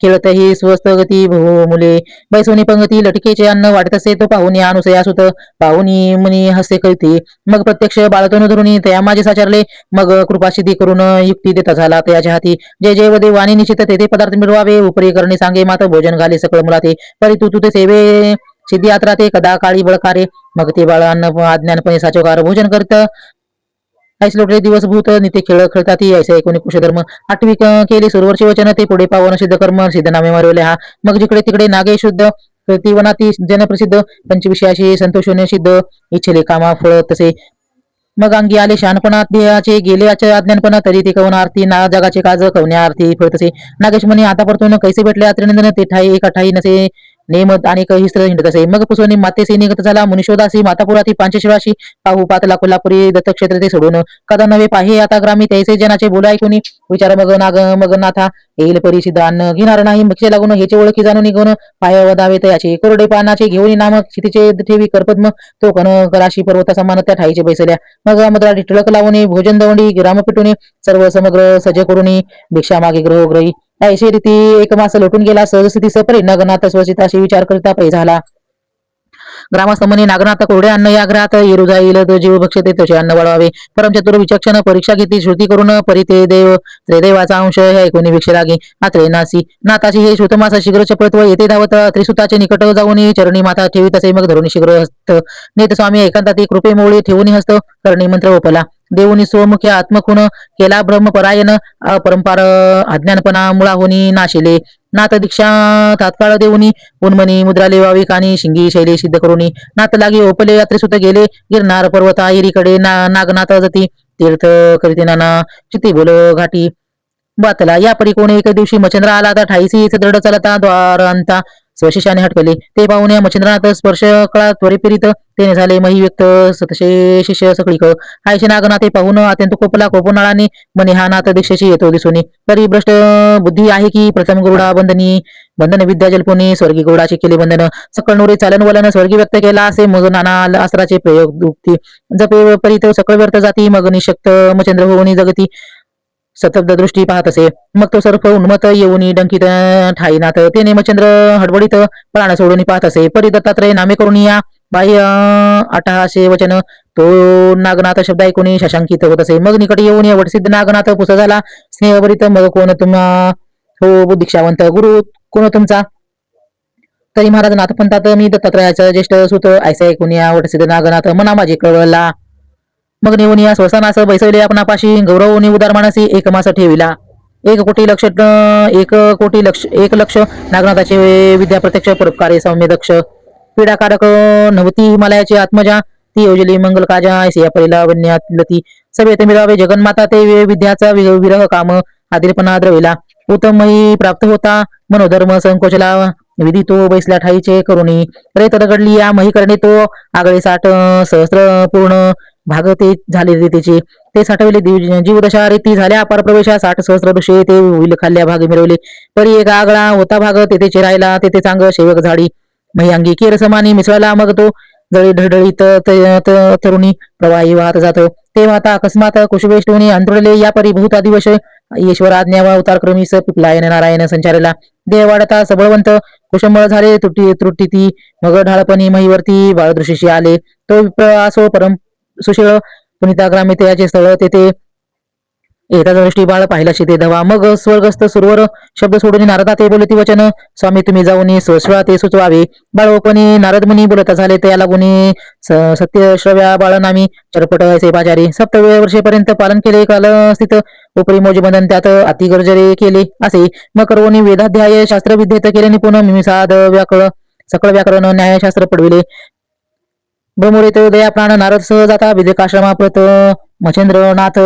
खेळतही स्वस्त गती मुले बैसोनी पंगती लटकेचे अन्न वाटत असे तो पाहुणी अनुसया सुत पाहुणी मनी हसे कळती मग प्रत्यक्ष बाळतोन धरून त्या माझे साचारले मग कृपासिद्धी करून युक्ती देता झाला त्याच्या हाती जय जय वदे वाणी निश्चित तेथे पदार्थ मिळवावे उपरी करणे सांगे मात भोजन घाले सकळ मुलाते परी तू तुझे सेवे सिद्धी यात्रा ते कदा काळी बळकारे मग ते बाळ अन्न अज्ञानपणे साचोकार भोजन करत ऐस लोटले दिवस भूत नित्य खेळ खेळतात ऐसे ऐकून कुशधर्म आठवी केली सुरवरचे वचन ते पुढे पावन सिद्ध कर्म सिद्ध नामे मारवले हा मग जिकडे तिकडे नागे शुद्ध तीवनाती जनप्रसिद्ध पंचविषयाशी संतोषोने सिद्ध इच्छेले कामा फळ तसे मग अंगी आले शहाणपणात देहाचे गेले अज्ञानपणा तरी ते कवन आरती ना जगाचे काज कवण्या आरती फळ तसे नागेश म्हणे आता परतून कैसे भेटले त्रिनंदन ते ठाई एका ठाई नसे नेमत आणि हिस्त्र हिंडत असे मग पुसवणी मातेसे निघत झाला मुनिशोदासी मातापुराती पांचशिवाशी पाहू पातला कोल्हापुरी दत्तक्षेत्र ते सोडून कदा नवे पाहे आता ग्रामी तैसे जनाचे बोला ऐकून विचार मग नाथा येईल परिसिद्ध अन्न घेणार नाही भिक्षे लागून ह्याचे ओळखी जाणून निघून पाय वदावे तयाचे कोरडे पानाचे घेऊन नामक क्षितीचे ठेवी करपद्म तो कण कराशी पर्वता समान त्या ठाईचे बैसल्या मग मद्राडी टिळक लावून भोजन दवंडी ग्राम पिटून सर्व समग्र सज करून भिक्षा मागे ग्रहोग्रही ऐशी रीती एक मास लोटून गेला सहजस्थिती सपरी नगनाथ स्वचिताशी विचार करिता पै झाला ग्रामस्थमनी नागनाथ कोरडे अन्न या घरात येरू जाईल जीव भक्षते त्याचे अन्न वाढवावे परमचतुर विचक्षण परीक्षा घेतली श्रुती करून परी ते देव त्रिदेवाचा अंश हे ऐकून भिक्षे लागे आत्रे नासी नाताशी हे श्रुतमास शीघ्र चपळत्व येते धावत त्रिसुताचे निकट जाऊन चरणी माता ठेवीत असे मग धरून शीघ्र हस्त नेत स्वामी एकांताती कृपेमुळे ठेवून हस्त करणी मंत्र ओपला देऊनी स्वमुख्य आत्मखुण केला ब्रह्मपरायण अपरंपार अज्ञानपणा मुळाहुनी नाशिले नाथ दीक्षा तात्काळ देऊनी उन्मनी मुद्रा लेवावी कानी शिंगी शैली सिद्ध करूनी नाथ लागी ओपले यात्रेसुत गेले गिरनार पर्वता एरीकडे नागनाथ जती तीर्थ करीते नाना चिती बोल घाटी बातला या परी कोणी एक दिवशी मच्छिंद्र आला तर ठाईसी दृढ चालता द्वार अंता स्वशिषाने हटकले ते पाहून या मच्छिंद्रनाथ स्पर्श कळा त्वरिपिरित तेने झाले मही व्यक्त सतशे शिष्य सगळीक हायशे नागनाथे पाहून अत्यंत कोपला कोपनाळाने मने हा नाथ दीक्षेशी येतो दिसून तरी भ्रष्ट बुद्धी आहे की प्रथम गरुडा बंधन विद्या जल्पोनी स्वर्गी गरुडाचे केले बंधन सकळ नोरे चालन वलन स्वर्गी व्यक्त केला असे मग नाना अस्त्राचे प्रयोग दुक्ती जपे परीत सकळ व्यर्थ जाती मग निशक्त मचंद्र होऊन जगती सतब्द दृष्टी पाहत असे मग तो सर्प उन्मत येऊन डंकित ठाईनाथ ते नेमचंद्र हडबडीत प्राण सोडून पाहत असे परी दत्तात्रय नामे करून या बाह्य अटहासे वचन तो नागनाथ शब्द ऐकून शशांकित होत असे मग निकट येऊन वटसिद्ध नागनाथ पुस झाला स्नेहभरित मग कोण तुम्हा हो बुद्धिक्षावंत गुरु कोण तुमचा तरी महाराज नाथपंथात मी दत्तात्रयाचा ज्येष्ठ सुत ऐसा ऐकून या वटसिद्ध नागनाथ मना माझे कळवला मग नेऊन या स्वसानास बैसवले आपणापाशी गौरवनी उदार मानसी एक मास ठेविला 1 कोटी लक्ष नागनाथाचे विद्या प्रत्यक्ष परोपकारे सौम्य दक्ष पीडाकारक नवती हिमालयाची आत्मजा ती योजली मंगल काजा ऐसिया परिला वन्यालती सभेत मिळावे जगन्माता ते विद्याचा विरह काम आदिरपणा द्रविला उत्तमही प्राप्त होता मनोधर्म संकोचला विधी तो बैसल्या ठाईचे करुणी रेत रगडली या मही करणे तो आगळे 60 सहस्त्र पूर्ण भाग ते झाले रीतीचे ते साठवले जीवदशा रीती झाल्या अपार प्रवेशा 60 सहस्त्र ऋषे ते विल खाल्ल्या भाग मिळवले परी एक आगळा होता भाग तेथे चिरायला तेथे चांग शेवक झाडी मही अंगी केर समानी मिसळला मग तो जळी ढळढळीत तरुणी प्रवाही वाहत जातो ते वाहता अकस्मात कुशवेष्टोनी अंतरले या परी भूत आदिवश ईश्वर आज्ञा व अवतार क्रमीस पिपलायन नारायण संचारला देह वाढता सबळवंत कुशंबळ झाले त्रुटी मग ढाळपणी महीवरती बाळदृशीशी आले तो असो परम सुशीळ पुनिता ग्रामी त्याचे स्थळ तेथे एका दृष्टी बाळ पाहिला शिते धवा मग स्वर्गस्थ सुरवर शब्द सोडून नारदा ते बोलती वचन स्वामी तुम्ही जाऊन स्वश्वा ते सुचवावे बाळोपणी नारद मुनी बोलत झाले त्या लागुनी सत्य श्रव्या बाळनामी चरपट असे बाजारी 7 वर्षेपर्यंत पालन केले काल स्थित उपरी मोजबंधन त्यात अति गरजरे केले असे मग करोनी वेदाध्याय शास्त्र विद्येत केले निपुण मिमिसाद सकळ व्याकरण न्यायशास्त्र पडविले ब्रह्मोरित दया प्राण नारद सह जाता विवेकाश्रमाप्रत मच्छिंद्रनाथ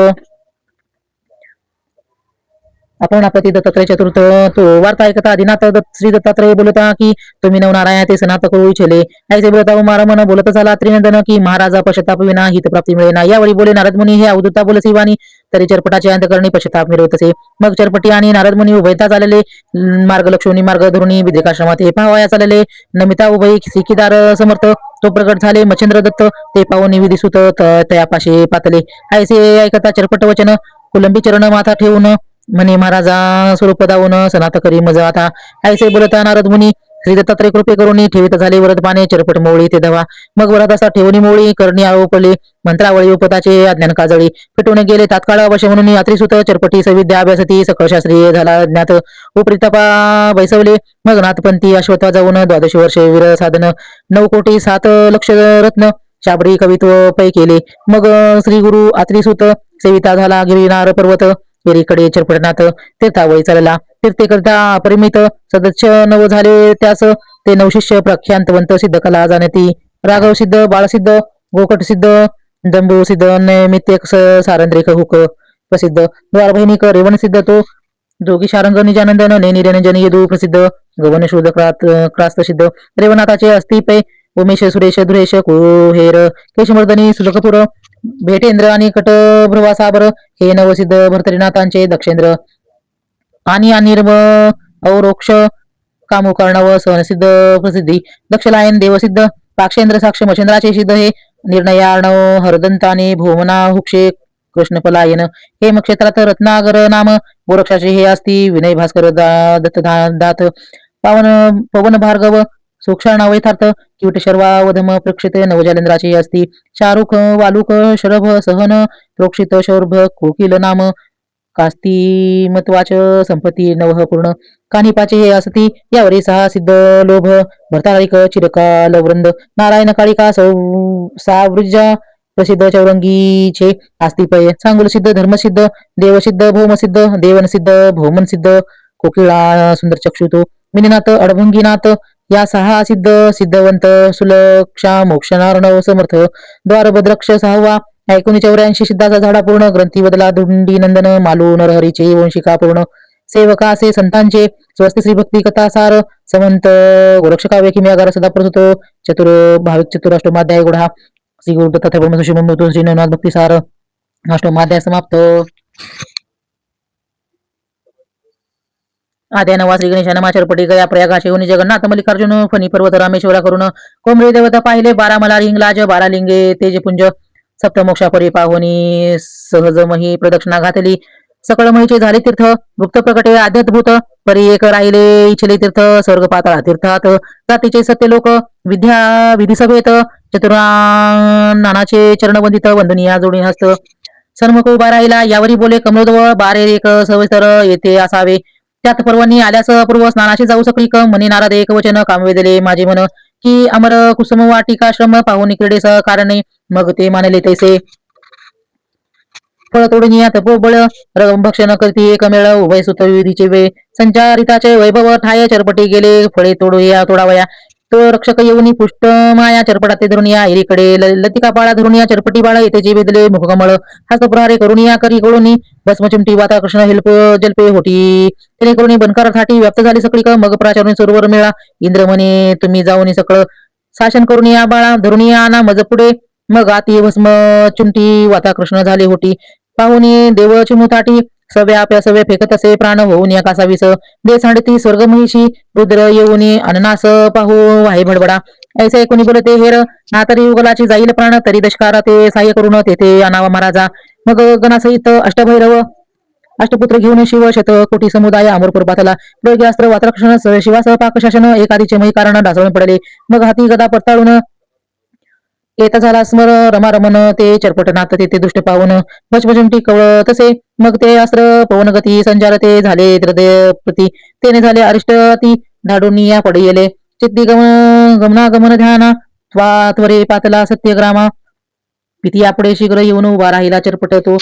आपण आपती दत्तात्रय चतुर्थ तो वार्ता ऐकता आदिनाथ श्री दत्तात्रय बोलता की तुम्ही नवनारायण ते सनात करू इच्छिले ऐसे बोलता मारमन बोलत झाला त्रिनंदन की महाराजा पश्चाताप विना हित प्राप्ती मिळेना यावेळी बोले नारद मुनी हे अवधूता बोलसी वाणी तरी चरपटाचे अंतकरणी पश्चाताप मिरवत असे. मग चरपटी आणि नारद मुनी उभयता चालले मार्ग लक्षोनी मार्ग धरुणी विद्येकाश्रमात हे पाहावया चालले. नमिता उभय सिकिदार समर्थ तो प्रगट झाले मच्छिंद्र दत्त ते पाहून विधी सुत तयापाशी पातले. ऐसे ऐकता चरपट वचन कुलंबी चरण माथा ठेवून म्हणे महाराजा स्वरूप दावून सनात करी मज आता. ऐसे बोलता नारद मुनी श्री दत्तात्रय कृपे करून ठेवित झाले वरद पाने चरपट मोळी ते धवा. मग वरद असा ठेवणी मोळी करणी आरोपले मंत्रावळी उपताचे अज्ञान काजळी पेटून गेले तात्काळ अवश्य म्हणून यात्रीसुत चरपटी सविद्या अभ्यासती सकळ शास्त्रीय झाला ज्ञात उपरितपा बैसवले. मग नाथपंथी अश्वत्था जाऊन 12 वर्षे वीर साधन 9,07,00,000 रत्न शाबरी कवित्व पै केले. मग श्री गुरु आत्रीसुत सेविता झाला गिरिनार पर्वत पेरीकडे चरपटनाथ तीर्थावळी चालला. तीर्थेकरिता अपरिमित सदस्य नव झाले त्यास ते 9 शिष्य प्रख्यातवंत सिद्ध कला जाणती राघव सिद्ध बाळसिद्ध गोकट सिद्ध जंबू सिद्ध नैमित्तिक सारंद्रिक हुक प्रसिद्ध द्वारभैनिक रेवण सिद्ध तो जोगी शारंग निजानंदन नेनी रंजन यदू प्रसिद्ध गवन शोध क्रास्त सिद्ध रेवनाथाचे अस्तिपै उमेश सुरेश धुरेश कुहेर केशमर्दनी सुलकपूर भेटेंद्र आणि कटभ्रवा साबर हे नवसिद्ध भर्तरीनाथांचे दक्षेंद्र आणि अनिर्म औरोक्ष कामुकर्णव सहनसिद्ध प्रसिद्धी दक्षलायन देवसिद्ध पाक्षेंद्र साक्ष मच्छिंद्राचे सिद्ध हे निर्णयार्णव हरदंताने भोमना हुक्षे कृष्णपलायन हे क्षेत्रात रत्नागर नाम गोरक्षाचे हे असती विनय भास्कर दात पवन भार्गव सूक्षाणावैथार्थ कीट शर्वा वधम प्रक्षित नवजालेंद्राची असती शारुख वालुक शरभ सहन प्रोक्षित शौर्भ कोकिल नाम कास्तिमत्वाच संपत्ती नवह पूर्ण कानिपाचे हे असती यावरी 6 सिद्ध लोभ भरतारिक चिरकाल वृंद नारायण काळिका सावृजा प्रसिद्ध चौरंगीचे आस्तिपय सांगुल सिद्ध धर्मसिद्ध देवसिद्ध भौमसिद्ध देवनसिद्ध भौमनसिद्ध कोकिळा सुंदर चक्षुतो मिनीनाथ अडभंगीनाथ या 6 सिद्ध सिद्धवंत सुलक्षा मोक्षनार्णव समर्थ द्वारभद्रक्ष 6वा 1984 सिद्धाचा झाडा पूर्ण ग्रंथी बदला धुंडी नंदन मालू नरहरीचे वंशिका पूर्ण सेवका असे संतांचे स्वस्ती श्री भक्ती कथा सार समंत गोरक्षकाव्य किम्यागार सदा प्रसुत चतुर भाविक चतुराष्टमाध्याय गुढा श्री गुरु दत्तात्रय ब्रह्मऋषी श्री नवनाथ भक्ती सार अष्टमाध्याय समाप्त. आद्या नवा श्री गणेशानं चरपटी गया प्रयागा शेवनी जगन्नाथ मल्लिकार्जुन फणी पर्वत रामेश्वरा करून कोंबडी देवता पाहिले 12 मला हिंगलाज 12 लिंगे तेजपुंज सप्तमोक्षा परी पाहुनी सहजमही प्रदक्षिणा घातली सकळ महीचे झाले तीर्थ गुप्त प्रकटे आध्यात्भूत परी एक राहिले इच्छले तीर्थ स्वर्ग पाताळा तीर्थात जातीचे सत्य लोक विद्या विधी सभेत चतुरानाचे चरणवंदित वंदनीया जोडी हस्त सन्मुख उभा राहिला यावरी बोले कमलोदव बारे एक सविस्तर येथे असावे त्यात पर्वणी आल्यास पूर्व स्नानाशी जाऊ सकळीक मनी नारद एक वचन कामवेदले माझे मन की अमर कुसुम वाटिकाश्रम पाहून क्रीडेस कारणे मग ते मानले तैसे फळ तोडून या तपोबळ भक्षण करती एकमेळ उभय सुत विधीचे वे संचारिताचे वैभव ठाय चरपटी गेले फळे तोडू या तोडावया तो रक्षक येऊनी पुष्ट माया चरपटाते धरून या एरीकडे लतिका पाळा धरून या चरपटी बाळ येथे जे वेदले मुखकमळ हस्तप्रहारे करून या करी कळून भस्म चिमटी वाता कृष्ण हेल्प जल्पे होती त्याने करून बनकार थाटी व्याप्त झाली सकळीक मग प्राचारून सरोवर मिळा इंद्र म्हणे तुम्ही जाऊन सकळ शासन करून या बाळा धरून या ना मज पुढे मग आती भस्म चुंटी वाता कृष्ण झाले होती पाहुनी देव चिमुताटी सव्या सव्या फेकत असे प्राण होऊन या कासावीस दे सांडती स्वर्ग महिषी रुद्र येऊनी अननास पाहू वाहे भडबडा ऐसे कोणी बोलते हेर ना तरी उगलाची जाईल प्राण तरी दशकारा ते सहाय्य करून तेथे आणावा महाराजा मग गणासहित अष्टभैरव अष्टपुत्र घेऊन शिव शत कोटी समुदाय अमरपूर पातला प्रज्ञास्त्र वात्रकृष्ण शिवासह पाकशासन एकादीचे मही कारण ढासळून पडले मग हाती गदा पडताळून येत झाला स्मर रमारमन ते चरपटनाथ तेथे दुष्ट पाहून भचभचुंटी कवळ तसे मग ते अस्त्र पवनगती संचारते झाले हृदय प्रती तेने झाले अरिष्ट ती धाडून या पडियले चित्ती गमनागमन ध्याना त्वरे पातला सत्यग्रामा पिती यापुढे शीघ्र येऊन उभा राहिला चरपट तो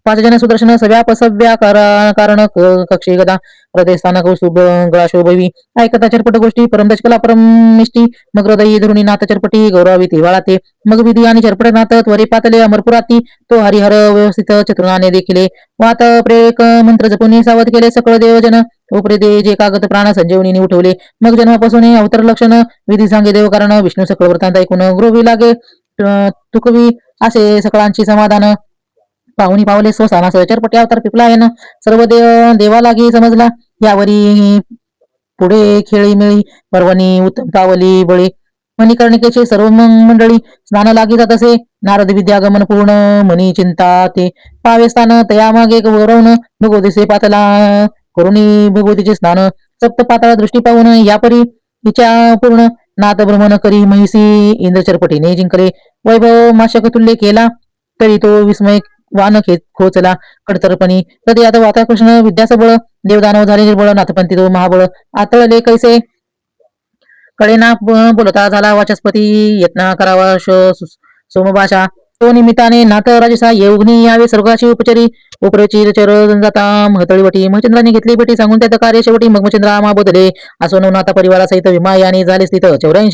5 जन सुदर्शन सव्या कारण कक्षी गदा हृदयस्थान कौस्तुभ गळाशोभवी ऐकता चरपट गोष्टी परमदशकला परमिष्टी मग हृदयी धरुणी नाथ चरपटी गौरवी तेवाळाते मग विधी आणि चरपटनाथ त्वरे पातले अमरपुराती तो हरिहर व्यवस्थित चतुर्णाने देखिले वात प्रेक मंत्र जपुनी सावध केले सकळ देवजन उपरे दे जे कागद प्राण संजीवनी उठवले मग जन्मापासून अवतर लक्षण विधी सांगे देव कारण विष्णू सकळ वृत्तांत ऐकून गृही लागे तुकवी असे सकळांची समाधान पाहुणी पावले स्वसामास चरपटे अवतार पिपलायन सर्व देवा लागी समजला. यावरी पुढे खेळी मिळी पर्वणी उत्तम पावली बळी मणिकर्णिकेचे सर्व मंडळी स्नान लागी जात असे. नारद विद्यागमन पूर्ण मनी चिंता ते पावे स्थान तया मागे गौरवण भगवतीचे पातला करुणी भगवतीचे स्नान सप्त पाताळ दृष्टी पाहून यापरी तिच्या पूर्ण नाथ भ्रमण करी महिसी इंद्रचरपटीने जिंकले. वैभव माशक तुल्य केला तरी तो विस्मय वान खोचला कडतरपणी. हृदयात वाता कृष्ण विद्यासबळ देवदानव झाले निर्बळ नाथपंथी तो महाबळ आतळले कैसे कळेना बोलता झाला वाचस्पती यत्ना करावा सोमभाषा तो निमित्ताने नाथ राजसा येऊनी यावे स्वर्गाशी उपचरी उपरची चर जाता महतळीवटी मचंद्राने घेतली बेटी सांगून त्यात कार्य शेवटी मग मचंद्रा मा बदले असो नवनाथ परिवारासहित विमा याने झाले स्थित 84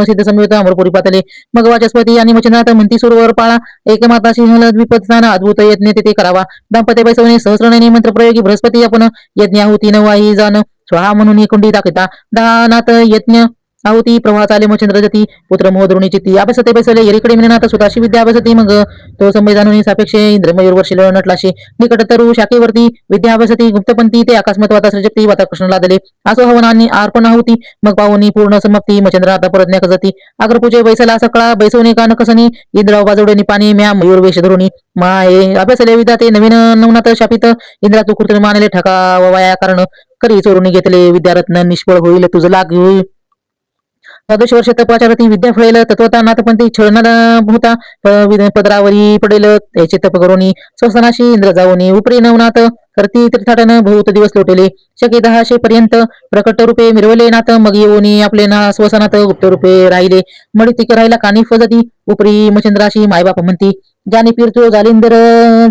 सिद्ध संयुक्त अमरपुरी पातले. मग वाचस्पती आणि मचंद्रात म्हणती सुरवर पाळा एकमाता सिंहल द्विपदस्थान अद्भुत यज्ञ तेथे करावा. दाम्पत्य बैसवणे सहस्रनयने मंत्रप्रयोगी बृहस्पती आपण यज्ञाहुती नवाही जाण स्वाहा म्हणून कुंडी दाखविता दानात यज्ञ आहुती प्रवाह चाले मचंद्र जती पुत्र मोहद्रोणी चित्ती अभ्यासते बैसले येरीकडे मिळनाथ स्वतःशी विद्या अभ्यासती. मग तो संभय जाणून सापेक्ष इंद्रमयूर वर्षिल नटलाशी निकट तरु शाखेवरती विद्या अभ्यासती गुप्तपंथी ते आकाशमत वाता सृजती वाता कृष्ण लादले आसो हवनानी अर्पण आहुती मग पाहुनी पूर्ण समाप्ती मचंद्र आता परज्ञा कजती अग्रपूजे बैसला सकळा बैसवणे कान कसनी इंद्राव बाजवडे निपाणी म्या मयूर वेश धरुणी माये अभ्यासले विद्या ते नवीन नवनाथ शापित इंद्रा तू कृत्रिम मानले ठका वाया कारण करी चोरून घेतले विद्यारत्न निष्फळ होईल तुझ लाग होईल. 12 वर्ष तपाचारती विद्या फळेल तत्वता नाथपंथी छळणार होता पदरावरी पडेल त्याचे तप करुणी स्वसनाशी इंद्र जाऊनी उपरी नवनाथ करती तीर्थाटन बहुत दिवस लोटेले शके 1000 पर्यंत प्रकट रूपे मिरवले नाथ मग येऊनी आपले ना स्वसनात गुप्त रूपे राहिले मडितिक राहिला कानी फजती उपरी मचंद्राशी मायबाप म्हणती जानी पीर जालिंदर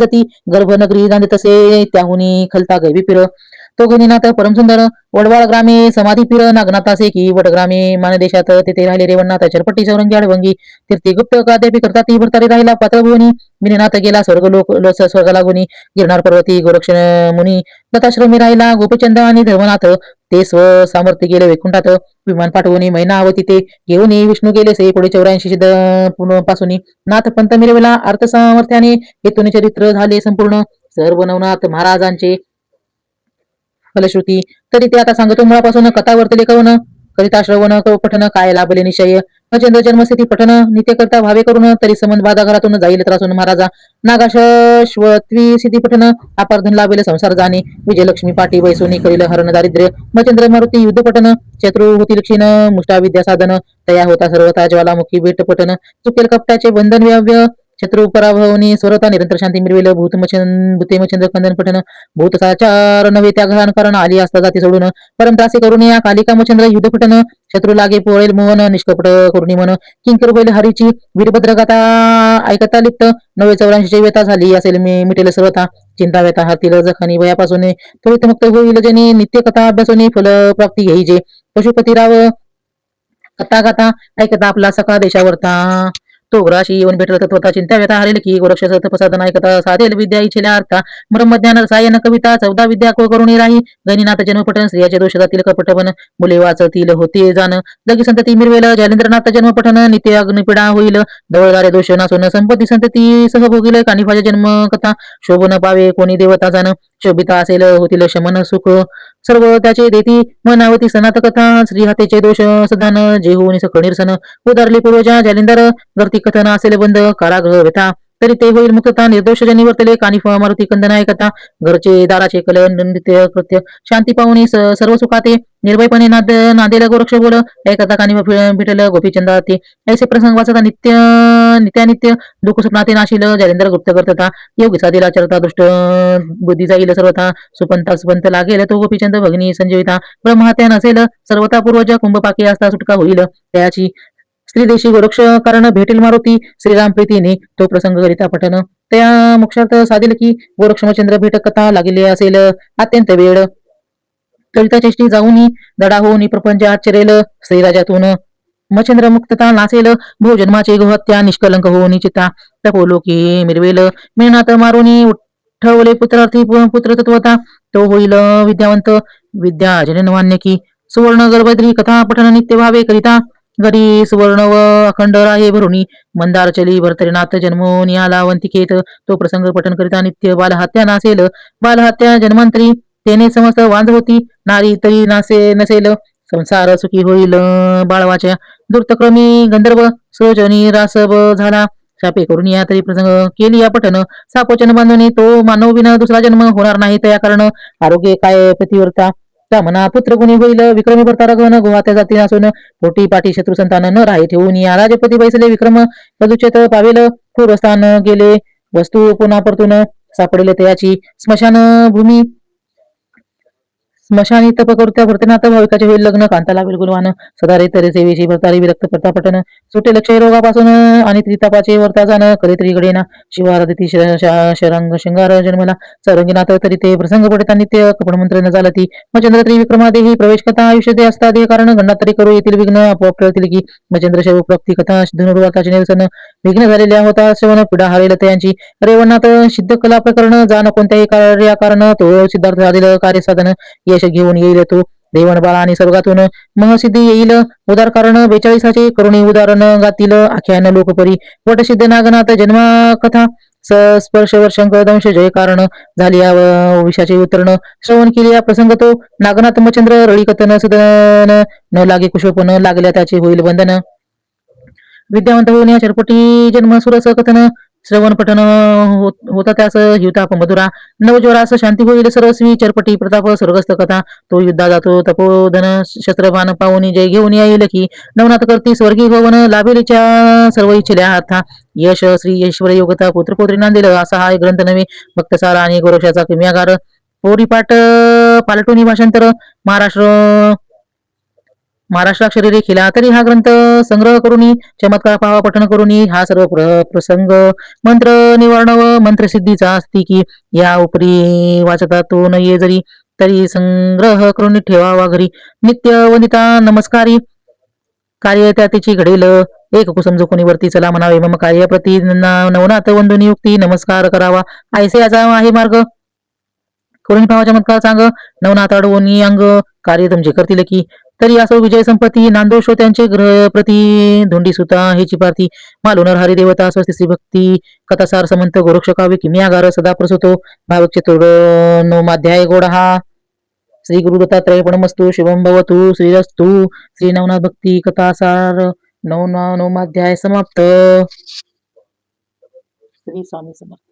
जती गर्भनगरी जाणे तसे त्याहुनी खलता गैवी पिर तो गणिनाथ परमसुंदर वडवाळ ग्रामे समाधी पिर नागनाथासे की वडग्रामे मानदेशात तेथे राहिले रेवणनाथ चरपट्टी चौरंगी आडवंगी तीर्थी गुप्त काद्यापी करता ती भरतारी राहिला पातळभुवनी मिनीनाथ गेला स्वर्ग स्वर्ग लागुनी गिरनार पर्वती गोरक्ष मुनी दत्ताश्रमी राहिला गोपीचंद आणि धर्मनाथ ते स्व सामर्थ्य गेले वैकुंठात विमान पाठवून मैनावती ते घेऊन विष्णू गेले से पुढे 84 सिद्ध पासून नाथ पंत मिरवला अर्थ सामर्थ्याने हेतून चरित्र झाले संपूर्ण सर्व नवनाथ महाराजांचे फलश्रुती तरी ते आता सांगतो मुळापासून कथा वर्तले कवन करिता श्रवण पठन काय लाभले निश्चय मचंद्र जन्मस्थिती पठन नित्य करता भावे करून तरी संबंध बाधा घरातून जाईल त्रासून महाराजा नागाश्वत्वी सिद्धी पठन अपार्धन लाभेल संसार जाणे विजयलक्ष्मी पाठी बैसोनी करील हरण दारिद्र्य मचंद्र मारुती युद्ध पठन शत्रू होतील क्षीण मुष्टा विद्या साधन तया होता सर्वता ज्वालामुखी भेट पठन चुकेल कपटाचे बंधन व्याव्य शत्रु पराभवनी स्वरता निरंतर शांती मिळवेल भूते मचंद्र कंदन पठन भूत साचार नव्हे त्या घरान कारण आली असता जाती सोडून परमत्रासी करून या कालिका मचंद्र युद्ध पठन शत्रू लागे पोळेल मोहन निष्कपट करुणी मन किंकर बैल हरीची वीरभद्र गाथा ऐकता लिप्त 84 व्यथा झाली असेल मी मिटेल सर्वता चिंता व्यथा हातील जखनी भयापासून त्वरित मुक्त होईल जेणे नित्य कथा अभ्यासून फल प्राप्ती घेईजे पशुपतीराव कथा गाथा ऐकता आपला सखा देशावरता तो ग्राशी येऊन भेटल तत्वता चिंता व्यथा हरेल की गोरक्ष तपसाधन ऐकता साधेल विद्या इच्छेल्या अर्था ब्रह्मज्ञान रसायन कविता 14 विद्या करुणी राही गणिनाथ जन्मपठन स्त्रियाचे दोष जातील कपटपण मुले वाचतील होते जाण जगी संतती मिरवेल जालेंद्रनाथ जन्मपठन नित्य अग्निपिडा होईल दवळदारे दोष नासून संपत्ती संतती सहभोगील कानिफाचे जन्म कथा शोभ न पावे कोणी देवता जाण शोभिता असेल होतील शमन सुख सर्व त्याचे देती मनावती सनात कथा श्रीहातेचे दोष सदान जे होऊन सख निरसन उदारली पूर्वजा जालिंदर गर्ती कथन असेल बंद कारागृह व्यथा तरी ते होईल मुक्तता निर्दोष जनी वर्तले कानिफ मारुती कंदनाय कथा घरचे दाराचे कलन नृत्य कृत्य शांती पाहुणी सर्व सुखाते निर्भयपणे नादेला गोरक्ष बोल ऐकता कानिफ भेटल गोपीचंदा ते ऐसे प्रसंग वाचता नित्यानित्य दुःख स्वप्नाते नाशील जालेंद्र गुप्त करतता योगीचा दिला चरता दुष्ट बुद्धी जाईल सर्वथा सुपंत लागेल तो गोपीचंद भगिनी संजीविता ब्रह्महत्या नसेल सर्वता पूर्वजा कुंभपाकी असता सुटका होईल त्याची स्त्रीदेशी गोरक्ष कारण भेटेल मारुती श्रीराम प्रीतीने तो प्रसंग करिता पठन त्या मोक्षात साधेल की गोरक्षमचंद्र भेट कथा लागले असेल अत्यंत वेळ कविता चेष्टी जाऊनी दडा होऊन प्रपंच आश्चर्येल श्रीराजातून मचंद्र मुक्तता नासेल भोजन्माचे गोहत्या निष्कलंक होऊन चिता तपोलोकी मिरवेल मिळनात मारुनी उठवले पुत्रार्थी पुत्र तत्वता तो होईल विद्यावंत विद्या जननवान्य की सुवर्ण गर्भद्री कथा पठन नित्य भावे करिता गरी सुवर्ण व अखंड राहे भरुणी मंदार चली भरतरीनाथ जन्मोनी आला अवंतिकेत. तो प्रसंग पठन करिता नित्य बालहत्या नासेल. बालहत्या जन्मांतरी तेने समस्त वांझ होती. नारी तरी नसेल. संसार सुखी होईल बाळवाच्या. दुर्तक्रमी गंधर्व सृजनी रासब झाला. शापे करून या तरी प्रसंग केली या पठन. सापोचन बांधणी तो मानव बिना दुसरा जन्म होणार नाही. त्या कारण आरोग्य काय प्रतिवर्ता त्या म्हणा पुत्र गुणी होईल. विक्रमी भरता रगवन गुहात्या जाती नसून पोटी पाटी शत्रू संतान न राही ठेवून या राजपती बैसले विक्रम पदुचेत पावेल. पूर्वस्थान गेले वस्तू पुन्हा परतून सापडेल तयाची. भूमी स्मशानी तप करुत्या भरतनाथ भाविकाचे होईल लग्न. कांता लावेल गुणवान सदा रे तरी सेवेची भरतारी विरक्त करता पटन. सुटे लक्ष रोगापासून आणि त्रितापाचे वर्ता जाण. करे त्रिगडेना शिवारदिती शरंग शृंगार जन्मला. चौरंगीनाथ तरी ते प्रसंग पडता नित्य कपड मंत्र न झालती. मचंद्र त्रिविक्रमा देही प्रवेश कथा आयुष्य दे असता देह कारण गंडा तरी करू येतील विघ्न आपोआप टळतील की. मचंद्र शैव प्राप्ती कथा धनुर्वाताचे निरसन विघ्न झालेल्या होता श्रवण पिढा हरेल तयांची. रेवणात सिद्ध कला प्रकरण जाण कोणत्याही कार्या कारण तो सिद्धार्थ झालेलं कार्यसाधन यश घेऊन येईल तो. देवण बाळा आणि स्वर्गातून महसिद्धी येईल उदार कारण 42 करुणी उदाहरण गातील आख्यान लोकपरी. वटसिद्ध नागनाथ जन्मा कथा स्पर्श वर्षंक दंश जय कारण झाली विषाचे उतरण. श्रवण केली या प्रसंग तो नागनाथ मचंद्र रळी कथन सदन न लागे कुशोपन लागल्या त्याचे होईल बंधन. विद्यावंत होऊन या चरपटी जन्म सुरस कथन श्रवण पठन होता त्यास हिवताप मधुरा. नवज्वरास शांती होईल सरस्वी चरपटी प्रताप स्वर्गस्थ कथा. तो युद्धा जातो तपोधन शस्त्रपान पाहुनी जय घेऊन येईल की. नवनाथ करती स्वर्गी भवन लाभेलीच्या सर्व इच्छिल्या अर्था. यश श्री ऐश्वर योगता पुत्रपौत्री नांदेल असा हा ग्रंथ नव्हे. भक्तसार आणि गोरक्षाचा किम्यागार. पोरीपाट पालटोनी भाषांतर महाराष्ट्राक्षरी रेखिला तरी हा ग्रंथ संग्रह करूनी चमत्कार पाहावा पठण करूनी हा सर्व प्रसंग मंत्र निवारण व मंत्रसिद्धीचा असती की. या उपरी वाचता तो न ये जरी तरी संग्रह करून ठेवावा घरी. नित्य वंदिता नमस्कारी कार्य त्या तिची घडेल. एक कुसुम जोकुनी वरती चला म्हणावे मम कार्य प्रति नवनाथ वंदुनी युक्ती नमस्कार करावा. ऐसे याचा आहे मार्ग करून पाहावा चमत्कार सांग. नवनाथ अडवून अंग कार्य तुमचे करतील की. तरी असो विजय संपत्ती नांदो त्यांचे ग्रह प्रति धोंडी सुता हे चिपार्थी. मालूनर हरिदेवता स्वस्ती श्री भक्ती कथासार समंत गोरक्ष काव्य किमियागार सदा प्रसुतो. भावक चतुर् नवमाध्याय गोड हा. श्री गुरु दत्तात्रय पणमस्तु शुभम भवतु श्रीरस्तु. श्री नवनाथ भक्ती कथासार नवमाध्याय समाप्त. श्री स्वामी समर्थ.